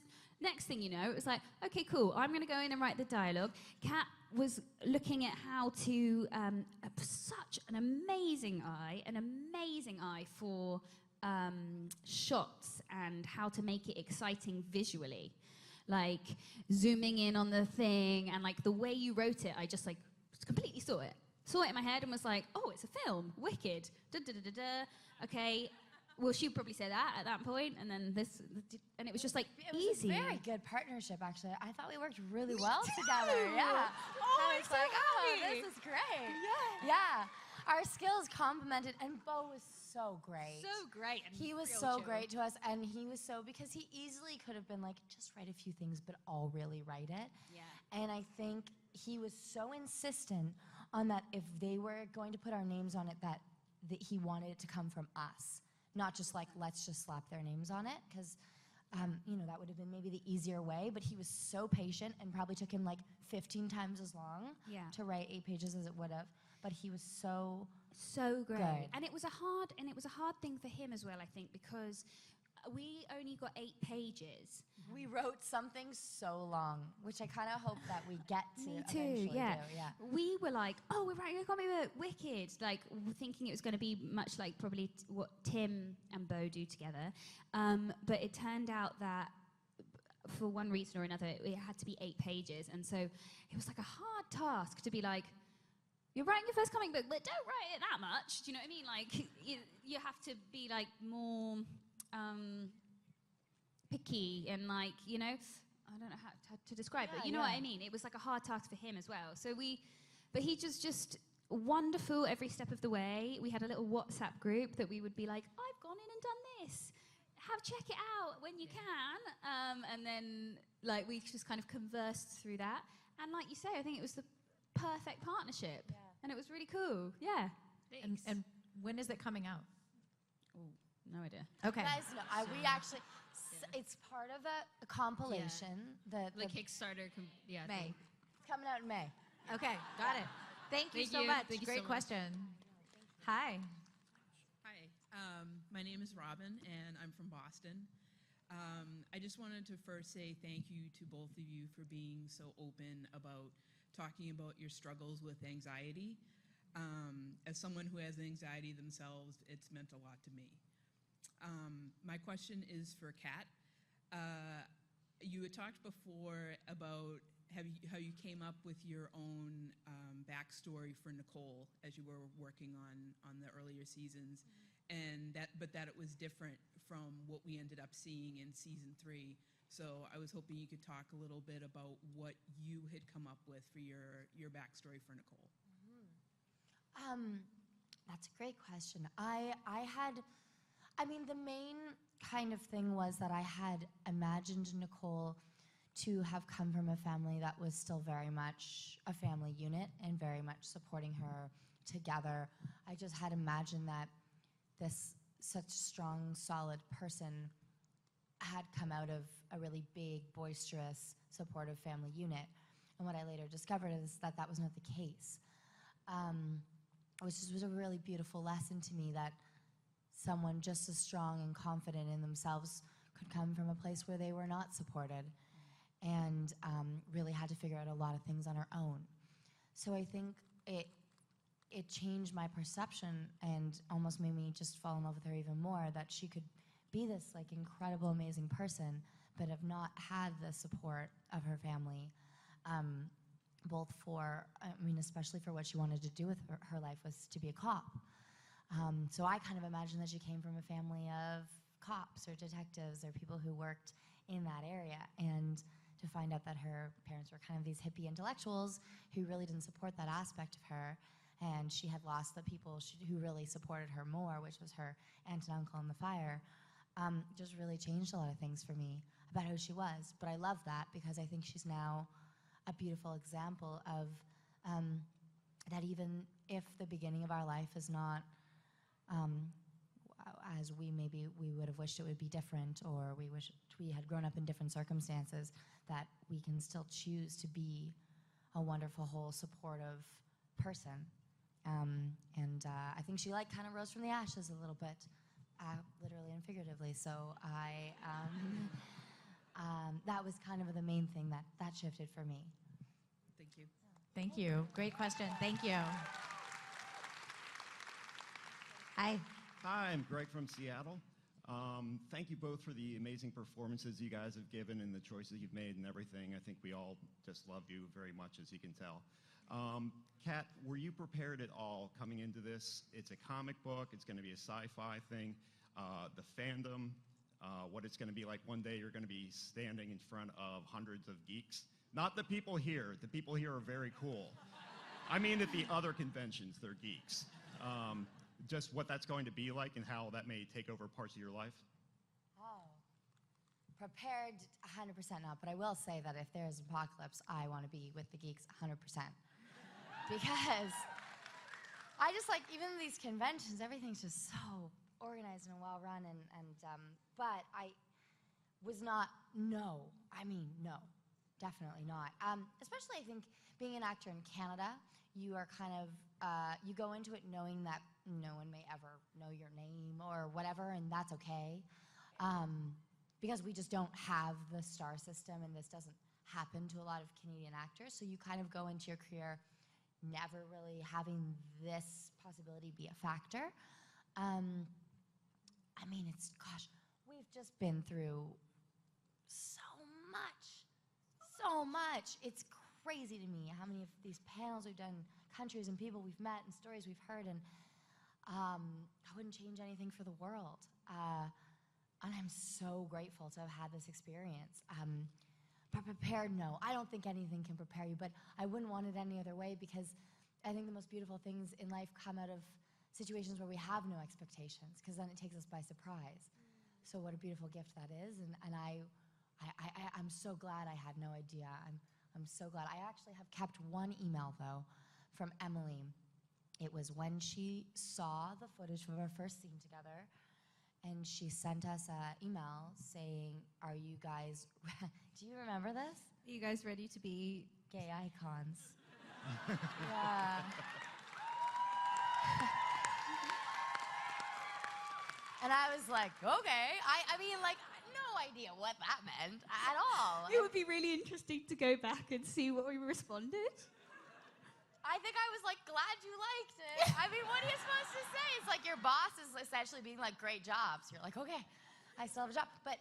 next thing you know, it was like, okay, cool, I'm going to go in and write the dialogue. Kat was looking at how to, such an amazing eye for shots and how to make it exciting visually, like zooming in on the thing, and like the way you wrote it, I just like completely saw it in my head and was like, oh, it's a film, wicked, okay. well, she'd probably say that at that point, and then this, and it was just like It was easy. a very good partnership, actually. I thought we worked really well together. too. Yeah. Oh, I I'm was so like, oh, happy. this is great. Yeah. Yeah. Our skills complemented, and Bo was so great. So great. And He was real so chill. great to us, and he was so, because he easily could have been like, just write a few things, but I'll really write it. Yeah. And I think he was so insistent on that if they were going to put our names on it, that he wanted it to come from us, not just like, let's just slap their names on it, because that would have been maybe the easier way, but he was so patient and probably took him like 15 times as long to write 8 pages as it would have, but he was so great. good. And it was a hard thing for him as well, I think, because we only got 8 pages. We wrote something so long, which I kind of hope that we get to Me too, eventually yeah. do. Yeah. We were like, oh, we're writing a comic book, wicked, like thinking it was going to be much like probably what Tim and Bo do together. But it turned out that for one reason or another, it had to be 8 pages. And so it was like a hard task to be like, you're writing your first comic book, but don't write it that much. Do you know what I mean? Like, you have to be like more picky and like, I don't know how to describe it. You know what I mean? It was like a hard task for him as well. But he just wonderful every step of the way. We had a little WhatsApp group that we would be like, I've gone in and done this. Check it out when you can. And then like we just kind of conversed through that. And like you say, I think it was the perfect partnership. Yeah. And it was really cool. Yeah. And when is it coming out? Oh, no idea. Okay. You guys know, we actually, it's part of a compilation. The Kickstarter, May. It's coming out in May. Okay, got it. Thank you so much. Great question. Hi. Hi, my name is Robin, and I'm from Boston. I just wanted to first say thank you to both of you for being so open about talking about your struggles with anxiety. As someone who has anxiety themselves, it's meant a lot to me. My question is for Kat. You had talked before about how you came up with your own backstory for Nicole as you were working on the earlier seasons, and that it was different from what we ended up seeing in season 3. So I was hoping you could talk a little bit about what you had come up with for your backstory for Nicole. That's a great question. The main kind of thing was that I had imagined Nicole to have come from a family that was still very much a family unit and very much supporting her together. I just had imagined that this such strong, solid person had come out of a really big, boisterous, supportive family unit. And what I later discovered is that that was not the case. Which was a really beautiful lesson to me, that someone just as strong and confident in themselves could come from a place where they were not supported and really had to figure out a lot of things on her own. So I think it changed my perception and almost made me just fall in love with her even more, that she could be this like incredible, amazing person, but have not had the support of her family, both for, especially for what she wanted to do with her life was to be a cop. So I kind of imagined that she came from a family of cops or detectives or people who worked in that area, and to find out that her parents were kind of these hippie intellectuals who really didn't support that aspect of her, and she had lost the people who really supported her more, which was her aunt and uncle in the fire, just really changed a lot of things for me about who she was. But I love that because I think she's now a beautiful example of that even if the beginning of our life is not as we would have wished it would be different, or we wish we had grown up in different circumstances, that we can still choose to be a wonderful, whole, supportive person. And I think she kind of rose from the ashes a little bit, literally and figuratively. So that was kind of the main thing that shifted for me. Thank you. Thank you. Great question. Thank you. Hi. Hi, I'm Greg from Seattle. Thank you both for the amazing performances you guys have given and the choices you've made and everything. I think we all just love you very much, as you can tell. Kat, were you prepared at all coming into this? It's a comic book. It's going to be a sci-fi thing. the fandom, what it's going to be like one day you're going to be standing in front of hundreds of geeks. Not the people here. The people here are very cool. I mean at the other conventions, they're geeks. Just what that's going to be like and how that may take over parts of your life. Oh, prepared 100% not, but I will say that if there's an apocalypse, I want to be with the geeks 100%. Because I just like, even these conventions, everything's just so organized and well run, but I was not, no, definitely not. Especially I think being an actor in Canada, you are kind of, you go into it knowing that no one may ever know your name or whatever, and that's okay. Because we just don't have the star system, and this doesn't happen to a lot of Canadian actors, so you kind of go into your career never really having this possibility be a factor. I mean, we've just been through so much. It's crazy to me how many of these panels we've done, countries and people we've met and stories we've heard, and I wouldn't change anything for the world. And I'm so grateful to have had this experience. But prepared, no. I don't think anything can prepare you, but I wouldn't want it any other way, because I think the most beautiful things in life come out of situations where we have no expectations, because then it takes us by surprise. So what a beautiful gift that is, and I'm so glad I had no idea. I'm so glad. I actually have kept one email, though, from Emily. It was when she saw the footage of our first scene together, and she sent us an email saying, are you guys, do you remember this? Are you guys ready to be gay icons? Yeah. And I was like, okay. I mean, like, no idea what that meant at all. It would be really interesting to go back and see what we responded. I think I was like, glad you liked it. I mean, what are you supposed to say? It's like your boss is essentially being like, great job. So you're like, okay, I still have a job. But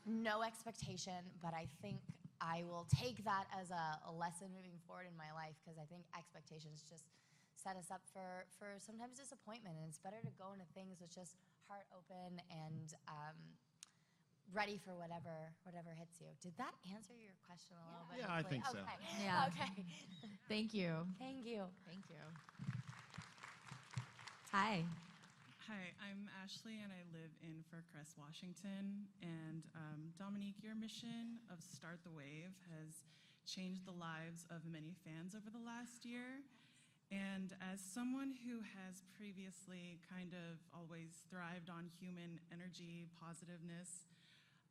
no expectation, but I think I will take that as a lesson moving forward in my life, because I think expectations just set us up for sometimes disappointment, and it's better to go into things with just heart open and ready for whatever hits you. Did that answer your question a little bit? Yeah, I think so. Okay. Yeah. Okay. Thank you. Thank you. Thank you. Hi. Hi, I'm Ashley, and I live in Faircrest, Washington. And Dominique, your mission of Start the Wave has changed the lives of many fans over the last year. And as someone who has previously kind of always thrived on human energy, positiveness,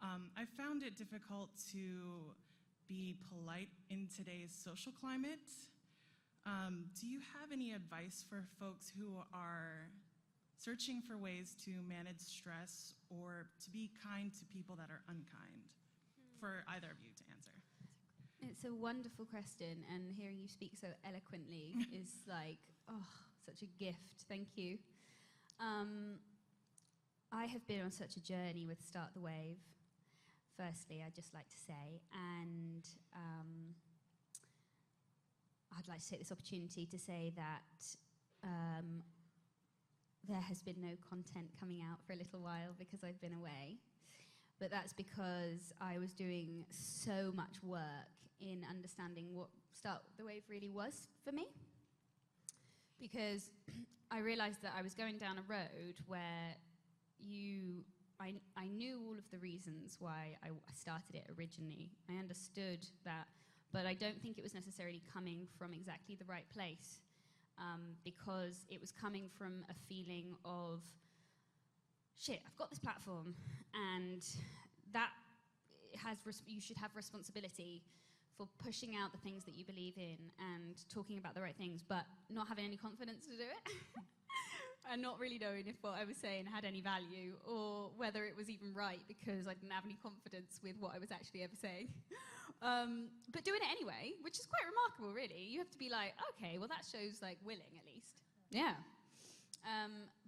I found it difficult to be polite in today's social climate. Do you have any advice for folks who are searching for ways to manage stress or to be kind to people that are unkind? For either of you to answer. It's a wonderful question, and hearing you speak so eloquently is like, oh, such a gift. Thank you. I have been on such a journey with Start the Wave, firstly, I'd just like to say, and I'd like to take this opportunity to say that there has been no content coming out for a little while because I've been away. But that's because I was doing so much work in understanding what Start the Wave really was for me. Because I realized that I was going down a road where I knew all of the reasons why I started it originally. I understood that, but I don't think it was necessarily coming from exactly the right place, because it was coming from a feeling of, shit, I've got this platform, and that you should have responsibility for pushing out the things that you believe in and talking about the right things, but not having any confidence to do it. And not really knowing if what I was saying had any value or whether it was even right, because I didn't have any confidence with what I was actually ever saying. But doing it anyway, which is quite remarkable, really. You have to be like, okay, well, that shows like willing at least. Yeah.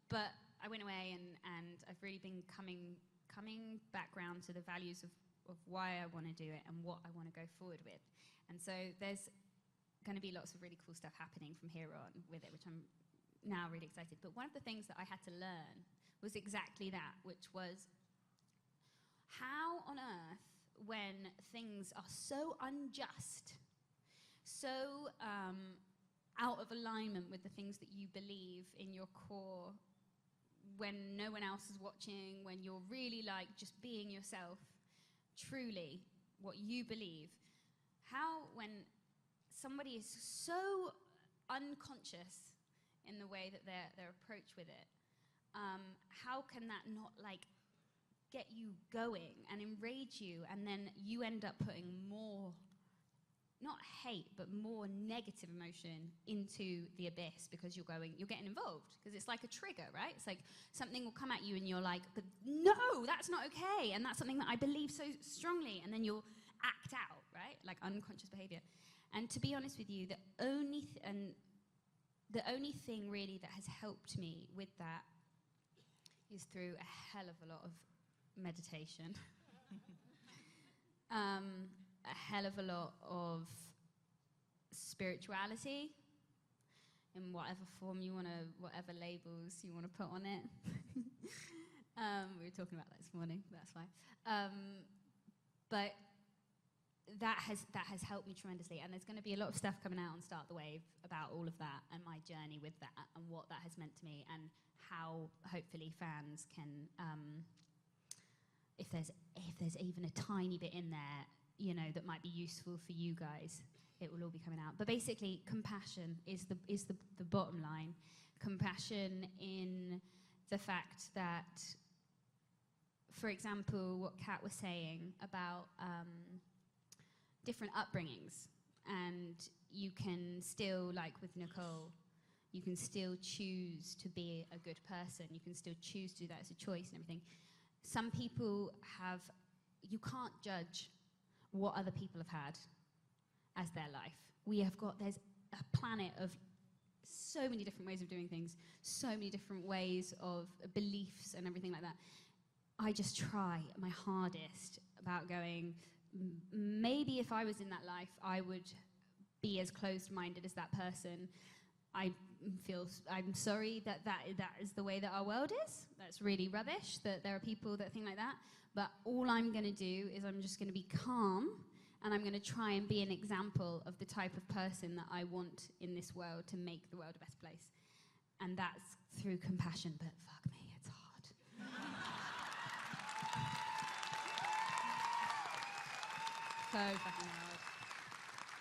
But I went away, and I've really been coming back round to the values of why I want to do it and what I want to go forward with. And so there's going to be lots of really cool stuff happening from here on with it, which I'm now really excited. But one of the things that I had to learn was exactly that, which was how on earth, when things are so unjust, so out of alignment with the things that you believe in your core, when no one else is watching, when you're really like just being yourself, truly what you believe, how when somebody is so unconscious in the way that their approach with it, how can that not like get you going and enrage you, and then you end up putting more, not hate, but more negative emotion into the abyss because you're getting involved, because it's like a trigger, right? It's like something will come at you and you're like, but no, that's not okay, and that's something that I believe so strongly, and then you'll act out, right? Like unconscious behavior. And to be honest with you, the only thing really that has helped me with that is through a hell of a lot of meditation. A hell of a lot of spirituality in whatever form you want to, whatever labels you want to put on it. We were talking about that this morning, that's why. But that has helped me tremendously, and there's going to be a lot of stuff coming out on Start the Wave about all of that and my journey with that and what that has meant to me, and how hopefully fans can, if there's even a tiny bit in there, you know, that might be useful for you guys, it will all be coming out. But basically, compassion is the bottom line. Compassion in the fact that, for example, what Kat was saying about different upbringings, and you can still, like with Nicole, you can still choose to be a good person. You can still choose to do that as a choice and everything. Some people you can't judge what other people have had as their life. There's a planet of so many different ways of doing things, so many different ways of beliefs and everything like that. I just try my hardest about going, maybe if I was in that life, I would be as closed-minded as that person. I'm sorry that is the way that our world is. That's really rubbish, that there are people that think like that. But all I'm going to do is I'm just going to be calm, and I'm going to try and be an example of the type of person that I want in this world to make the world a better place. And that's through compassion, but fuck me, it's hard. So fucking hard.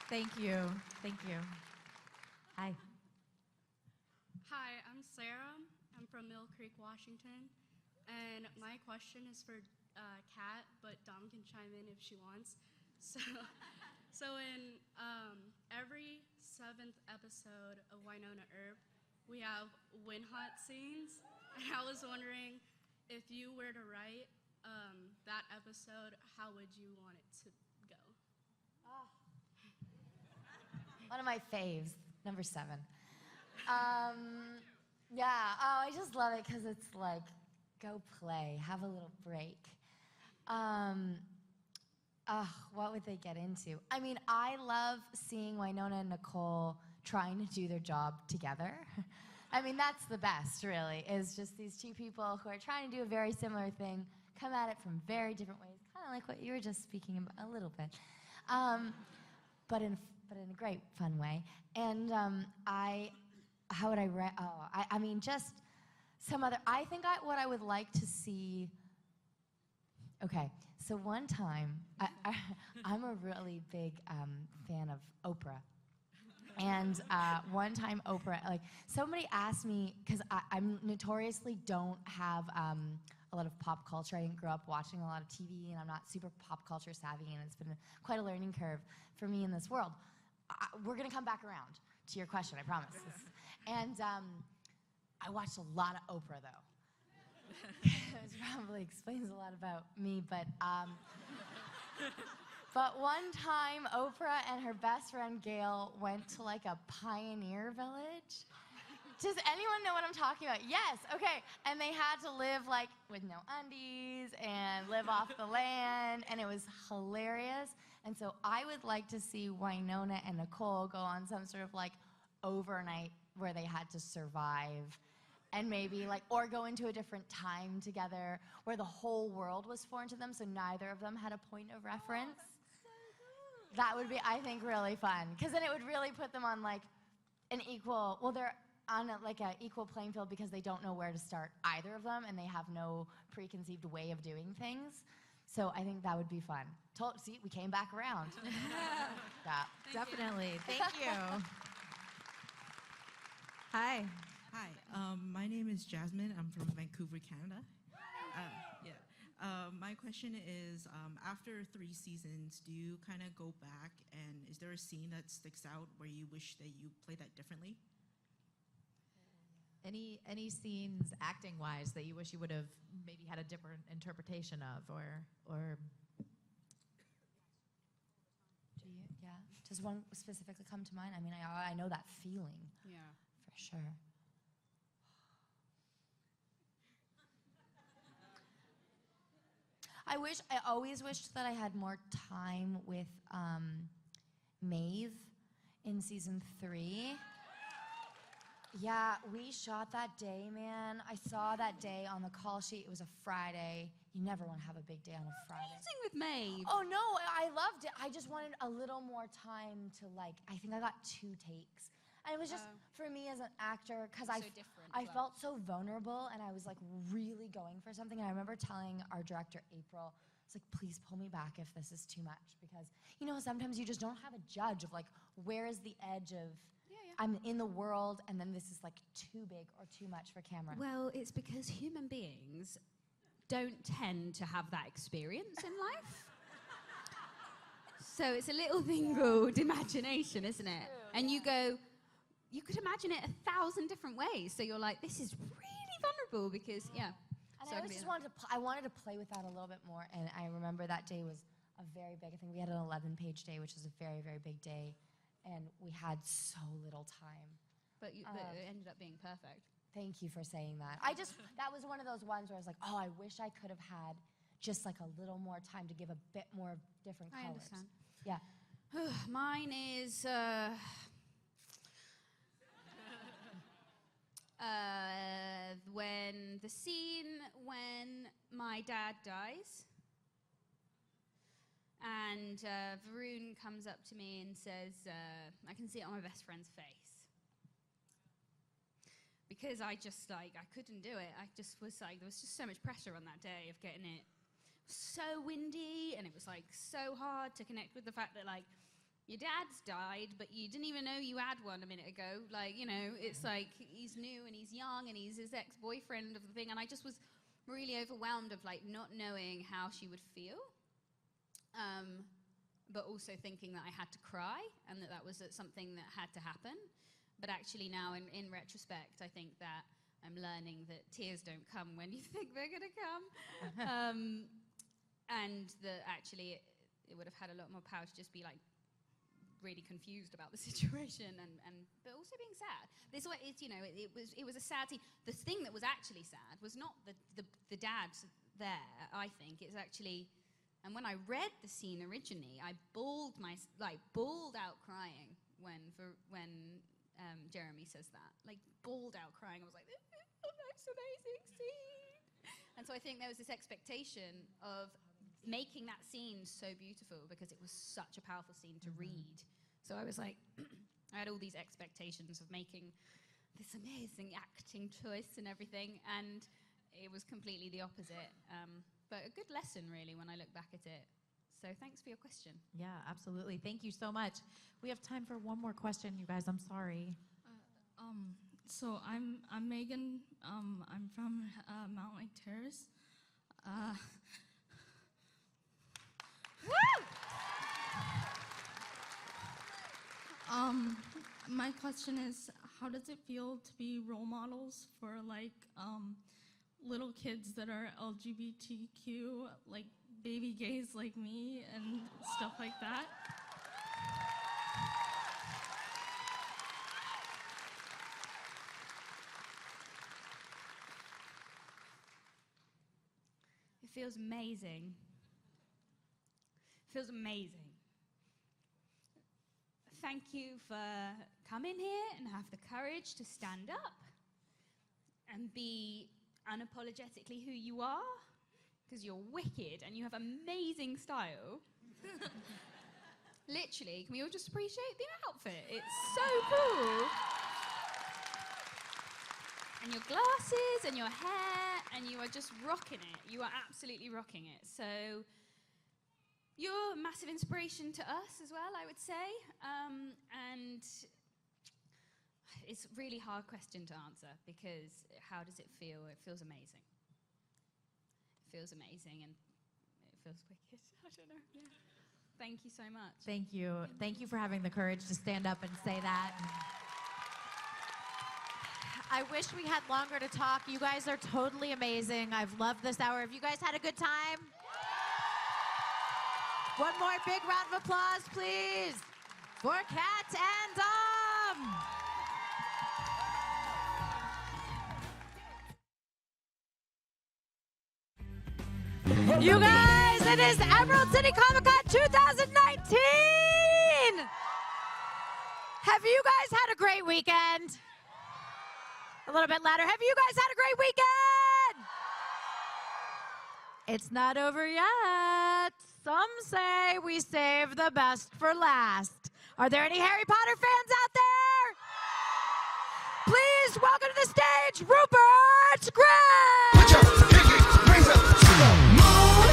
Thank you. Thank you. Hi. Hi, I'm Sarah. I'm from Mill Creek, Washington. And my question is for Kat, but Dom can chime in if she wants. So in every 7th episode of Wynonna Earp, we have wind hunt scenes. And I was wondering, if you were to write that episode, how would you want it to go? One of my faves, number 7. Yeah, I just love it because it's like, go play, have a little break. What would they get into? I mean, I love seeing Wynonna and Nicole trying to do their job together. I mean, that's the best, really, is just these two people who are trying to do a very similar thing, come at it from very different ways, kind of like what you were just speaking about a little bit, but in a great, fun way. And how would I write? I mean, just some other. I think what I would like to see. Okay, so one time, I'm a really big fan of Oprah. And one time Oprah, like, somebody asked me, because I notoriously don't have a lot of pop culture. I didn't grow up watching a lot of TV, and I'm not super pop culture savvy, and it's been quite a learning curve for me in this world. We're gonna come back around to your question, I promise. And I watched a lot of Oprah, though. Which probably explains a lot about me, but one time Oprah and her best friend Gail went to like a pioneer village. Does anyone know what I'm talking about? Yes, okay. And they had to live like with no undies and live off the land, and it was hilarious. And so I would like to see Wynonna and Nicole go on some sort of like overnight where they had to survive and maybe like, or go into a different time together where the whole world was foreign to them, so neither of them had a point of reference. That would be, I think, really fun, because then it would really put them on like an equal, well, they're on like an equal playing field because they don't know where to start, either of them, and they have no preconceived way of doing things. So I think that would be fun. See, we came back around. Yeah. Definitely. Thank you. Hi. Hi, my name is Jasmine. I'm from Vancouver, Canada. My question is, after 3 seasons, do you kind of go back, and is there a scene that sticks out where you wish that you played that differently? Any scenes acting-wise that you wish you would have maybe had a different interpretation of, or Do you, yeah? Does one specifically come to mind? I mean, I know that feeling. Yeah. For sure. I always wished that I had more time with Maeve in season 3. Yeah, we shot that day, man. I saw that day on the call sheet. It was a Friday. You never want to have a big day on a Friday. Amazing with Maeve. Oh, no, I loved it. I just wanted a little more time to, like, I think I got 2 takes. And it was just, for me as an actor, because I felt so vulnerable, and I was, like, really going for something. And I remember telling our director, April, I was like, please pull me back if this is too much. Because, you know, sometimes you just don't have a judge of, like, where is the edge of, I'm in the world, and then this is, like, too big or too much for camera. Well, it's because human beings don't tend to have that experience in life. So it's a little thing called imagination, isn't it? And you go, you could imagine it 1,000 different ways. So you're like, this is really vulnerable because, yeah. And so I always just wanted to, I wanted to play with that a little bit more. And I remember that day was a very big, I think we had an 11-page day, which was a very, very big day. And we had so little time. But it ended up being perfect. Thank you for saying that. That was one of those ones where I was like, oh, I wish I could have had just like a little more time to give a bit more different colors. I understand. Yeah. Mine is when the scene when my dad dies, and Varun comes up to me and says, I can see it on my best friend's face. Because I just, like, I couldn't do it. I just was like, there was just so much pressure on that day of getting it so windy, and it was, like, so hard to connect with the fact that, like, your dad's died, but you didn't even know you had one a minute ago. Like, you know, it's like he's new and he's young and he's his ex-boyfriend of the thing, and I just was really overwhelmed of, like, not knowing how she would feel. But also thinking that I had to cry and that was something that had to happen. But actually now, in retrospect, I think that I'm learning that tears don't come when you think they're going to come. And that actually it would have had a lot more power to just be like really confused about the situation but also being sad. This way, it's, you know, it was a sad scene. The thing that was actually sad was not the dad there, I think. It's actually... And when I read the scene originally, I bawled out crying when Jeremy says that. Like, bawled out crying. I was like, this is the most amazing scene. And so I think there was this expectation of making that scene so beautiful because it was such a powerful scene to read. So I was like, I had all these expectations of making this amazing acting choice and everything, and it was completely the opposite. But a good lesson, really, when I look back at it. So thanks for your question. Yeah, absolutely. Thank you so much. We have time for one more question, you guys. I'm sorry. So I'm Megan. I'm from Mount Lake Terrace. My question is, how does it feel to be role models for like little kids that are LGBTQ, like baby gays like me and stuff like that? It feels amazing. It feels amazing. Thank you for coming here and have the courage to stand up and be unapologetically who you are, because you're wicked and you have amazing style. Literally, can we all just appreciate the outfit? It's so cool. And your glasses and your hair, and you are just rocking it. You are absolutely rocking it. So you're a massive inspiration to us as well, I would say. And it's a really hard question to answer, because how does it feel? It feels amazing. It feels amazing, and it feels wicked. I don't know. Yeah. Thank you so much. Thank you. Thank you for having the courage to stand up and say that. I wish we had longer to talk. You guys are totally amazing. I've loved this hour. Have you guys had a good time? One more big round of applause, please, for Kat and Dom. You guys, it is Emerald City Comicon 2019. Have you guys had a great weekend? A little bit louder. Have you guys had a great weekend? It's not over yet. Some say we save the best for last. Are there any Harry Potter fans out there? Please welcome to the stage, Rupert Grint. Put your pinky rings up to the moon.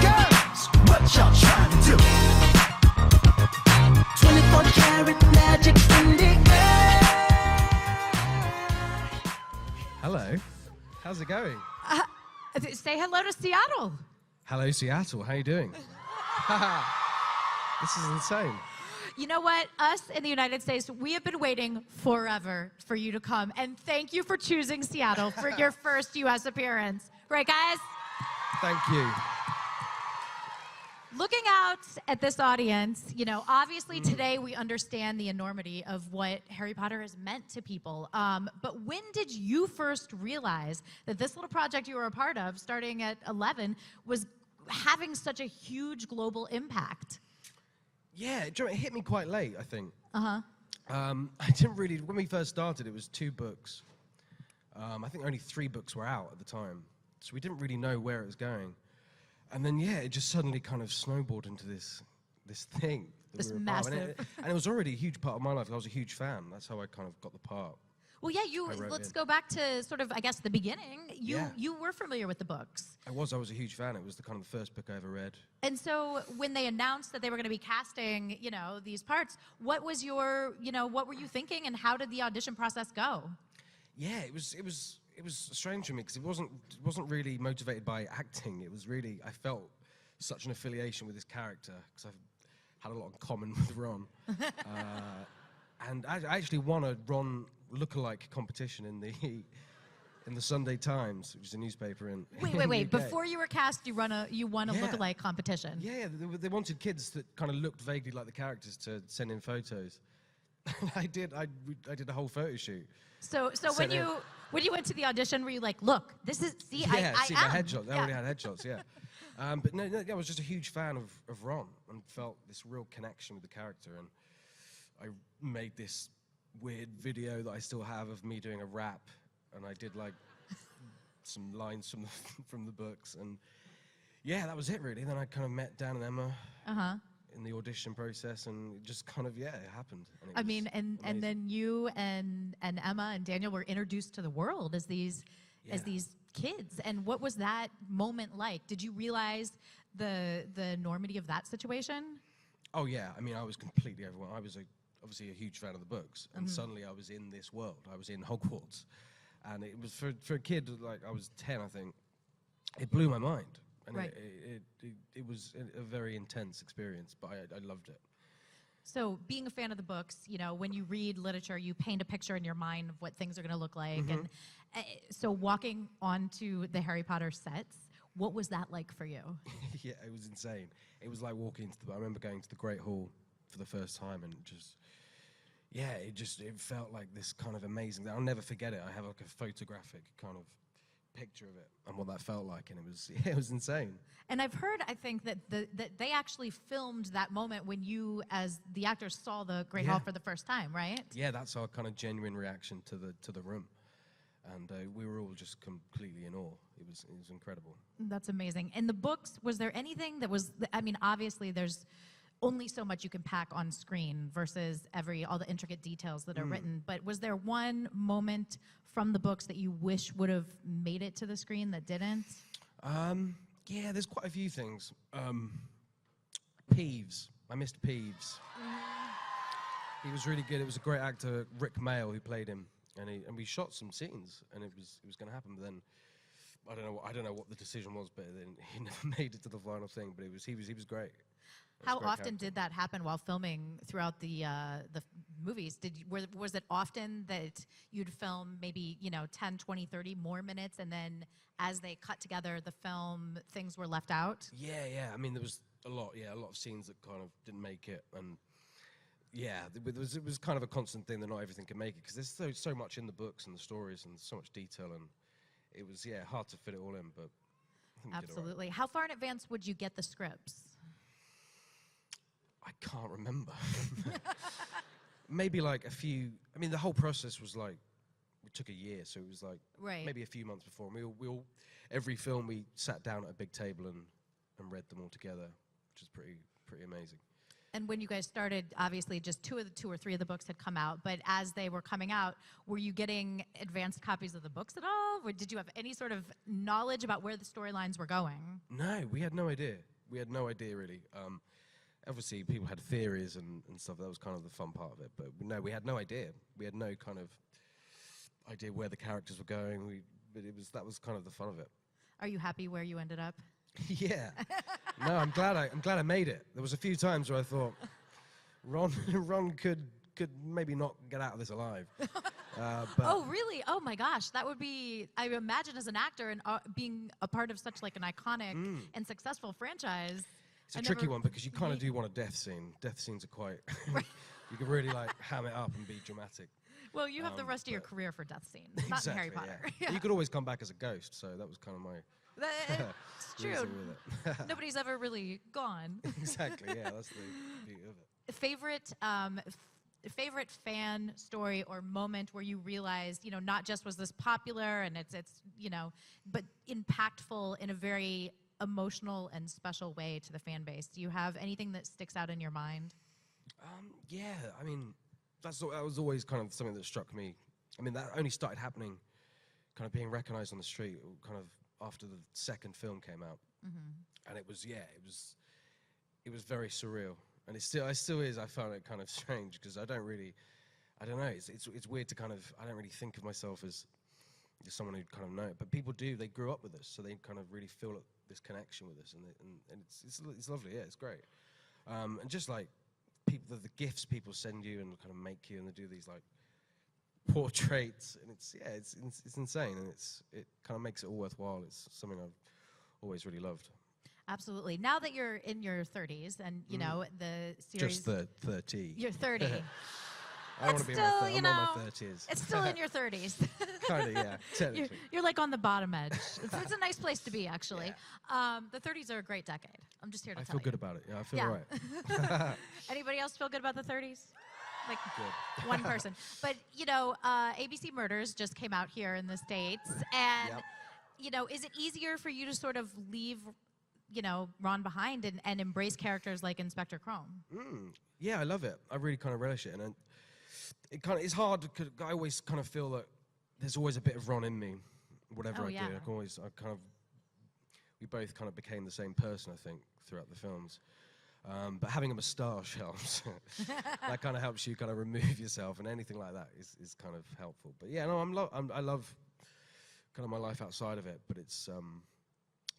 Girls, what y'all trying to do? 24-karat magic in the air. Hello. How's it going? Say hello to Seattle. Hello, Seattle. How you doing? This is insane. You know what? Us in the United States, we have been waiting forever for you to come. And thank you for choosing Seattle for your first U.S. appearance. Right, guys? Thank you. Looking out at this audience, you know, obviously today we understand the enormity of what Harry Potter has meant to people. But when did you first realize that this little project you were a part of, starting at 11, was having such a huge global impact? Yeah, it hit me quite late, I think. Uh-huh. I didn't really, when we first started, it was 2 books. I think only 3 books were out at the time. So we didn't really know where it was going. And then, yeah, it just suddenly kind of snowballed into this thing. This we were a part of. massive. And it was already a huge part of my life. I was a huge fan. That's how I kind of got the part. Well, yeah, let's go back to sort of, I guess, the beginning. You were familiar with the books. I was a huge fan. It was the kind of the first book I ever read. And so when they announced that they were going to be casting, you know, these parts, what was your, you know, what were you thinking, and how did the audition process go? Yeah, it was strange for me, because it wasn't really motivated by acting. It was really, I felt such an affiliation with this character, because I've had a lot in common with Ron. And I actually won a Ron lookalike competition in the Sunday Times, which is a newspaper in Wait. the UK. Before you were cast, you won a lookalike competition. Yeah, they wanted kids that kind of looked vaguely like the characters to send in photos. I did a whole photo shoot. So when you went to the audition, were you like, look, this is, see, yeah, I see am. my headshots. I already had headshots, yeah. But no, I was just a huge fan of Ron, and felt this real connection with the character. And I made this weird video that I still have of me doing a rap, and I did like some lines from the books, and yeah, that was it really. Then I kind of met Dan and Emma in the audition process, and it just kind of, yeah, it happened. And it I mean, and amazing. then you and Emma and Daniel were introduced to the world as these kids. And what was that moment like? Did you realize the enormity of that situation? Oh yeah, I mean, I was completely overwhelmed. I was obviously a huge fan of the books, and suddenly I was in this world. I was in Hogwarts, and it was for a kid, like I was 10, I think. It blew my mind, and Right. it was a very intense experience, but I loved it. So being a fan of the books, you know, when you read literature, you paint a picture in your mind of what things are going to look like. And so walking onto the Harry Potter sets, what was that like for you? Yeah, it was insane. It was like walking into I remember going to the Great Hall for the first time, and just, yeah, it felt like this kind of amazing. I'll never forget it. I have like a photographic kind of picture of it and what that felt like, and it was insane. And I've heard, I think, that they actually filmed that moment when you, as the actors, saw the Great Hall for the first time, right? Yeah, that's our kind of genuine reaction to the room. and we were all just completely in awe. It was incredible. That's amazing. In the books, was there anything that was, I mean, obviously there's only so much you can pack on screen versus all the intricate details that are written, but was there one moment from the books that you wish would have made it to the screen that didn't? Yeah, there's quite a few things. Peeves. I missed Peeves. He was really good. It was a great actor, Rick Mail, who played him, and we shot some scenes, and it was going to happen. But then I don't know what the decision was, but then he never made it to the final thing. But he was great. How often did that happen while filming throughout the movies? Was it often that you'd film maybe 10, 20, 30 more minutes, and then as they cut together the film, things were left out? Yeah. I mean, there was a lot of scenes that kind of didn't make it, and yeah, it was kind of a constant thing that not everything can make it, because there's so much in the books and the stories and so much detail, and it was hard to fit it all in, but I think we did all right. Absolutely. How far in advance would you get the scripts? I can't remember. Maybe like a few. I mean, the whole process was like, it took a year, so it was like maybe a few months before. And we all every film we sat down at a big table and read them all together, which is pretty amazing. And when you guys started, obviously just two or three of the books had come out, but as they were coming out, were you getting advanced copies of the books at all? Or did you have any sort of knowledge about where the storylines were going? No, we had no idea. We had no idea, really. Obviously, people had theories and stuff. That was kind of the fun part of it. But no, we had no idea. We had no kind of idea where the characters were going. That was kind of the fun of it. Are you happy where you ended up? Yeah. No, I'm glad I made it. There was a few times where I thought Ron could maybe not get out of this alive. Oh, really? Oh my gosh, that would be. I imagine as an actor and being a part of such like an iconic and successful franchise. It's a tricky one because you kind of do want a death scene. Death scenes are quite. You can really like ham it up and be dramatic. Well, you have the rest of your career for death scenes, exactly, not in Harry Potter. Yeah. You could always come back as a ghost, so that was kind of my. It's true. Nobody's ever really gone. Exactly. Yeah, that's the beauty of it. Favorite fan story or moment where you realized, not just was this popular and it's but impactful in a very emotional and special way to the fan base. Do you have anything that sticks out in your mind? Yeah, I mean, that was always kind of something that struck me. I mean, that only started happening, kind of being recognized on the street, kind of after the second film came out, and it was very surreal, and it still is. I found it kind of strange because I don't know. It's weird to kind of. I don't really think of myself as someone who kind of know it, but people do. They grew up with us, so they kind of really feel this connection with us, and it's lovely. Yeah, it's great. And just like people, the gifts people send you and kind of make you, and they do these like portraits, and it's insane, and it kind of makes it all worthwhile. It's something I've always really loved. Absolutely. Now that you're in your 30s, and the series. Just 30. You're 30. I want to be in my 30s. It's still in your 30s. Kind of, yeah, technically. You're like on the bottom edge. It's a nice place to be, actually. Yeah. The 30s are a great decade. I'm just here to tell you. I feel good about it. Yeah, I feel all right. Anybody else feel good about the 30s? Like good. One person. But, ABC Murders just came out here in the States. And, is it easier for you to sort of leave, Ron behind and embrace characters like Inspector Chrome? Yeah, I love it. I really kind of relish it. And it's hard because I always kind of feel that there's always a bit of Ron in me, whatever I do. We both kind of became the same person, I think, throughout the films. But having a moustache helps. That kind of helps you kind of remove yourself, and anything like that is kind of helpful. But yeah, no, I love kind of my life outside of it. But it's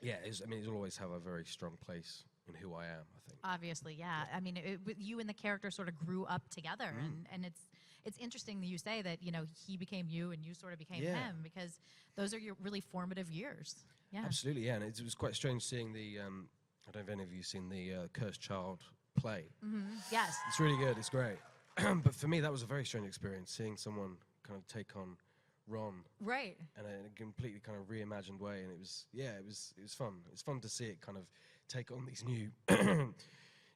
it'll always have a very strong place in who I am, I think. Obviously, yeah. I mean, you and the character sort of grew up together, and it's interesting that you say that he became you and you sort of became him, because those are your really formative years. Yeah, absolutely. Yeah, and it was quite strange seeing the. I don't know if any of you seen the Cursed Child play. Yes, it's really good. It's great. But for me, that was a very strange experience, seeing someone kind of take on Ron, right, in a completely kind of reimagined way, and it was fun. It's fun to see it kind of take on these new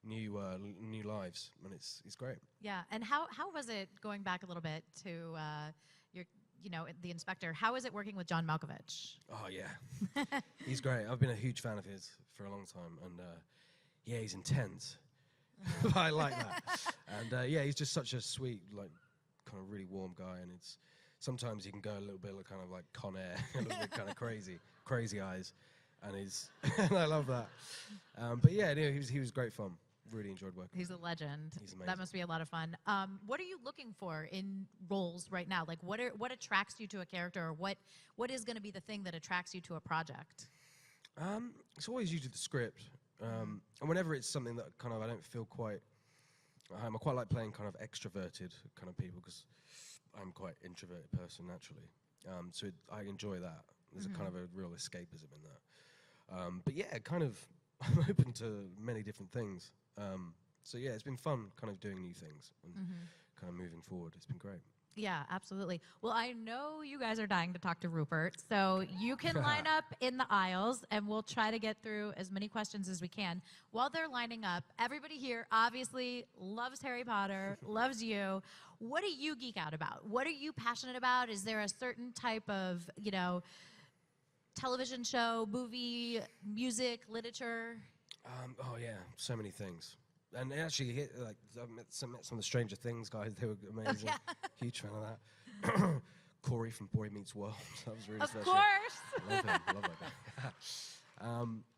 new lives, and it's great. Yeah, and how was it, going back a little bit to the inspector. How is it working with John Malkovich? Oh, yeah. He's great. I've been a huge fan of his for a long time. And, yeah, he's intense. I like that. And, yeah, he's just such a sweet, like, kind of really warm guy. And it's sometimes he can go a little bit kind of like Con Air, a little bit kind of crazy eyes. And and I love that. But, yeah, he was great fun. Really enjoyed working. He's a legend. He's amazing. That must be a lot of fun. What are you looking for in roles right now? Like, what attracts you to a character, or what is going to be the thing that attracts you to a project? It's always usually the script, and whenever it's something that kind of I don't feel quite. I quite like playing kind of extroverted kind of people because I'm quite introverted person naturally. So I enjoy that. There's a kind of a real escapism in that. But yeah, kind of I'm open to many different things. So yeah, it's been fun kind of doing new things and kind of moving forward. It's been great. Yeah, absolutely. Well, I know you guys are dying to talk to Rupert, so you can line up in the aisles, and we'll try to get through as many questions as we can. While they're lining up, everybody here obviously loves Harry Potter, loves you. What do you geek out about? What are you passionate about? Is there a certain type of, television show, movie, music, literature? Oh yeah, so many things. And actually, I've met some of the Stranger Things guys. They were amazing. Huge fan of that. Corey from Boy Meets World. That was really special. Of course. Love him. Love that guy.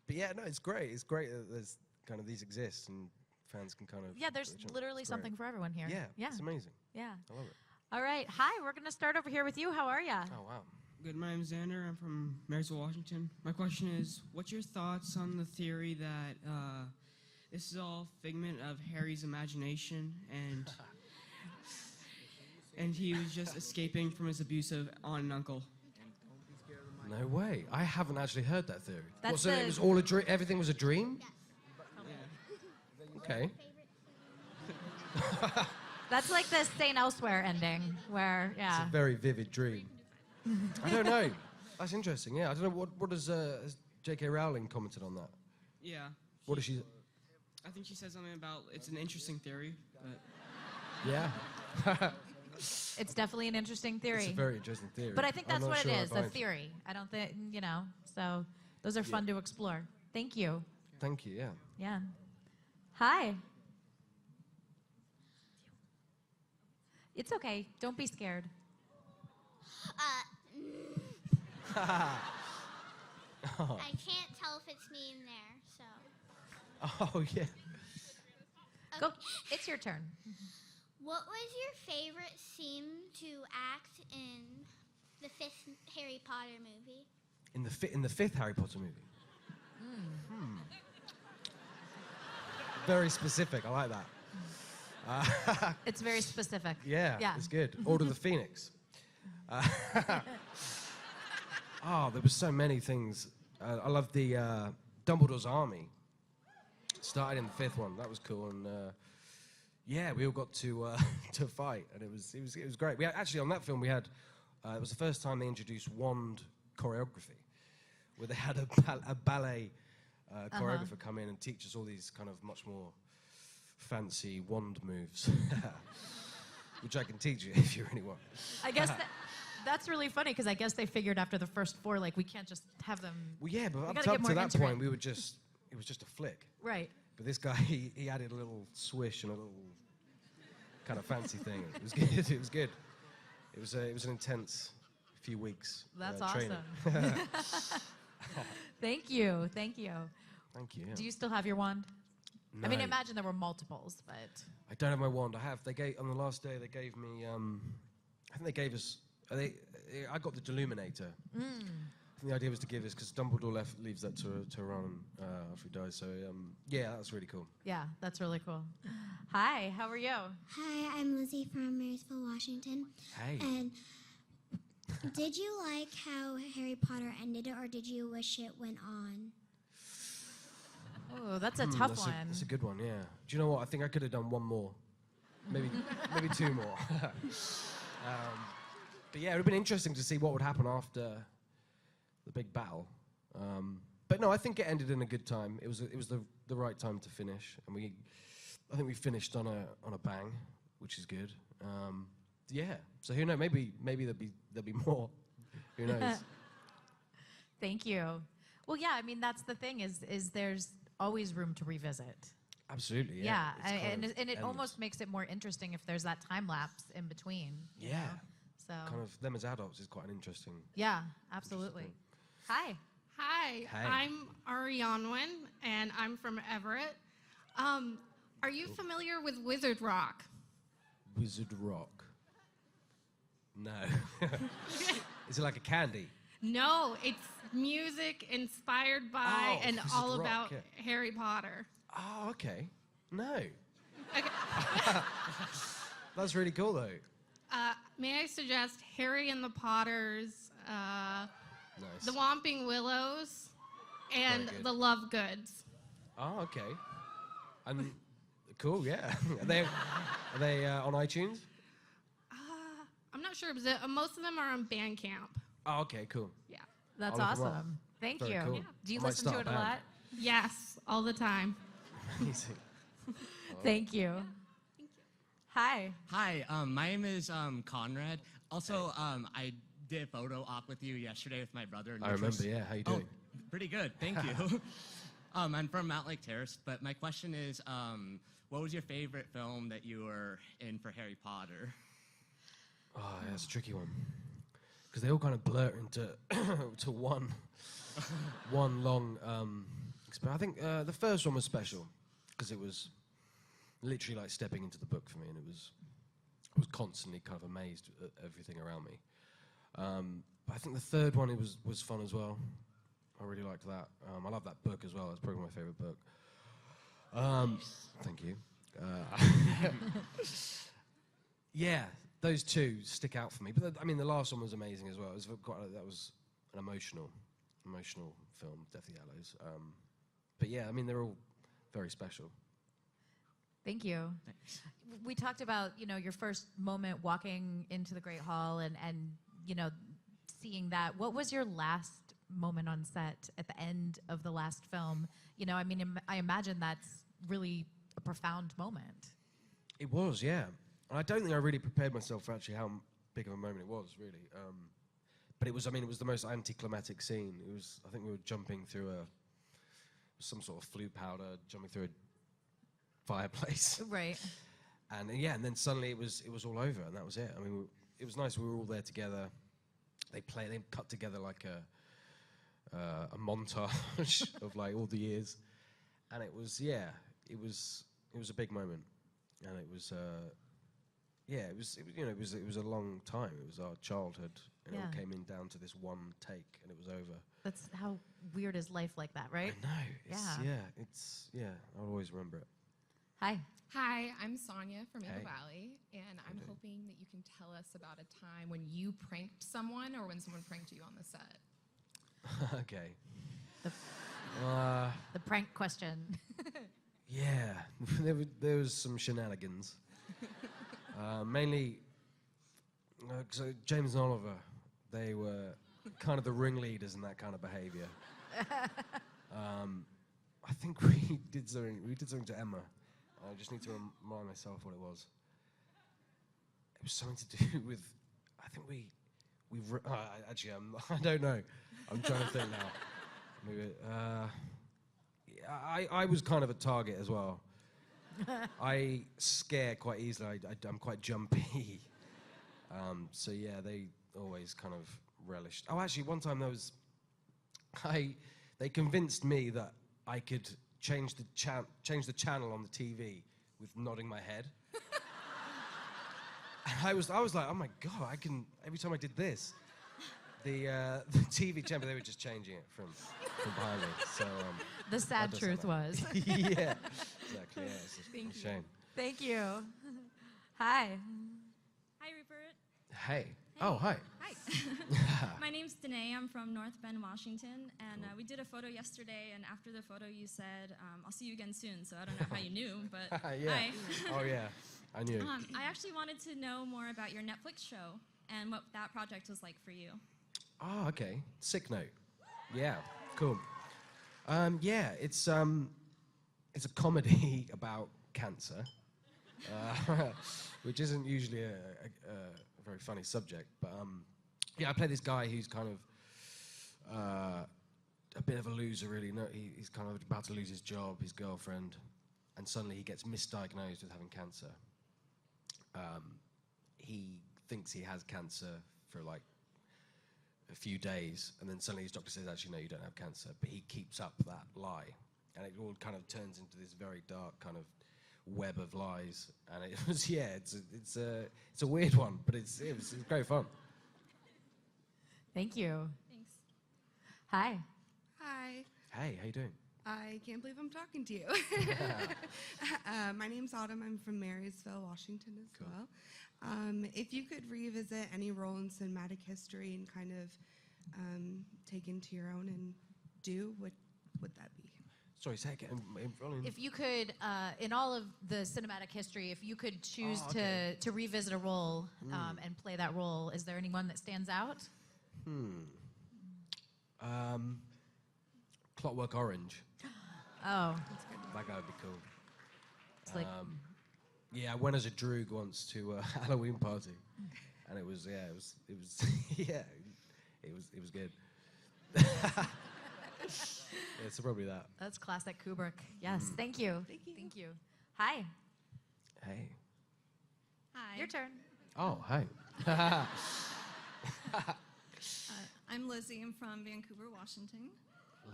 But yeah, no, it's great. It's great that there's kind of these exist and fans can kind of. Yeah, there's literally something for everyone here. Yeah, it's amazing. Yeah. I love it. All right. Hi, we're going to start over here with you. How are you? Oh, wow. Good, my name's Xander. I'm from Marysville, Washington. My question is, what's your thoughts on the theory that this is all figment of Harry's imagination and he was just escaping from his abusive aunt and uncle? No way. I haven't actually heard that theory. That's So it was all a dream? Everything was a dream? Yeah. Okay. That's like the St. Elsewhere ending, where, It's a very vivid dream. I don't know. That's interesting, yeah. I don't know, what has J.K. Rowling commented on that? Yeah. What does she... I think she said something about it's an interesting theory, but... Yeah. It's definitely an interesting theory. It's a very interesting theory. But I think that's I'm not what sure it I is, buy a it. theory. I don't think, so those are fun to explore. Thank you. Thank you, yeah. Yeah. Hi. It's okay. Don't be scared. I can't tell if it's me in there, so. Oh, yeah. Go. It's your turn. What was your favorite scene to act in the fifth Harry Potter movie? In the fifth Harry Potter movie? Very specific. I like that. It's very specific. Yeah, it's good. Order of the Phoenix. There were so many things. I love the Dumbledore's army. Started in the fifth one. That was cool. And yeah, we all got to fight, and it was great. We had, actually on that film we had it was the first time they introduced wand choreography, where they had a ballet choreographer come in and teach us all these kind of much more fancy wand moves, which I can teach you if you really want. I guess that's really funny, because I guess they figured after the first four, like, we can't just have them. Well, yeah, but we up gotta to get more that intimate. point, it was just a flick. Right. But this guy, he added a little swish and a little kind of fancy thing. It was good. It was good. It was an intense few weeks. That's training. awesome. Thank you. Thank you. Thank you. Yeah. Do you still have your wand? I mean, No. imagine there were multiples, but. I don't have my wand. I have. On the last day, they gave me. I think they gave us. I got the Deluminator. I think the idea was to give us, because Dumbledore leaves that to Ron after he dies. So yeah, that's really cool. Yeah, that's really cool. Hi, how are you? Hi, I'm Lizzie from Marysville, Washington. Hey. And did you like how Harry Potter ended, or did you wish it went on? Oh, that's a tough one. That's a good one. Yeah. Do you know what? I think I could have done one more, maybe two more. But yeah, it would have been interesting to see what would happen after the big battle. But no, I think it ended in a good time. It was the right time to finish, and I think we finished on a bang, which is good. yeah. So who knows? Maybe there'll be more. Who knows? Thank you. Well, yeah, I mean, that's the thing is there's always room to revisit. Absolutely, yeah. Yeah, It's kind of and it endless. almost makes it more interesting if there's that time lapse in between. you Yeah. know? So. Kind of them as adults is quite an interesting. Yeah, absolutely. Hi. Hi, Hey. I'm Arianwen, and I'm from Everett. Are you familiar with Wizard Rock? Wizard Rock. No. Is it like a candy? No, it's music inspired by and Wizard all Rock, about yeah. Harry Potter. Oh, okay. No. Okay. That's really cool, though. May I suggest Harry and the Potters, Nice. the Whomping Willows, and Very good. the Love Goods. Oh, okay. And cool, yeah. Are they on iTunes? I'm not sure, but most of them are on Bandcamp. Oh, okay, cool. Yeah. That's I'll look 'em up. awesome. Thank Very you. cool. Yeah. Do you I might listen to start it a a band. lot? Yes, all the time. Amazing. Thank you. Hi. Hi, my name is Conrad. Also, I did a photo op with you yesterday with my brother. I remember, yeah. How you doing? Oh, pretty good, thank you. I'm from Mount Lake Terrace, but my question is, what was your favorite film that you were in for Harry Potter? Oh, yeah, that's a tricky one. Because they all kind of blur into to one long experience. I think the first one was special because it was literally like stepping into the book for me, and I was constantly kind of amazed at everything around me. But I think the third one was fun as well. I really liked that. I love that book as well. It's probably my favorite book. Thank you. Yeah, those two stick out for me. But I mean, the last one was amazing as well. That was an emotional film, Deathly Hallows. But yeah, I mean, they're all very special. Thank you. We talked about, your first moment walking into the Great Hall and seeing that. What was your last moment on set at the end of the last film? I imagine that's really a profound moment. It was, yeah. And I don't think I really prepared myself for actually how big of a moment it was, really. But it was the most anticlimactic scene. I think we were jumping through some sort of flue powder, jumping through a fireplace. Right. And then suddenly it was all over, and that was it. I mean, it was nice. We were all there together. They cut together like a montage of like all the years, and it was a big moment, and it was a long time. It was our childhood, and it all came in down to this one take, and it was over. That's how weird is life like that, right? I know. I'll always remember it. Hi. Hi, I'm Sonia from Maple Hey. Valley, and I'm hoping that you can tell us about a time when you pranked someone or when someone pranked you on the set. Okay. The prank question. Yeah, there was some shenanigans. Mainly, so James and Oliver, they were kind of the ringleaders in that kind of behaviour. I think we did something to Emma. I just need to remind myself what it was. It was something to do with, I think actually, I don't know. I'm trying to think now. Maybe, I was kind of a target as well. I scare quite easily. I'm quite jumpy. So yeah, they always kind of relished. Oh, actually, one time they convinced me that I could change the channel on the TV with nodding my head. And I was like, oh my God, I can, every time I did this, the TV channel, they were just changing it from behind me. So, the sad truth was. Yeah, exactly, yeah, it's a shame. Thank you. Hi. Hi, Rupert. Hey. Oh, hi. Hi. My name's Danae. I'm from North Bend, Washington, and we did a photo yesterday, and after the photo you said, I'll see you again soon, so I don't know how you knew, but Yeah. hi. Oh, yeah, I knew. I actually wanted to know more about your Netflix show and what that project was like for you. Oh, okay. Sick note. Yeah, cool. Yeah, it's a comedy about cancer. which isn't usually a very funny subject. But yeah, I play this guy who's kind of a bit of a loser, really. No, he's kind of about to lose his job, his girlfriend, and suddenly he gets misdiagnosed with having cancer. He thinks he has cancer for like a few days, and then suddenly his doctor says, actually, no, you don't have cancer. But he keeps up that lie, and it all kind of turns into this very dark kind of web of lies. And it was, yeah, it's a weird one, but it's great fun. Thank you. Thanks. Hi. Hi. Hey, how you doing? I can't believe I'm talking to you. My name's Autumn. I'm from Marysville, Washington as well. If you could revisit any role in cinematic history and kind of take into your own and do, what would that be? Sorry, say again. If you could, in all of the cinematic history, if you could choose to revisit a role and play that role, is there anyone that stands out? Clockwork Orange. Oh. That guy would be cool. It's like yeah, I went as a droog once to a Halloween party, and it was yeah, it was good. Yeah, so probably that. That's classic Kubrick. Yes, thank you. Thank you. Hi. Hey. Hi. Your turn. Oh, hi. I'm Lizzie. I'm from Vancouver, Washington.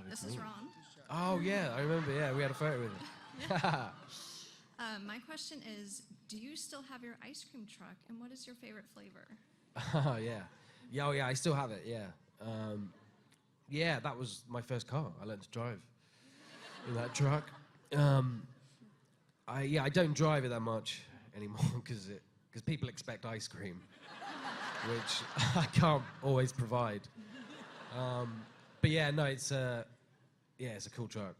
This is Ron. Oh, yeah, I remember. Yeah, we had a photo with him. My question is, do you still have your ice cream truck, and what is your favorite flavor? Yeah. Yeah, oh, yeah, I still have it, yeah. Yeah, that was my first car. I learned to drive in that truck. I don't drive it that much anymore because people expect ice cream, which I can't always provide. But yeah, no, it's a cool truck.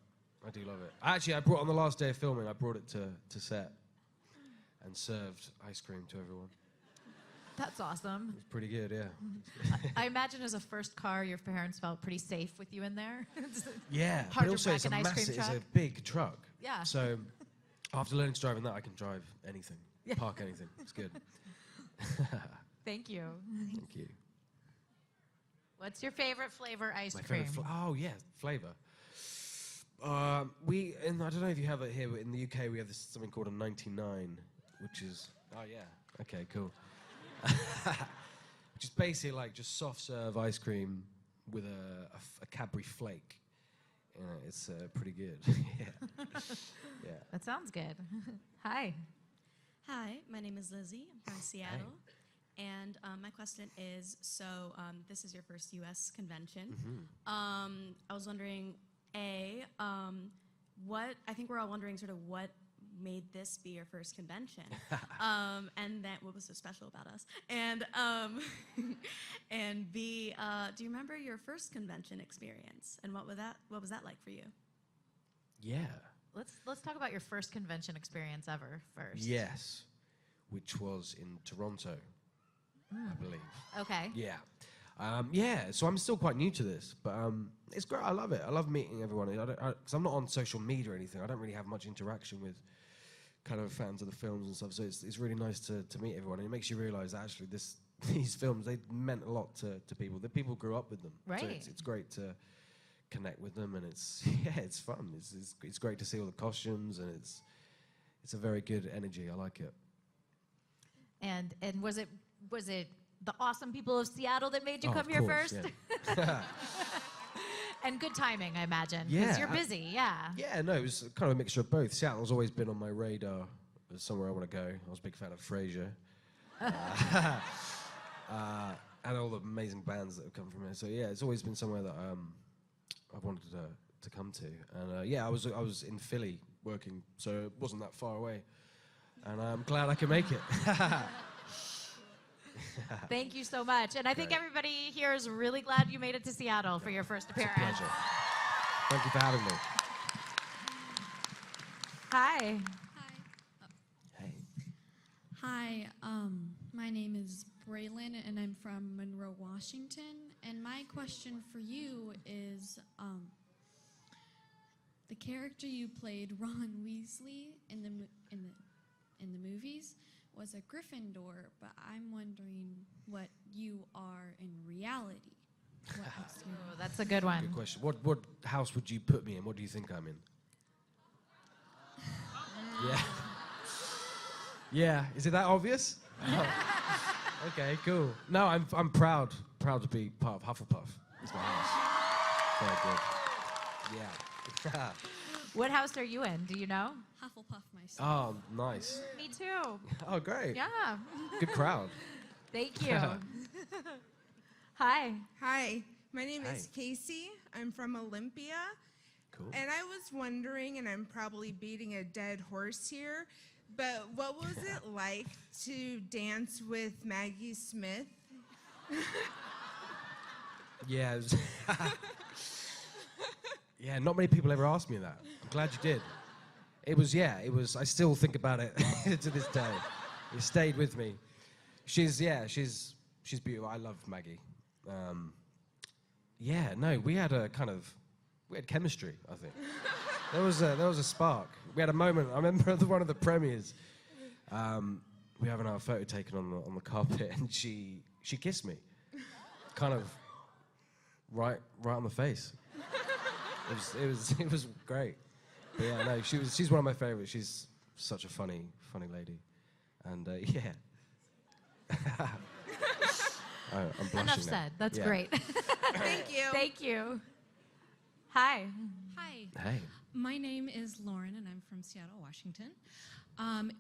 I do love it. Actually, I brought on the last day of filming, I brought it to set and served ice cream to everyone. That's awesome. It was pretty good, yeah. I imagine as a first car, your parents felt pretty safe with you in there. Yeah, hard but also to it's a wreck an ice cream massive, it's truck. a big truck. Yeah. So after learning to drive in that, I can drive anything, park anything. It's good. Thank you. Thank you. What's your favorite flavor ice My cream? favorite oh yeah, flavor. I don't know if you have it here, but in the UK we have something called a 99, which is okay, cool. Which is basically like just soft serve ice cream with a Cadbury flake. It's pretty good. Yeah. Yeah. That sounds good. Hi. Hi, my name is Lizzie. I'm from Seattle. And my question is, this is your first U.S. convention. I was wondering, I think we're all wondering sort of what made this be your first convention, and then what was so special about us, and and B, do you remember your first convention experience, and what was that like for you? Yeah. Let's talk about your first convention experience ever first. Yes, which was in Toronto, I believe. Okay. Yeah. So I'm still quite new to this, but it's great. I love it. I love meeting everyone. Because I'm not on social media or anything. I don't really have much interaction with kind of fans of the films and stuff. So it's really nice to meet everyone. And it makes you realise that actually these films, they meant a lot to people. The people grew up with them. Right. So it's great to connect with them, and it's fun. It's great to see all the costumes, and it's a very good energy. I like it. And was it the awesome people of Seattle that made you come here course, first? Yeah. And good timing, I imagine, Yeah, because you're busy. Yeah. Yeah, no, it was kind of a mixture of both. Seattle's always been on my radar as somewhere I want to go. I was a big fan of Frasier. And all the amazing bands that have come from here. So yeah, it's always been somewhere that I've wanted to come to. And I was in Philly working, so it wasn't that far away. And I'm glad I could make it. Thank you so much. And I think everybody here is really glad you made it to Seattle for your first appearance. It's a pleasure. Thank you for having me. Hi. Hi, my name is Braylon, and I'm from Monroe, Washington. And my question for you is, the character you played, Ron Weasley, in the in the movies was a Gryffindor, but I'm wondering what you are in reality. What house you Oh, that's a good one. Good question. What house would you put me in? What do you think I'm in? Yeah. Yeah. Is it that obvious? Okay, cool. No, I'm proud to be part of Hufflepuff. It's my house. Very good. Yeah. What house are you in? Do you know? Hufflepuff myself. Oh, nice. Me too. Oh, great. Yeah. Good crowd. Thank you. Hi. Hi, my name is Hi. Casey. I'm from Olympia. Cool. And I was wondering, and I'm probably beating a dead horse here, but what was it like to dance with Maggie Smith? Yeah. Yeah, not many people ever asked me that. I'm glad you did. It was, I still think about it to this day. It stayed with me. She's beautiful. I love Maggie. We had chemistry, I think. There was a spark. We had a moment. I remember at one of the premieres, we were having our photo taken on the carpet, and she kissed me, kind of right on the face. It was great. But yeah, no, she's one of my favorites. She's such a funny lady, and yeah. I'm blushing Enough now. said. That's Yeah. great. Thank you. Thank you. Hi. Hi. Hey. My name is Lauren, and I'm from Seattle, Washington.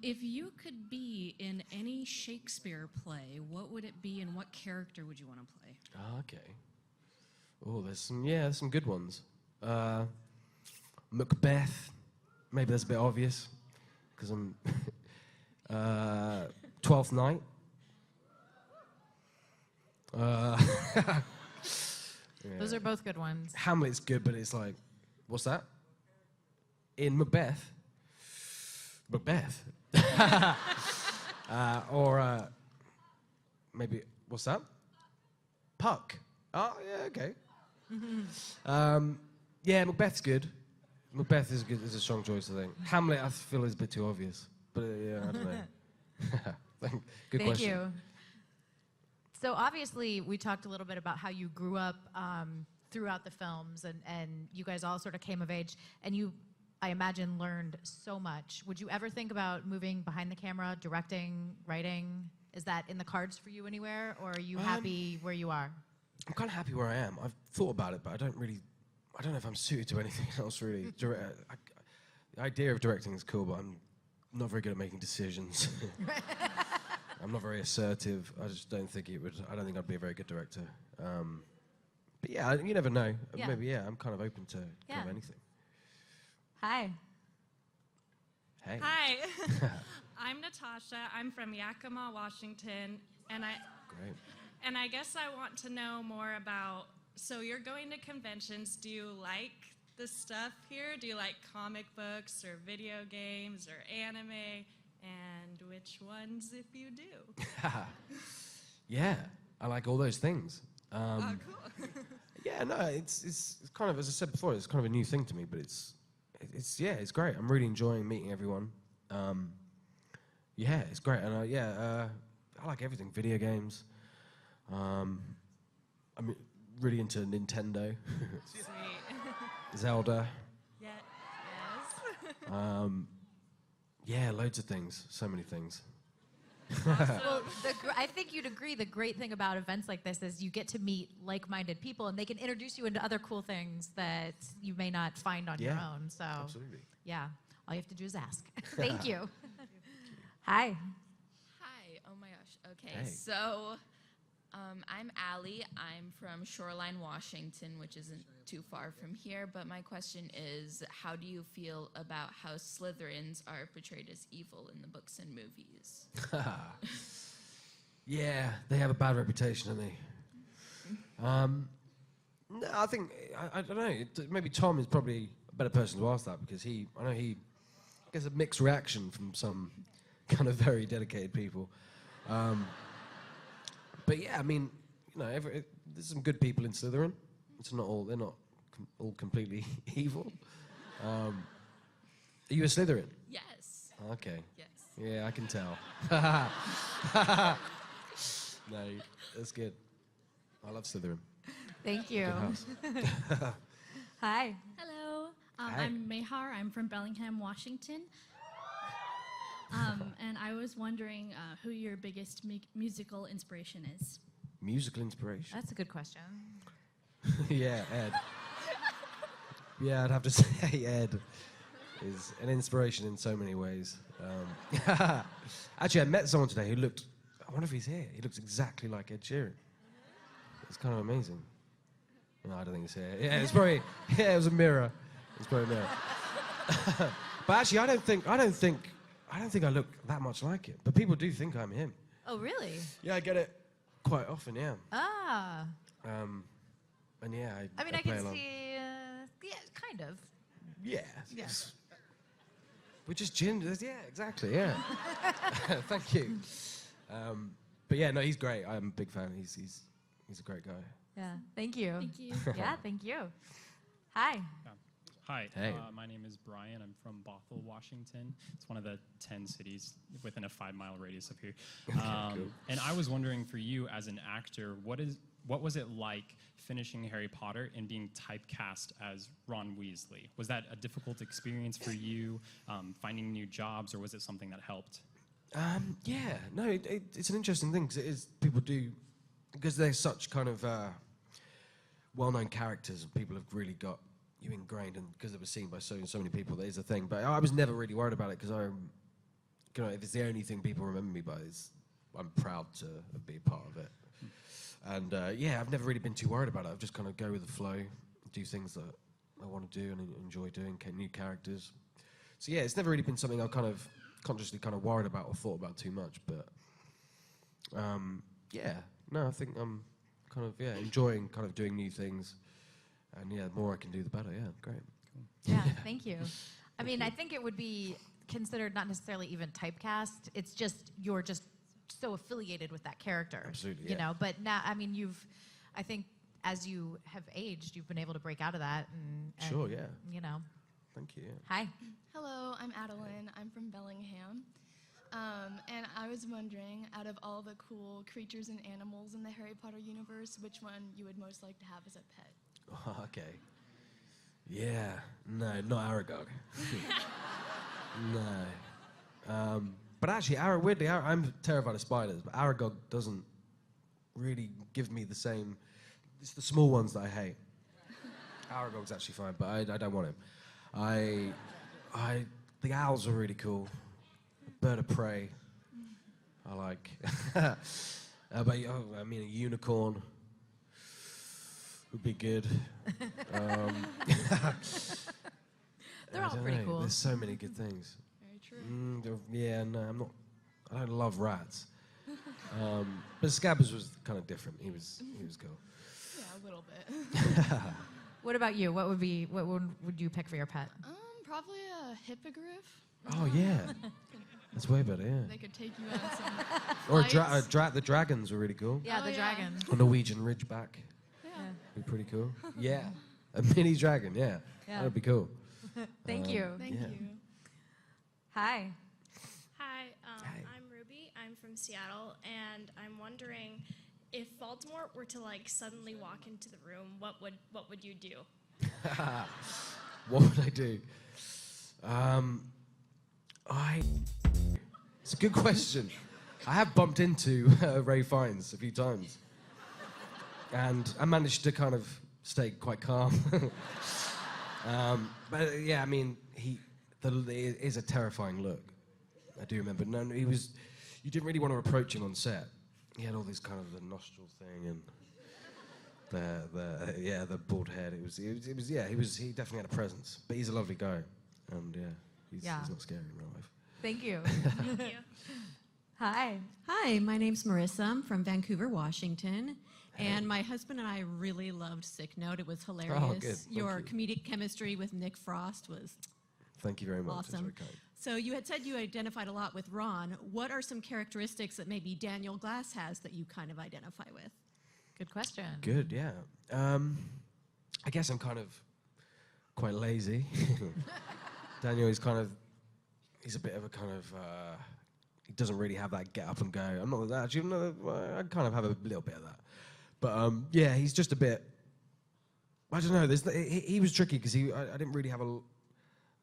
If you could be in any Shakespeare play, what would it be, and what character would you want to play? Oh, okay. Oh, there's some good ones. Macbeth. Maybe that's a bit obvious, because I'm 12th Night. Those are both good ones. Hamlet's good, but it's like, what's that? In Macbeth? Macbeth. Maybe, what's that? Puck. Oh, yeah, okay. Yeah, Macbeth's good. Macbeth is good. Is a strong choice, I think. Hamlet, I feel, is a bit too obvious. But yeah, I don't know. Good Thank question. you. So obviously, we talked a little bit about how you grew up throughout the films, and you guys all sort of came of age, and you, I imagine, learned so much. Would you ever think about moving behind the camera, directing, writing? Is that in the cards for you anywhere, or are you happy where you are? I'm kind of happy where I am. I've thought about it, but I don't know if I'm suited to anything else, really. The idea of directing is cool, but I'm not very good at making decisions. I'm not very assertive. I just don't think I don't think I'd be a very good director. But yeah, you never know. Yeah. Maybe, yeah, I'm kind of open to kind of anything. Hi. Hey. Hi. I'm Natasha. I'm from Yakima, Washington, and Great. And I guess I want to know more about, so you're going to conventions. Do you like the stuff here? Do you like comic books or video games or anime? And which ones, if you do? Yeah, I like all those things. Cool. Yeah, no, it's kind of, as I said before, it's kind of a new thing to me, but it's it's great. I'm really enjoying meeting everyone. Yeah, it's great, and I like everything. Video games. I'm really into Nintendo. Zelda. Yes. Yeah, loads of things. So many things. Well, I think you'd agree the great thing about events like this is you get to meet like-minded people, and they can introduce you into other cool things that you may not find on your own. So, absolutely. Yeah, all you have to do is ask. Thank you. Hi. Hi. Oh my gosh. Okay. Hey. So, I'm Allie. I'm from Shoreline, Washington, which isn't too far from here. But my question is, how do you feel about how Slytherins are portrayed as evil in the books and movies? Yeah, they have a bad reputation, don't they? No, I think I don't know. Maybe Tom is probably a better person to ask that because he gets a mixed reaction from some kind of very dedicated people. But yeah, I mean, there's some good people in Slytherin. They're not all completely evil. Are you a Slytherin? Yes. Okay. Yes. Yeah, I can tell. No, that's good. I love Slytherin. Thank you. Good house. Hi. Hello, Hi. I'm Mehar. I'm from Bellingham, Washington. And I was wondering who your biggest musical inspiration is. Musical inspiration? That's a good question. Yeah, Ed. Yeah, I'd have to say Ed is an inspiration in so many ways. Actually, I met someone today who looked, I wonder if he's here. He looks exactly like Ed Sheeran. It's kind of amazing. No, I don't think he's here. Yeah, it's probably, yeah, it was a mirror. It's probably a mirror. But actually, I don't think I look that much like him. But people do think I'm him. Oh, really? Yeah, I get it quite often, yeah. Ah. And yeah, I mean, I play can along. see, yeah, kind of. Yeah. Yeah. We're just gingers. Yeah, exactly. Yeah. Thank you. But yeah, no, he's great. I'm a big fan. He's a great guy. Yeah. Thank you. Thank you. Yeah, thank you. Hi. Hi, Hey. My name is Brian. I'm from Bothell, Washington. It's one of the 10 cities within a 5-mile radius of here. Cool. And I was wondering, for you as an actor, what was it like finishing Harry Potter and being typecast as Ron Weasley? Was that a difficult experience for you, finding new jobs, or was it something that helped? Yeah, no, it's an interesting thing because people do, because they're such kind of well-known characters and people have really got you ingrained, and because it was seen by so many people, that is a thing. But I was never really worried about it because if it's the only thing people remember me by, I'm proud to be a part of it. And yeah, I've never really been too worried about it. I've just kind of go with the flow, do things that I want to do and enjoy doing, new characters. So yeah, it's never really been something I've kind of consciously kind of worried about or thought about too much. But yeah, no, I think I'm kind of enjoying kind of doing new things. And yeah, the more I can do, the better. Yeah, great. Yeah, thank you. I mean, I think it would be considered not necessarily even typecast. It's just you're just so affiliated with that character. Absolutely, You yeah. know, but now, I mean, I think as you have aged, you've been able to break out of that. And Sure, yeah. You know. Thank you. Yeah. Hi. Hello, I'm Adeline. I'm from Bellingham. And I was wondering, out of all the cool creatures and animals in the Harry Potter universe, which one you would most like to have as a pet? Oh, okay. Yeah. No, not Aragog. No. But actually, weirdly, I'm terrified of spiders, but Aragog doesn't really give me the same. It's the small ones that I hate. Aragog's actually fine, but I don't want him. The owls are really cool. Bird of prey, I like. But I mean, a unicorn would be good. They're I all don't pretty know. cool. There's so many good things. Very true. Yeah, no, I'm not. I don't love rats. But Scabbers was kind of different. He was cool. Yeah, a little bit. What about you? What would you pick for your pet? Probably a hippogriff. Oh yeah, that's way better. Yeah. They could take you on some Or flights. the dragons were really cool. Yeah, Oh, the yeah. dragon. A Norwegian Ridgeback. Yeah. Be pretty cool. Yeah, a mini dragon. Yeah, Yeah. that would be cool. Thank you. Thank Yeah. you. Hi. Hi, I'm Ruby. I'm from Seattle, and I'm wondering if Voldemort were to like suddenly walk into the room, what would you do? What would I do? It's a good question. I have bumped into Ray Fiennes a few times, and I managed to kind of stay quite calm. But yeah, I mean, it is a terrifying look. I do remember. No, he was. You didn't really want to approach him on set. He had all this kind of the nostril thing and the bald head. He definitely had a presence. But he's a lovely guy, and he's not scary in real life. Thank you. Thank you. Hi. Hi, my name's Marissa. I'm from Vancouver, Washington. And my husband and I really loved Sick Note. It was hilarious. Oh, good. Thank Your you. comedic chemistry with Nick Frost was Thank you very much. That's awesome. very kind. So you had said you identified a lot with Ron. What are some characteristics that maybe Daniel Glass has that you kind of identify with? Good question. Good, yeah. I guess I'm kind of quite lazy. Daniel is he's a bit of a kind of he doesn't really have that get up and go. I'm not that. Actually, no, I kind of have a little bit of that. But yeah, he's just a bit. I don't know. He was tricky because I didn't really have a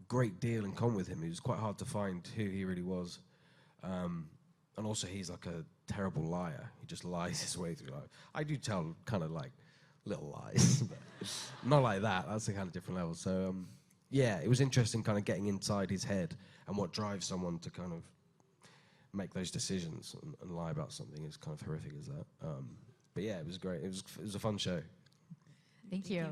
great deal in common with him. It was quite hard to find who he really was. And also, he's like a terrible liar. He just lies his way through life. I do tell kind of like little lies, but not like that. That's a kind of different level. So yeah, it was interesting kind of getting inside his head and what drives someone to kind of make those decisions and lie about something as kind of horrific as that. But yeah, it was great. It was a fun show. Thank you.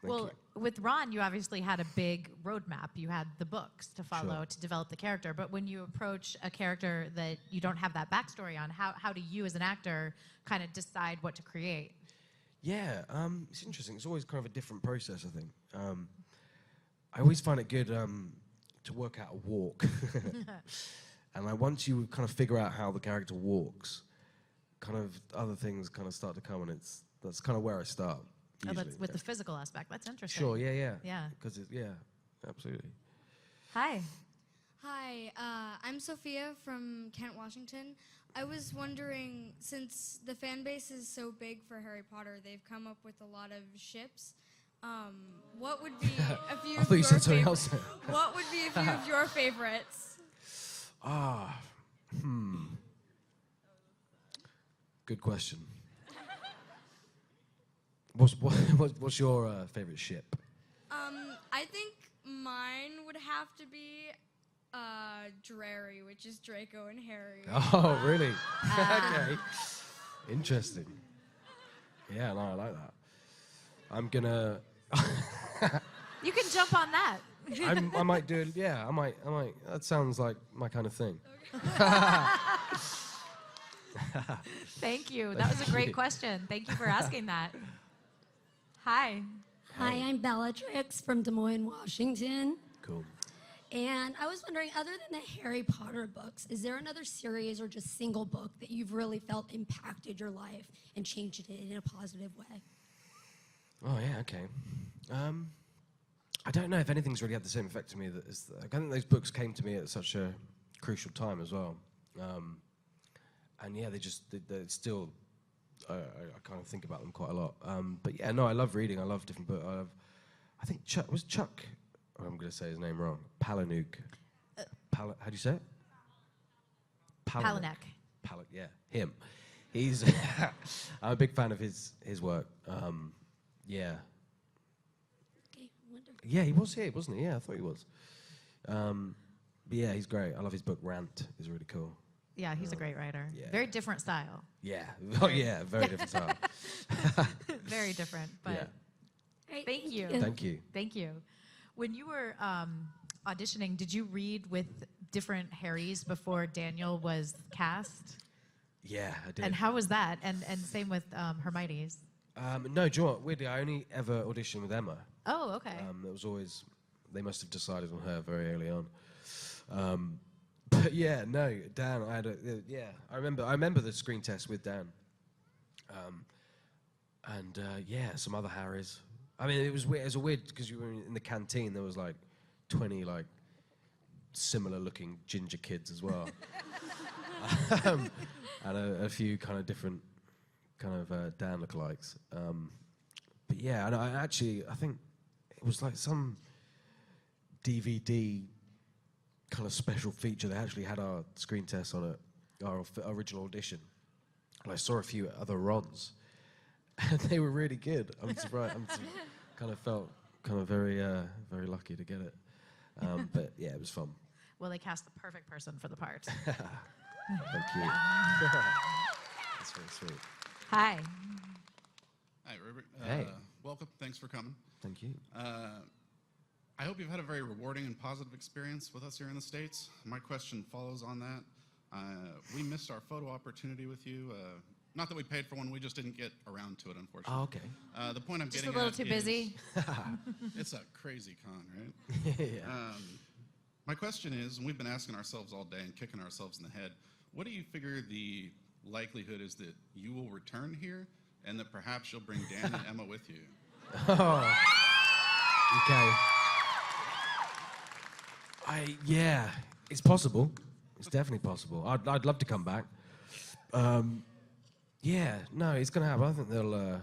Thank Well, with Ron, you obviously had a big roadmap. You had the books to follow to develop the character. But when you approach a character that you don't have that backstory on, how do you as an actor kind of decide what to create? Yeah, it's interesting. It's always kind of a different process, I think. I always find it good to work out a walk. And like once you kind of figure out how the character walks, kind of other things kind of start to come, and that's kind of where I start. Oh, Usually, that's with yeah. the physical aspect. That's interesting. Sure, yeah. Yeah. Because yeah, absolutely. Hi. Hi, I'm Sophia from Kent, Washington. I was wondering, since the fan base is so big for Harry Potter, they've come up with a lot of ships. What would be a few I of thought you your said something favorites? else. What would be a few of your favorites? Good question. What's your favorite ship? I think mine would have to be Drary, which is Draco and Harry. Oh, really? Okay. Interesting. Yeah, no, I like that. I'm gonna. You can jump on that. I might do it. Yeah, I might. That sounds like my kind of thing. Thank you. That was a great question. Thank you for asking that. Hi. Hi, I'm Bellatrix from Des Moines, Washington. Cool. And I was wondering, other than the Harry Potter books, is there another series or just single book that you've really felt impacted your life and changed it in a positive way? Oh yeah, okay. I don't know if anything's really had the same effect on me. I think those books came to me at such a crucial time as well. And yeah, they're still. I kind of think about them quite a lot. But yeah, no, I love reading. I love different books. I think Chuck. Oh, I'm going to say his name wrong. Palahniuk. How do you say it? Palahniuk. Yeah, him. He's. I'm a big fan of his work. Yeah. Okay, wonderful. Yeah, he was here, wasn't he? Yeah, I thought he was. But yeah, he's great. I love his book Rant. It's really cool. Yeah, he's a great writer. Yeah. Very different style. Yeah. Oh yeah, very different style. Very different, but Yeah. Great, thank you. Thank you. Thank you. When you were auditioning, did you read with different Harrys before Daniel was cast? Yeah, I did. And how was that? And same with Hermione's. No, do you know what? Weirdly, I only ever auditioned with Emma. Oh, okay. It was always, they must have decided on her very early on. But yeah, no, Dan, I remember the screen test with Dan. Yeah, some other Harrys. I mean, it was weird. It was weird because you were in the canteen. There was like 20 like similar-looking ginger kids as well, and a few kind of different kind of Dan lookalikes. But yeah, and I think it was like some DVD kind of special feature. They actually had our screen test on it, our original audition, and I saw a few other Rons. And they were really good. I'm surprised. Kind of felt kind of very, very lucky to get it. But yeah, it was fun. Well, they cast the perfect person for the part. Thank you. That's very sweet. Hi. Hi, Rupert. Hey. Welcome. Thanks for coming. Thank you. I hope you've had a very rewarding and positive experience with us here in the States. My question follows on that. We missed our photo opportunity with you. Not that we paid for one, we just didn't get around to it, unfortunately. Oh, okay. The point I'm Just getting a little at too is- busy. It's a crazy con, right? Yeah. My question is, and we've been asking ourselves all day and kicking ourselves in the head, what do you figure the likelihood is that you will return here and that perhaps you'll bring Dan and Emma with you? Oh. Okay. Yeah, it's possible. It's definitely possible. I'd love to come back. Yeah, no, it's going to happen. I think they'll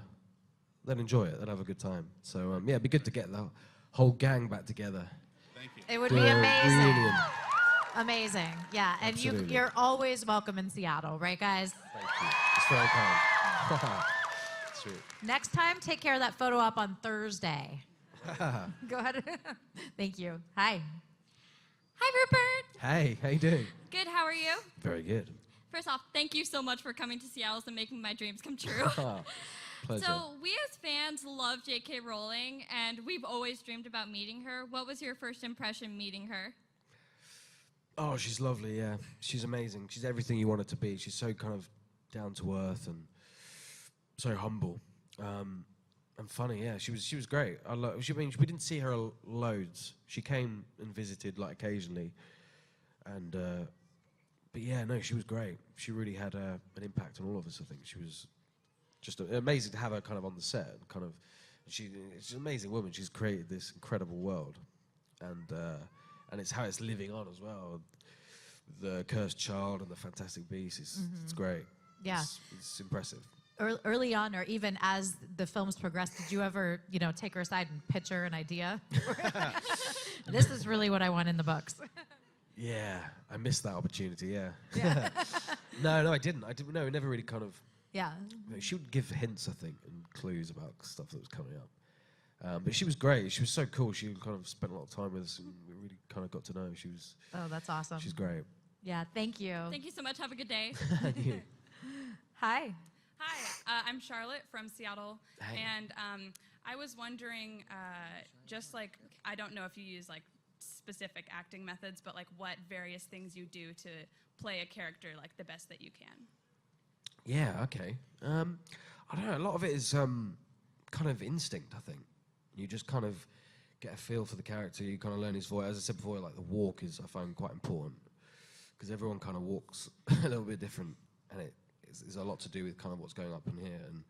enjoy it. They'll have a good time. So, yeah, it'd be good to get the whole gang back together. Thank you. It would be amazing. Reunion. Amazing. Yeah, and Absolutely. you're always welcome in Seattle, right, guys? Thank you. It's very kind. Sweet. Next time, take care of that photo op on Thursday. Go ahead. Thank you. Hi. Hi, Rupert. Hey, how you doing? Good, how are you? Very good. First off, thank you so much for coming to Seattle and making my dreams come true. Pleasure. So, we as fans love J.K. Rowling, and we've always dreamed about meeting her. What was your first impression meeting her? Oh, she's lovely, yeah. She's amazing. She's everything you want her to be. She's so kind of down to earth and so humble. And funny, yeah. She was great. We didn't see her loads. She came and visited like occasionally, and but yeah, no, she was great. She really had an impact on all of us. I think she was just amazing to have her kind of on the set. She's an amazing woman. She's created this incredible world, and it's how it's living on as well. The Cursed Child and the Fantastic Beasts. It's great. Yeah. It's impressive. Early on, or even as the films progressed, did you ever, take her aside and pitch her an idea? This is really what I want in the books. Yeah, I missed that opportunity, yeah. No, I didn't. No, it never really kind of... Yeah. She would give hints, I think, and clues about stuff that was coming up. But she was great. She was so cool. She kind of spent a lot of time with us, and we really kind of got to know her. Oh, that's awesome. She's great. Yeah, thank you. Thank you so much. Have a good day. Thank you. Hi. Hi, I'm Charlotte from Seattle, Hey. and I was wondering, I don't know if you use like specific acting methods, but like what various things you do to play a character like the best that you can. Yeah, okay. I don't know, a lot of it is kind of instinct, I think. You just kind of get a feel for the character, you kind of learn his voice. As I said before, like the walk is, I find, quite important, because everyone kind of walks a little bit different, and it's a lot to do with kind of what's going up in here. And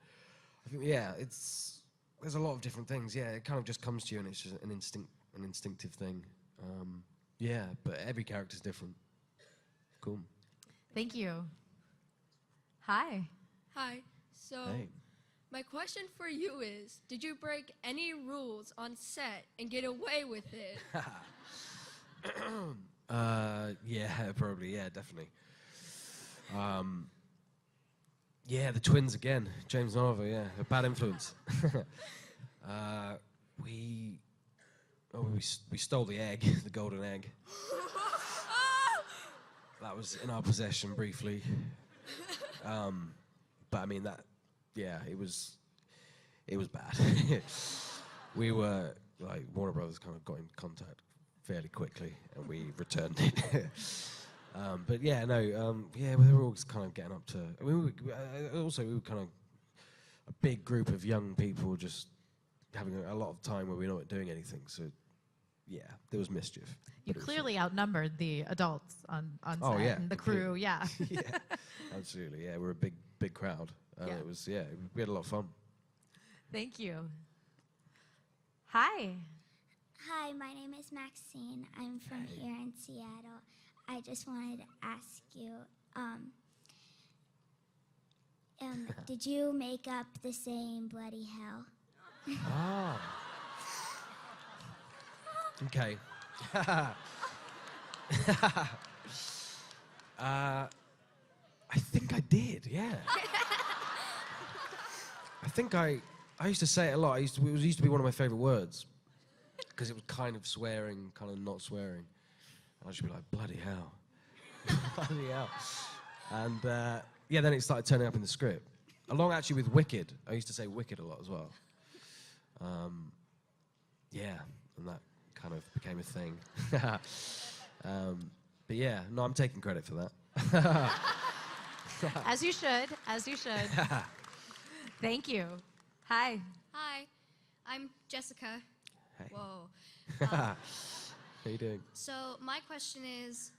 I think, yeah, there's a lot of different things. Yeah, it kind of just comes to you, and it's just an instinctive thing. Yeah, but every character's different. Cool. Thank you. Hi. Hi. So, Hey. my question for you is, did you break any rules on set and get away with it? Yeah, probably. Yeah, definitely. Yeah, the twins again. James and Oliver, yeah. A bad influence. We stole the egg, the golden egg. That was in our possession briefly. But I mean, it was bad. We were, like, Warner Brothers kind of got in contact fairly quickly, and we returned it. But yeah, no, we were all kind of getting up to. We were kind of a big group of young people just having a lot of time where we weren't doing anything. So yeah, there was mischief. You clearly outnumbered the adults on set, Oh, yeah, and the crew, yeah. Yeah, absolutely. Yeah, we're a big crowd. Yeah. It was, we had a lot of fun. Thank you. Hi. Hi, my name is Maxine. I'm from here in Seattle. I just wanted to ask you, did you make up the saying bloody hell? Ah. Okay. I think I did, yeah. I think I used to say it a lot. It used to be one of my favorite words, because it was kind of swearing, kind of not swearing. And I'd just be like, bloody hell. Bloody hell. And then it started turning up in the script. Along actually with Wicked. I used to say Wicked a lot as well. And that kind of became a thing. But yeah, no, I'm taking credit for that. As you should. Thank you. Hi. Hi, I'm Jessica. Hey. Whoa. How you doing? So my question is,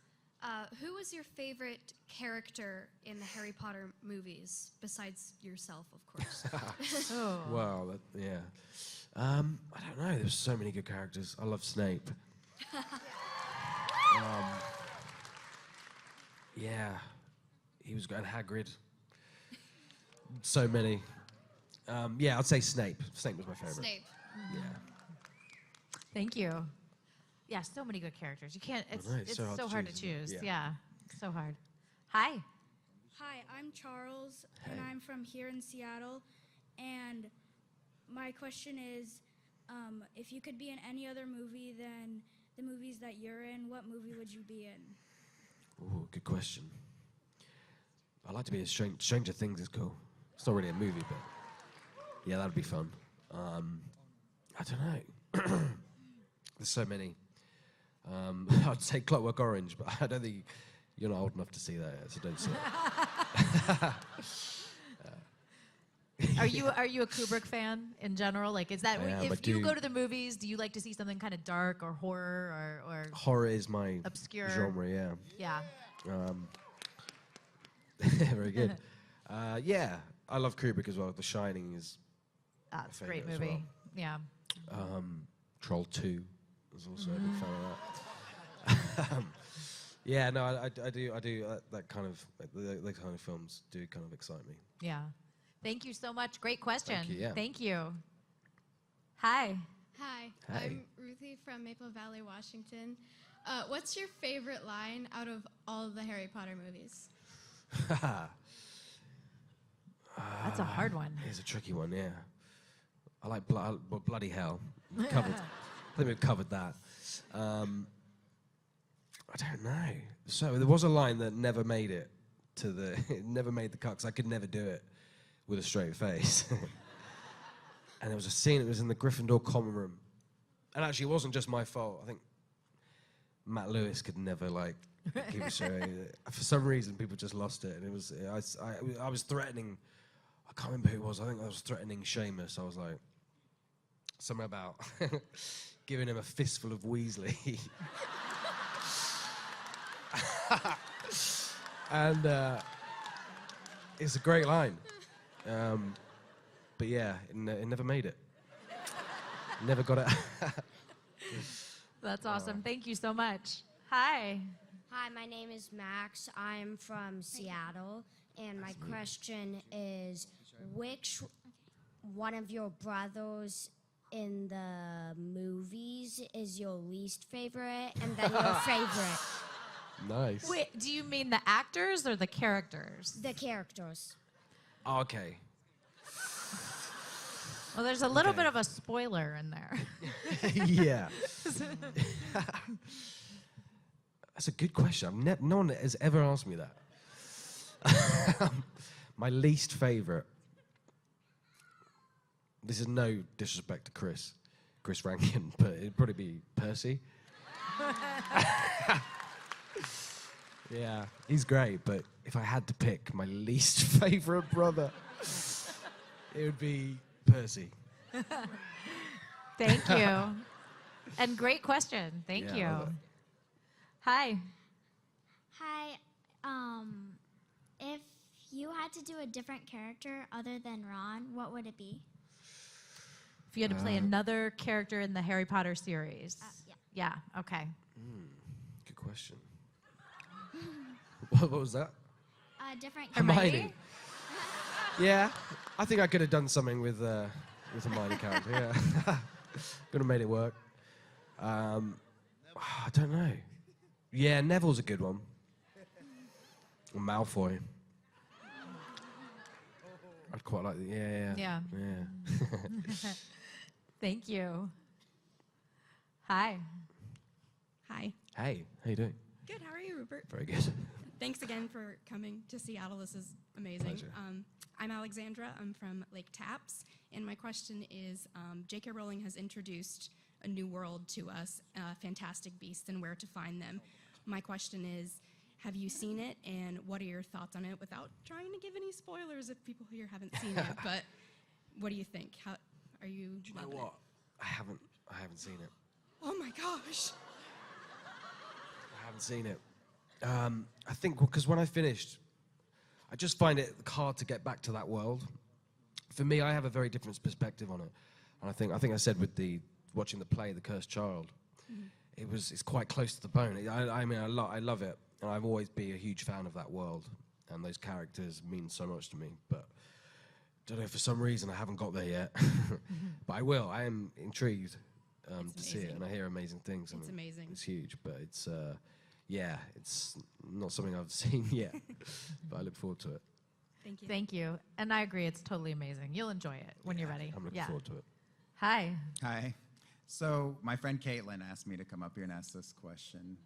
who was your favorite character in the Harry Potter movies, besides yourself, of course? Oh. Wow, yeah. I don't know. There's so many good characters. I love Snape. Yeah, he was going Hagrid. So many. Yeah, I'd say Snape. Snape was my favorite. Snape. Yeah. Thank you. Yeah, so many good characters. You can't. It's know, it's so hard to choose. choose, Yeah, so hard. Hi. Hi, I'm Charles, and I'm from here in Seattle. And my question is, if you could be in any other movie than the movies that you're in, what movie would you be in? Ooh, good question. I'd like to be in Stranger Things is cool. It's not really a movie, but yeah, that'd be fun. I don't know. There's so many. I'd say Clockwork Orange, but I don't think you're not old enough to see that yet, so don't see it. Are you a Kubrick fan in general? Like, is that if you go to the movies, do you like to see something kind of dark or horror or Horror is my obscure genre, yeah. Yeah. Very good. Yeah, I love Kubrick as well. The Shining is That's a my great favourite as movie. Yeah. well. Troll 2 was also a big fan of that. Yeah, no, I do that kind of the kind of films do kind of excite me. Yeah. Thank you so much. Great question. Thank you, yeah. Thank you. Hi. Hi, Hi. I'm Ruthie from Maple Valley, Washington. What's your favorite line out of all of the Harry Potter movies? That's a hard one. It's a tricky one, yeah. I like bloody hell. We've covered. I think we've covered that. I don't know. So there was a line that never made it to the. It never made the cut because I could never do it with a straight face. And there was a scene. It was in the Gryffindor common room, and actually, it wasn't just my fault. I think Matt Lewis could never keep it straight. For some reason, people just lost it, and it was. I was threatening. I can't remember who it was. I think I was threatening Seamus. I was like, something about giving him a fistful of Weasley. And it's a great line. But yeah, it never made it. Never got it. That's awesome. Thank you so much. Hi. Hi, my name is Max. I'm from Seattle, and my question is, which one of your brothers in the movies is your least favorite, and then your favorite? Nice. Wait, do you mean the actors or the characters? The characters. Okay. Well, there's a little bit of a spoiler in there. Yeah. That's a good question. No one has ever asked me that. My least favorite. This is no disrespect to Chris Rankin, but it'd probably be Percy. Yeah, he's great, but if I had to pick my least favorite brother, it would be Percy. Thank you. And great question. Thank you. Hi. Hi. If you had to do a different character other than Ron, what would it be? If you had to play another character in the Harry Potter series. Yeah. Yeah, okay. Good question. What was that? A different Hermione. Yeah, I think I could have done something with Hermione character. Yeah, could have made it work. I don't know. Yeah, Neville's a good one. Or Malfoy. I'd quite like that. Yeah. Thank you. Hi. Hi. Hey, how you doing? Good. How are you, Rupert? Very good. Thanks again for coming to Seattle. This is amazing. Pleasure. I'm Alexandra. I'm from Lake Tapps. And my question is, J.K. Rowling has introduced a new world to us, fantastic beasts and where to find them. My question is, have you seen it, and what are your thoughts on it, without trying to give any spoilers if people here haven't seen it, but what do you think? How are you? Do you know what? I haven't seen it. Oh my gosh. I haven't seen it. I think because when I finished, I just find it hard to get back to that world. For me, I have a very different perspective on it, and I think I said with watching the play, The Cursed Child, it's quite close to the bone. I mean, I love it. and I've always been a huge fan of that world, and those characters mean so much to me. But don't know, for some reason I haven't got there yet. But I will. I am intrigued to see it, and I hear amazing things. It's amazing. It's huge, but it's it's not something I've seen yet. But I look forward to it. Thank you. Thank you. And I agree, it's totally amazing. You'll enjoy it when you're ready. I'm looking forward to it. Hi. Hi. So my friend Caitlin asked me to come up here and ask this question.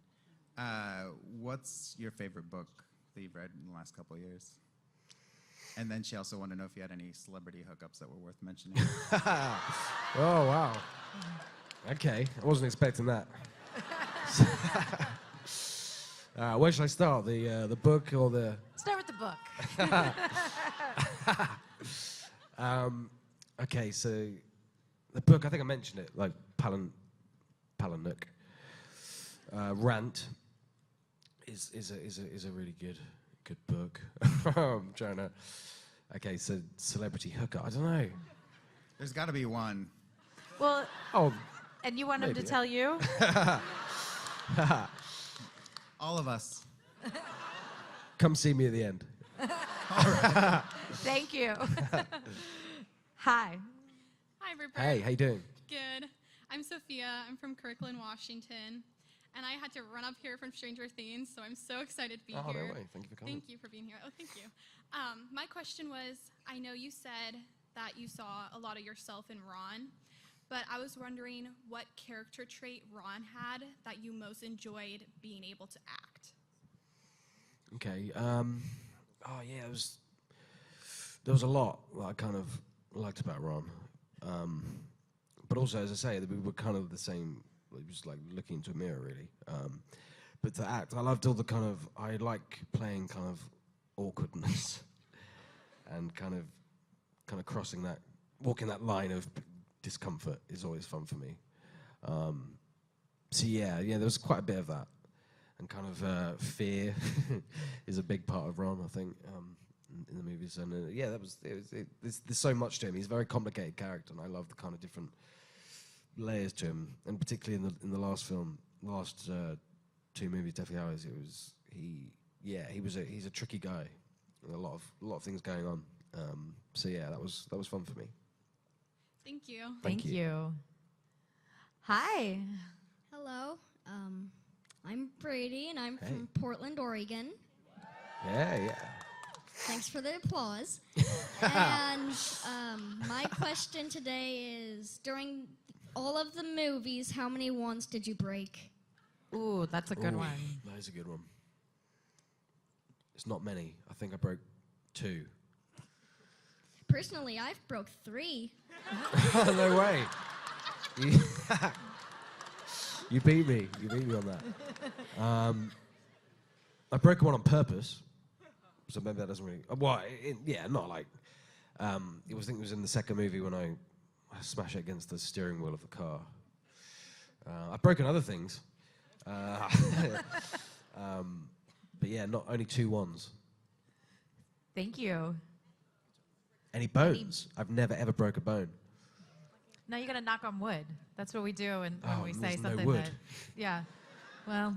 What's your favorite book that you've read in the last couple of years? And then she also wanted to know if you had any celebrity hookups that were worth mentioning. Oh, wow. Okay, I wasn't expecting that. Where should I start? The book or the... Start with the book. Okay, so the book, I think I mentioned it, like Palahniuk. Rant is a really good book. I'm trying to... Okay, so celebrity hookup, I don't know. There's got to be one. Well, oh, and you want maybe. him to tell you? All of us. Come see me at the end. Thank you. Hi. Hi, Rupert. Hey, how you doing? Good. I'm Sophia. I'm from Kirkland, Washington. And I had to run up here from Stranger Things, so I'm so excited to be Oh, here. no way. Thank you for coming. Thank you for being here. Oh, thank you. My question was, I know you said that you saw a lot of yourself in Ron, but I was wondering what character trait Ron had that you most enjoyed being able to act. Okay. Oh yeah, there was a lot that I kind of liked about Ron, but also, as I say, we were kind of the same. It was like looking into a mirror, really. But to act, I loved all the kind of. I like playing kind of awkwardness, and kind of crossing that, walking that line of discomfort is always fun for me. So yeah, there was quite a bit of that. And kind of fear is a big part of Ron, I think, in the movies. And there's so much to him. He's a very complicated character, and I love the kind of different layers to him. And particularly in the last film, last 2 movies, Deathly Hallows, he's a tricky guy, and a lot of things going on. So yeah, that was fun for me. Thank you. Thank you. Hi. Hello. I'm Brady, and I'm Hey. from Portland, Oregon. Yeah. Thanks for the applause. And my question today is, during all of the movies, how many wands did you break? Ooh, that's a good one. That is a good one. It's not many. I think I broke 2. Personally, I've broke 3. No way. You beat me. You beat me on that. I broke one on purpose, so maybe that doesn't really. Not like. I think it was in the second movie when I smashed it against the steering wheel of the car. I've broken other things, but yeah, not only 2 wands. Thank you. Any bones? I've never ever broke a bone. Now you got to knock on wood. That's what we do when we say there's no something wood. that. Yeah. Well.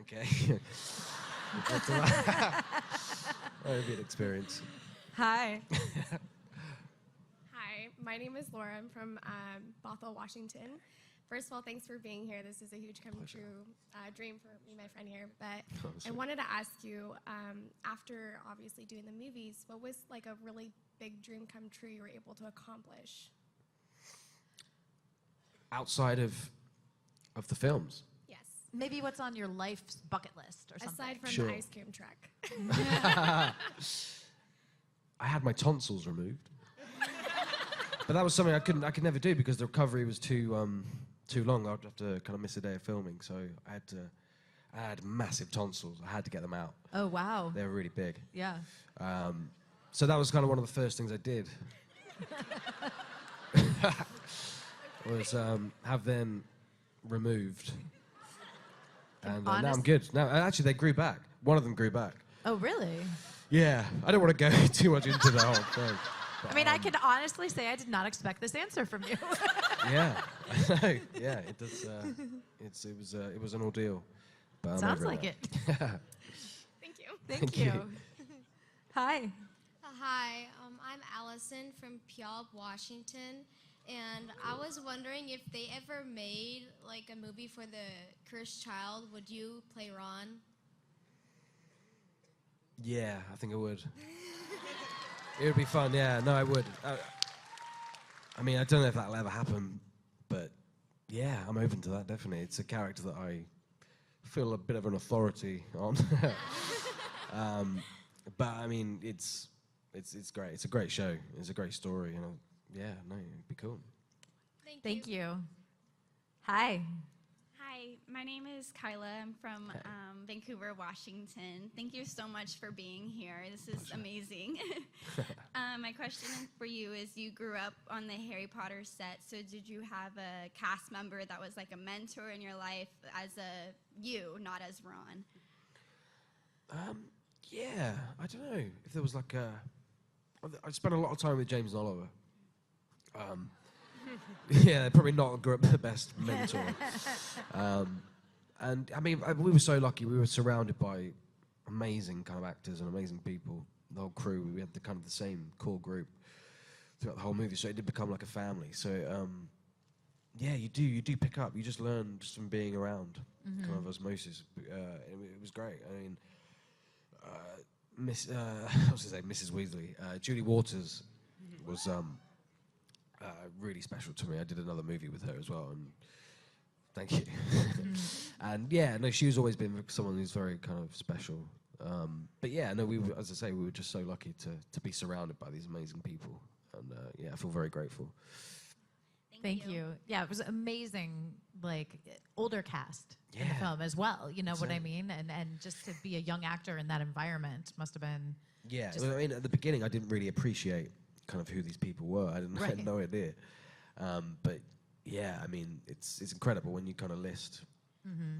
Okay. That'd be an experience. Hi. Hi, my name is Laura. I'm from Bothell, Washington. First of all, thanks for being here. This is a huge come true dream for me and my friend here. But I wanted to ask you, after obviously doing the movies, what was like a really big dream come true you were able to accomplish? Outside of the films. Yes. Maybe what's on your life's bucket list or something. Aside from Sure. the ice cream truck. I had my tonsils removed, but that was something I could never do because the recovery was too long. I'd have to kind of miss a day of filming, so I had massive tonsils. I had to get them out. Oh, wow. They were really big. Yeah. So that was kind of one of the first things I did. Was have them removed, and now I'm good. Now, actually, they grew back. One of them grew back. Oh, really? Yeah, I don't want to go too much into the whole thing. I mean, I can honestly say I did not expect this answer from you. Yeah, I know. Yeah, it does. It was an ordeal. But I'm Sounds over like it. Thank you. Hi. Hi, I'm Allison from Puyallup, Washington, and I was wondering if they ever made like a movie for the cursed child. Would you play Ron? Yeah, I think I would. It would be fun, yeah. No, I would. I mean, I don't know if that'll ever happen, but yeah, I'm open to that, definitely. It's a character that I feel a bit of an authority on. But I mean, it's great. It's a great show. It's a great story. You know, yeah, no, it'd be cool. Thank you. Hi. Hi, my name is Kyla. I'm from Vancouver, Washington. Thank you so much for being here. This is amazing. My question for you is, you grew up on the Harry Potter set, so did you have a cast member that was like a mentor in your life as not as Ron? Yeah, I don't know if there was like a. I spent a lot of time with James and Oliver. Yeah, probably not the best mentor. And I mean, we were so lucky. We were surrounded by amazing kind of actors and amazing people. The whole crew. We had the same core group throughout the whole movie, so it did become like a family. So yeah, you do pick up. You just learn just from being around, kind of osmosis. It was great. I mean, Mrs. Weasley, Julie Waters was really special to me. I did another movie with her as well, and thank you. And yeah, no, she's always been someone who's very kind of special. But yeah, no, as I say, we were just so lucky to be surrounded by these amazing people, and yeah, I feel very grateful. Thank you. Yeah, it was amazing, like older cast in the film as well. You know what I mean? And just to be a young actor in that environment must have been. Yeah, well, I mean, at the beginning, I didn't really appreciate kind of who these people were. I had no idea. But yeah, I mean, it's incredible when you kind of list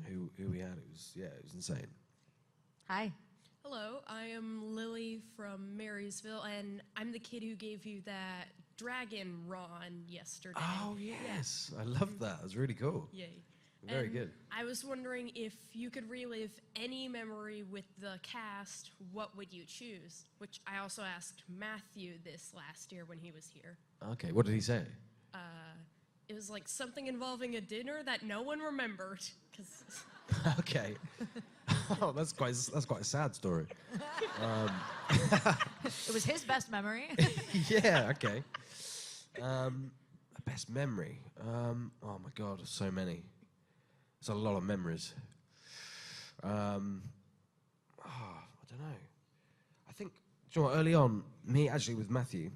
who we had. It was insane. Hi. Hello, I am Lily from Marysville, and I'm the kid who gave you that dragon Ron yesterday. Oh, yes. I love that. It was really cool. Yay. Very And good. I was wondering if you could relive any memory with the cast, what would you choose? Which I also asked Matthew this last year when he was here. Okay, what did he say? It was like something involving a dinner that no one remembered. Okay. Oh, that's quite a sad story. It was his best memory. Yeah, okay. A best memory. Oh my God, so many. It's a lot of memories. I don't know. I think, do you know what, early on, with Matthew,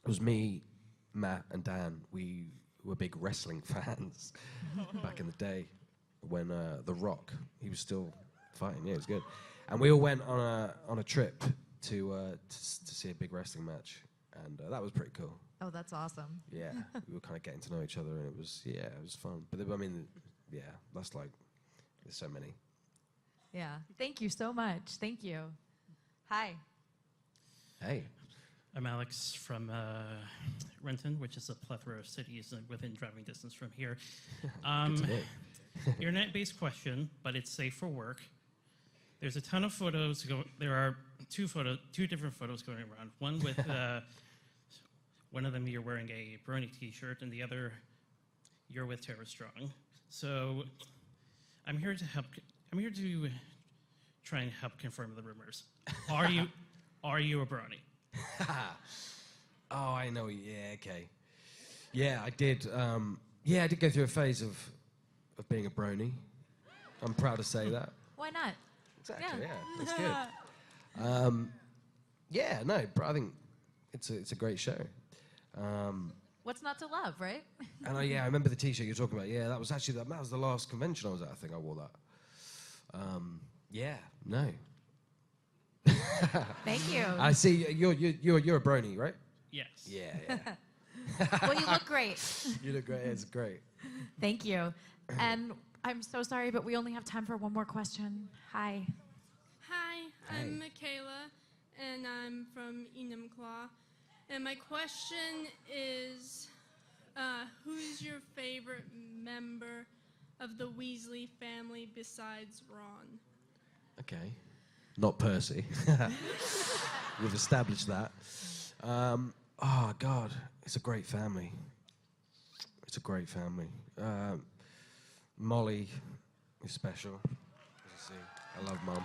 it was me, Matt, and Dan. We were big wrestling fans back in the day when The Rock, he was still fighting. Yeah, it was good. And we all went on a trip to see a big wrestling match, and that was pretty cool. Oh, that's awesome. Yeah, we were kind of getting to know each other, and it was fun. But I mean, yeah, that's like, there's so many. Yeah. Thank you so much. Thank you. Hi. Hey. I'm Alex from Renton, which is a plethora of cities within driving distance from here. Internet-based question, but it's safe for work. There's a ton of photos. There are two different photos going around. One with one of them you're wearing a Brony T-shirt, and the other you're with Tara Strong. So I'm here to help. I'm here to try and help confirm the rumors. Are you a Brony? Oh, I know. Yeah, okay. Yeah, I did. I did go through a phase of being a Brony. I'm proud to say that. Why not? Exactly. Yeah, that's good. Yeah, no, but I think it's a great show. What's not to love, right? And I remember the T-shirt you're talking about. Yeah, that was actually that was the last convention I was at. I think I wore that. Yeah, no. Thank you. I see you're a Brony, right? Yes. Yeah. Well, you look great. You look great. It's great. Thank you. And I'm so sorry, but we only have time for one more question. Hi. Hi, I'm Michaela, and I'm from Enumclaw. And my question is, who's your favorite member of the Weasley family besides Ron? Okay. not Percy. We've established that. Oh, God, it's a great family. It's a great family. Molly is special, as you see. I love Mum.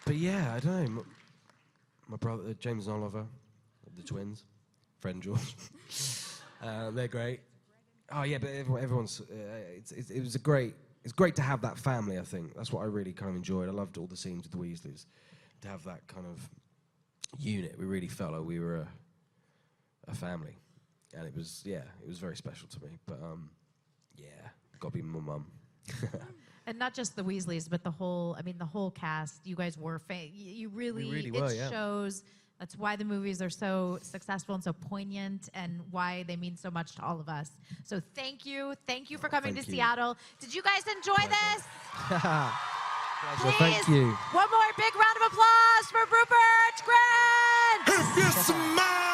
But yeah, I don't know. My brother, James and Oliver, the twins, Fred and George. They're great. Oh yeah, but everyone's. It was great. It's great to have that family. I think that's what I really kind of enjoyed. I loved all the scenes with the Weasleys. To have that kind of unit, we really felt like we were a family, and it was very special to me. But yeah, got to be my mum. And not just the Weasleys, but the whole cast. You guys were you really were, yeah. shows. That's why the movies are so successful and so poignant, and why they mean so much to all of us. So thank you for coming to Seattle. Did you guys enjoy this? Please, thank you. One more big round of applause for Rupert Grint. If you smile.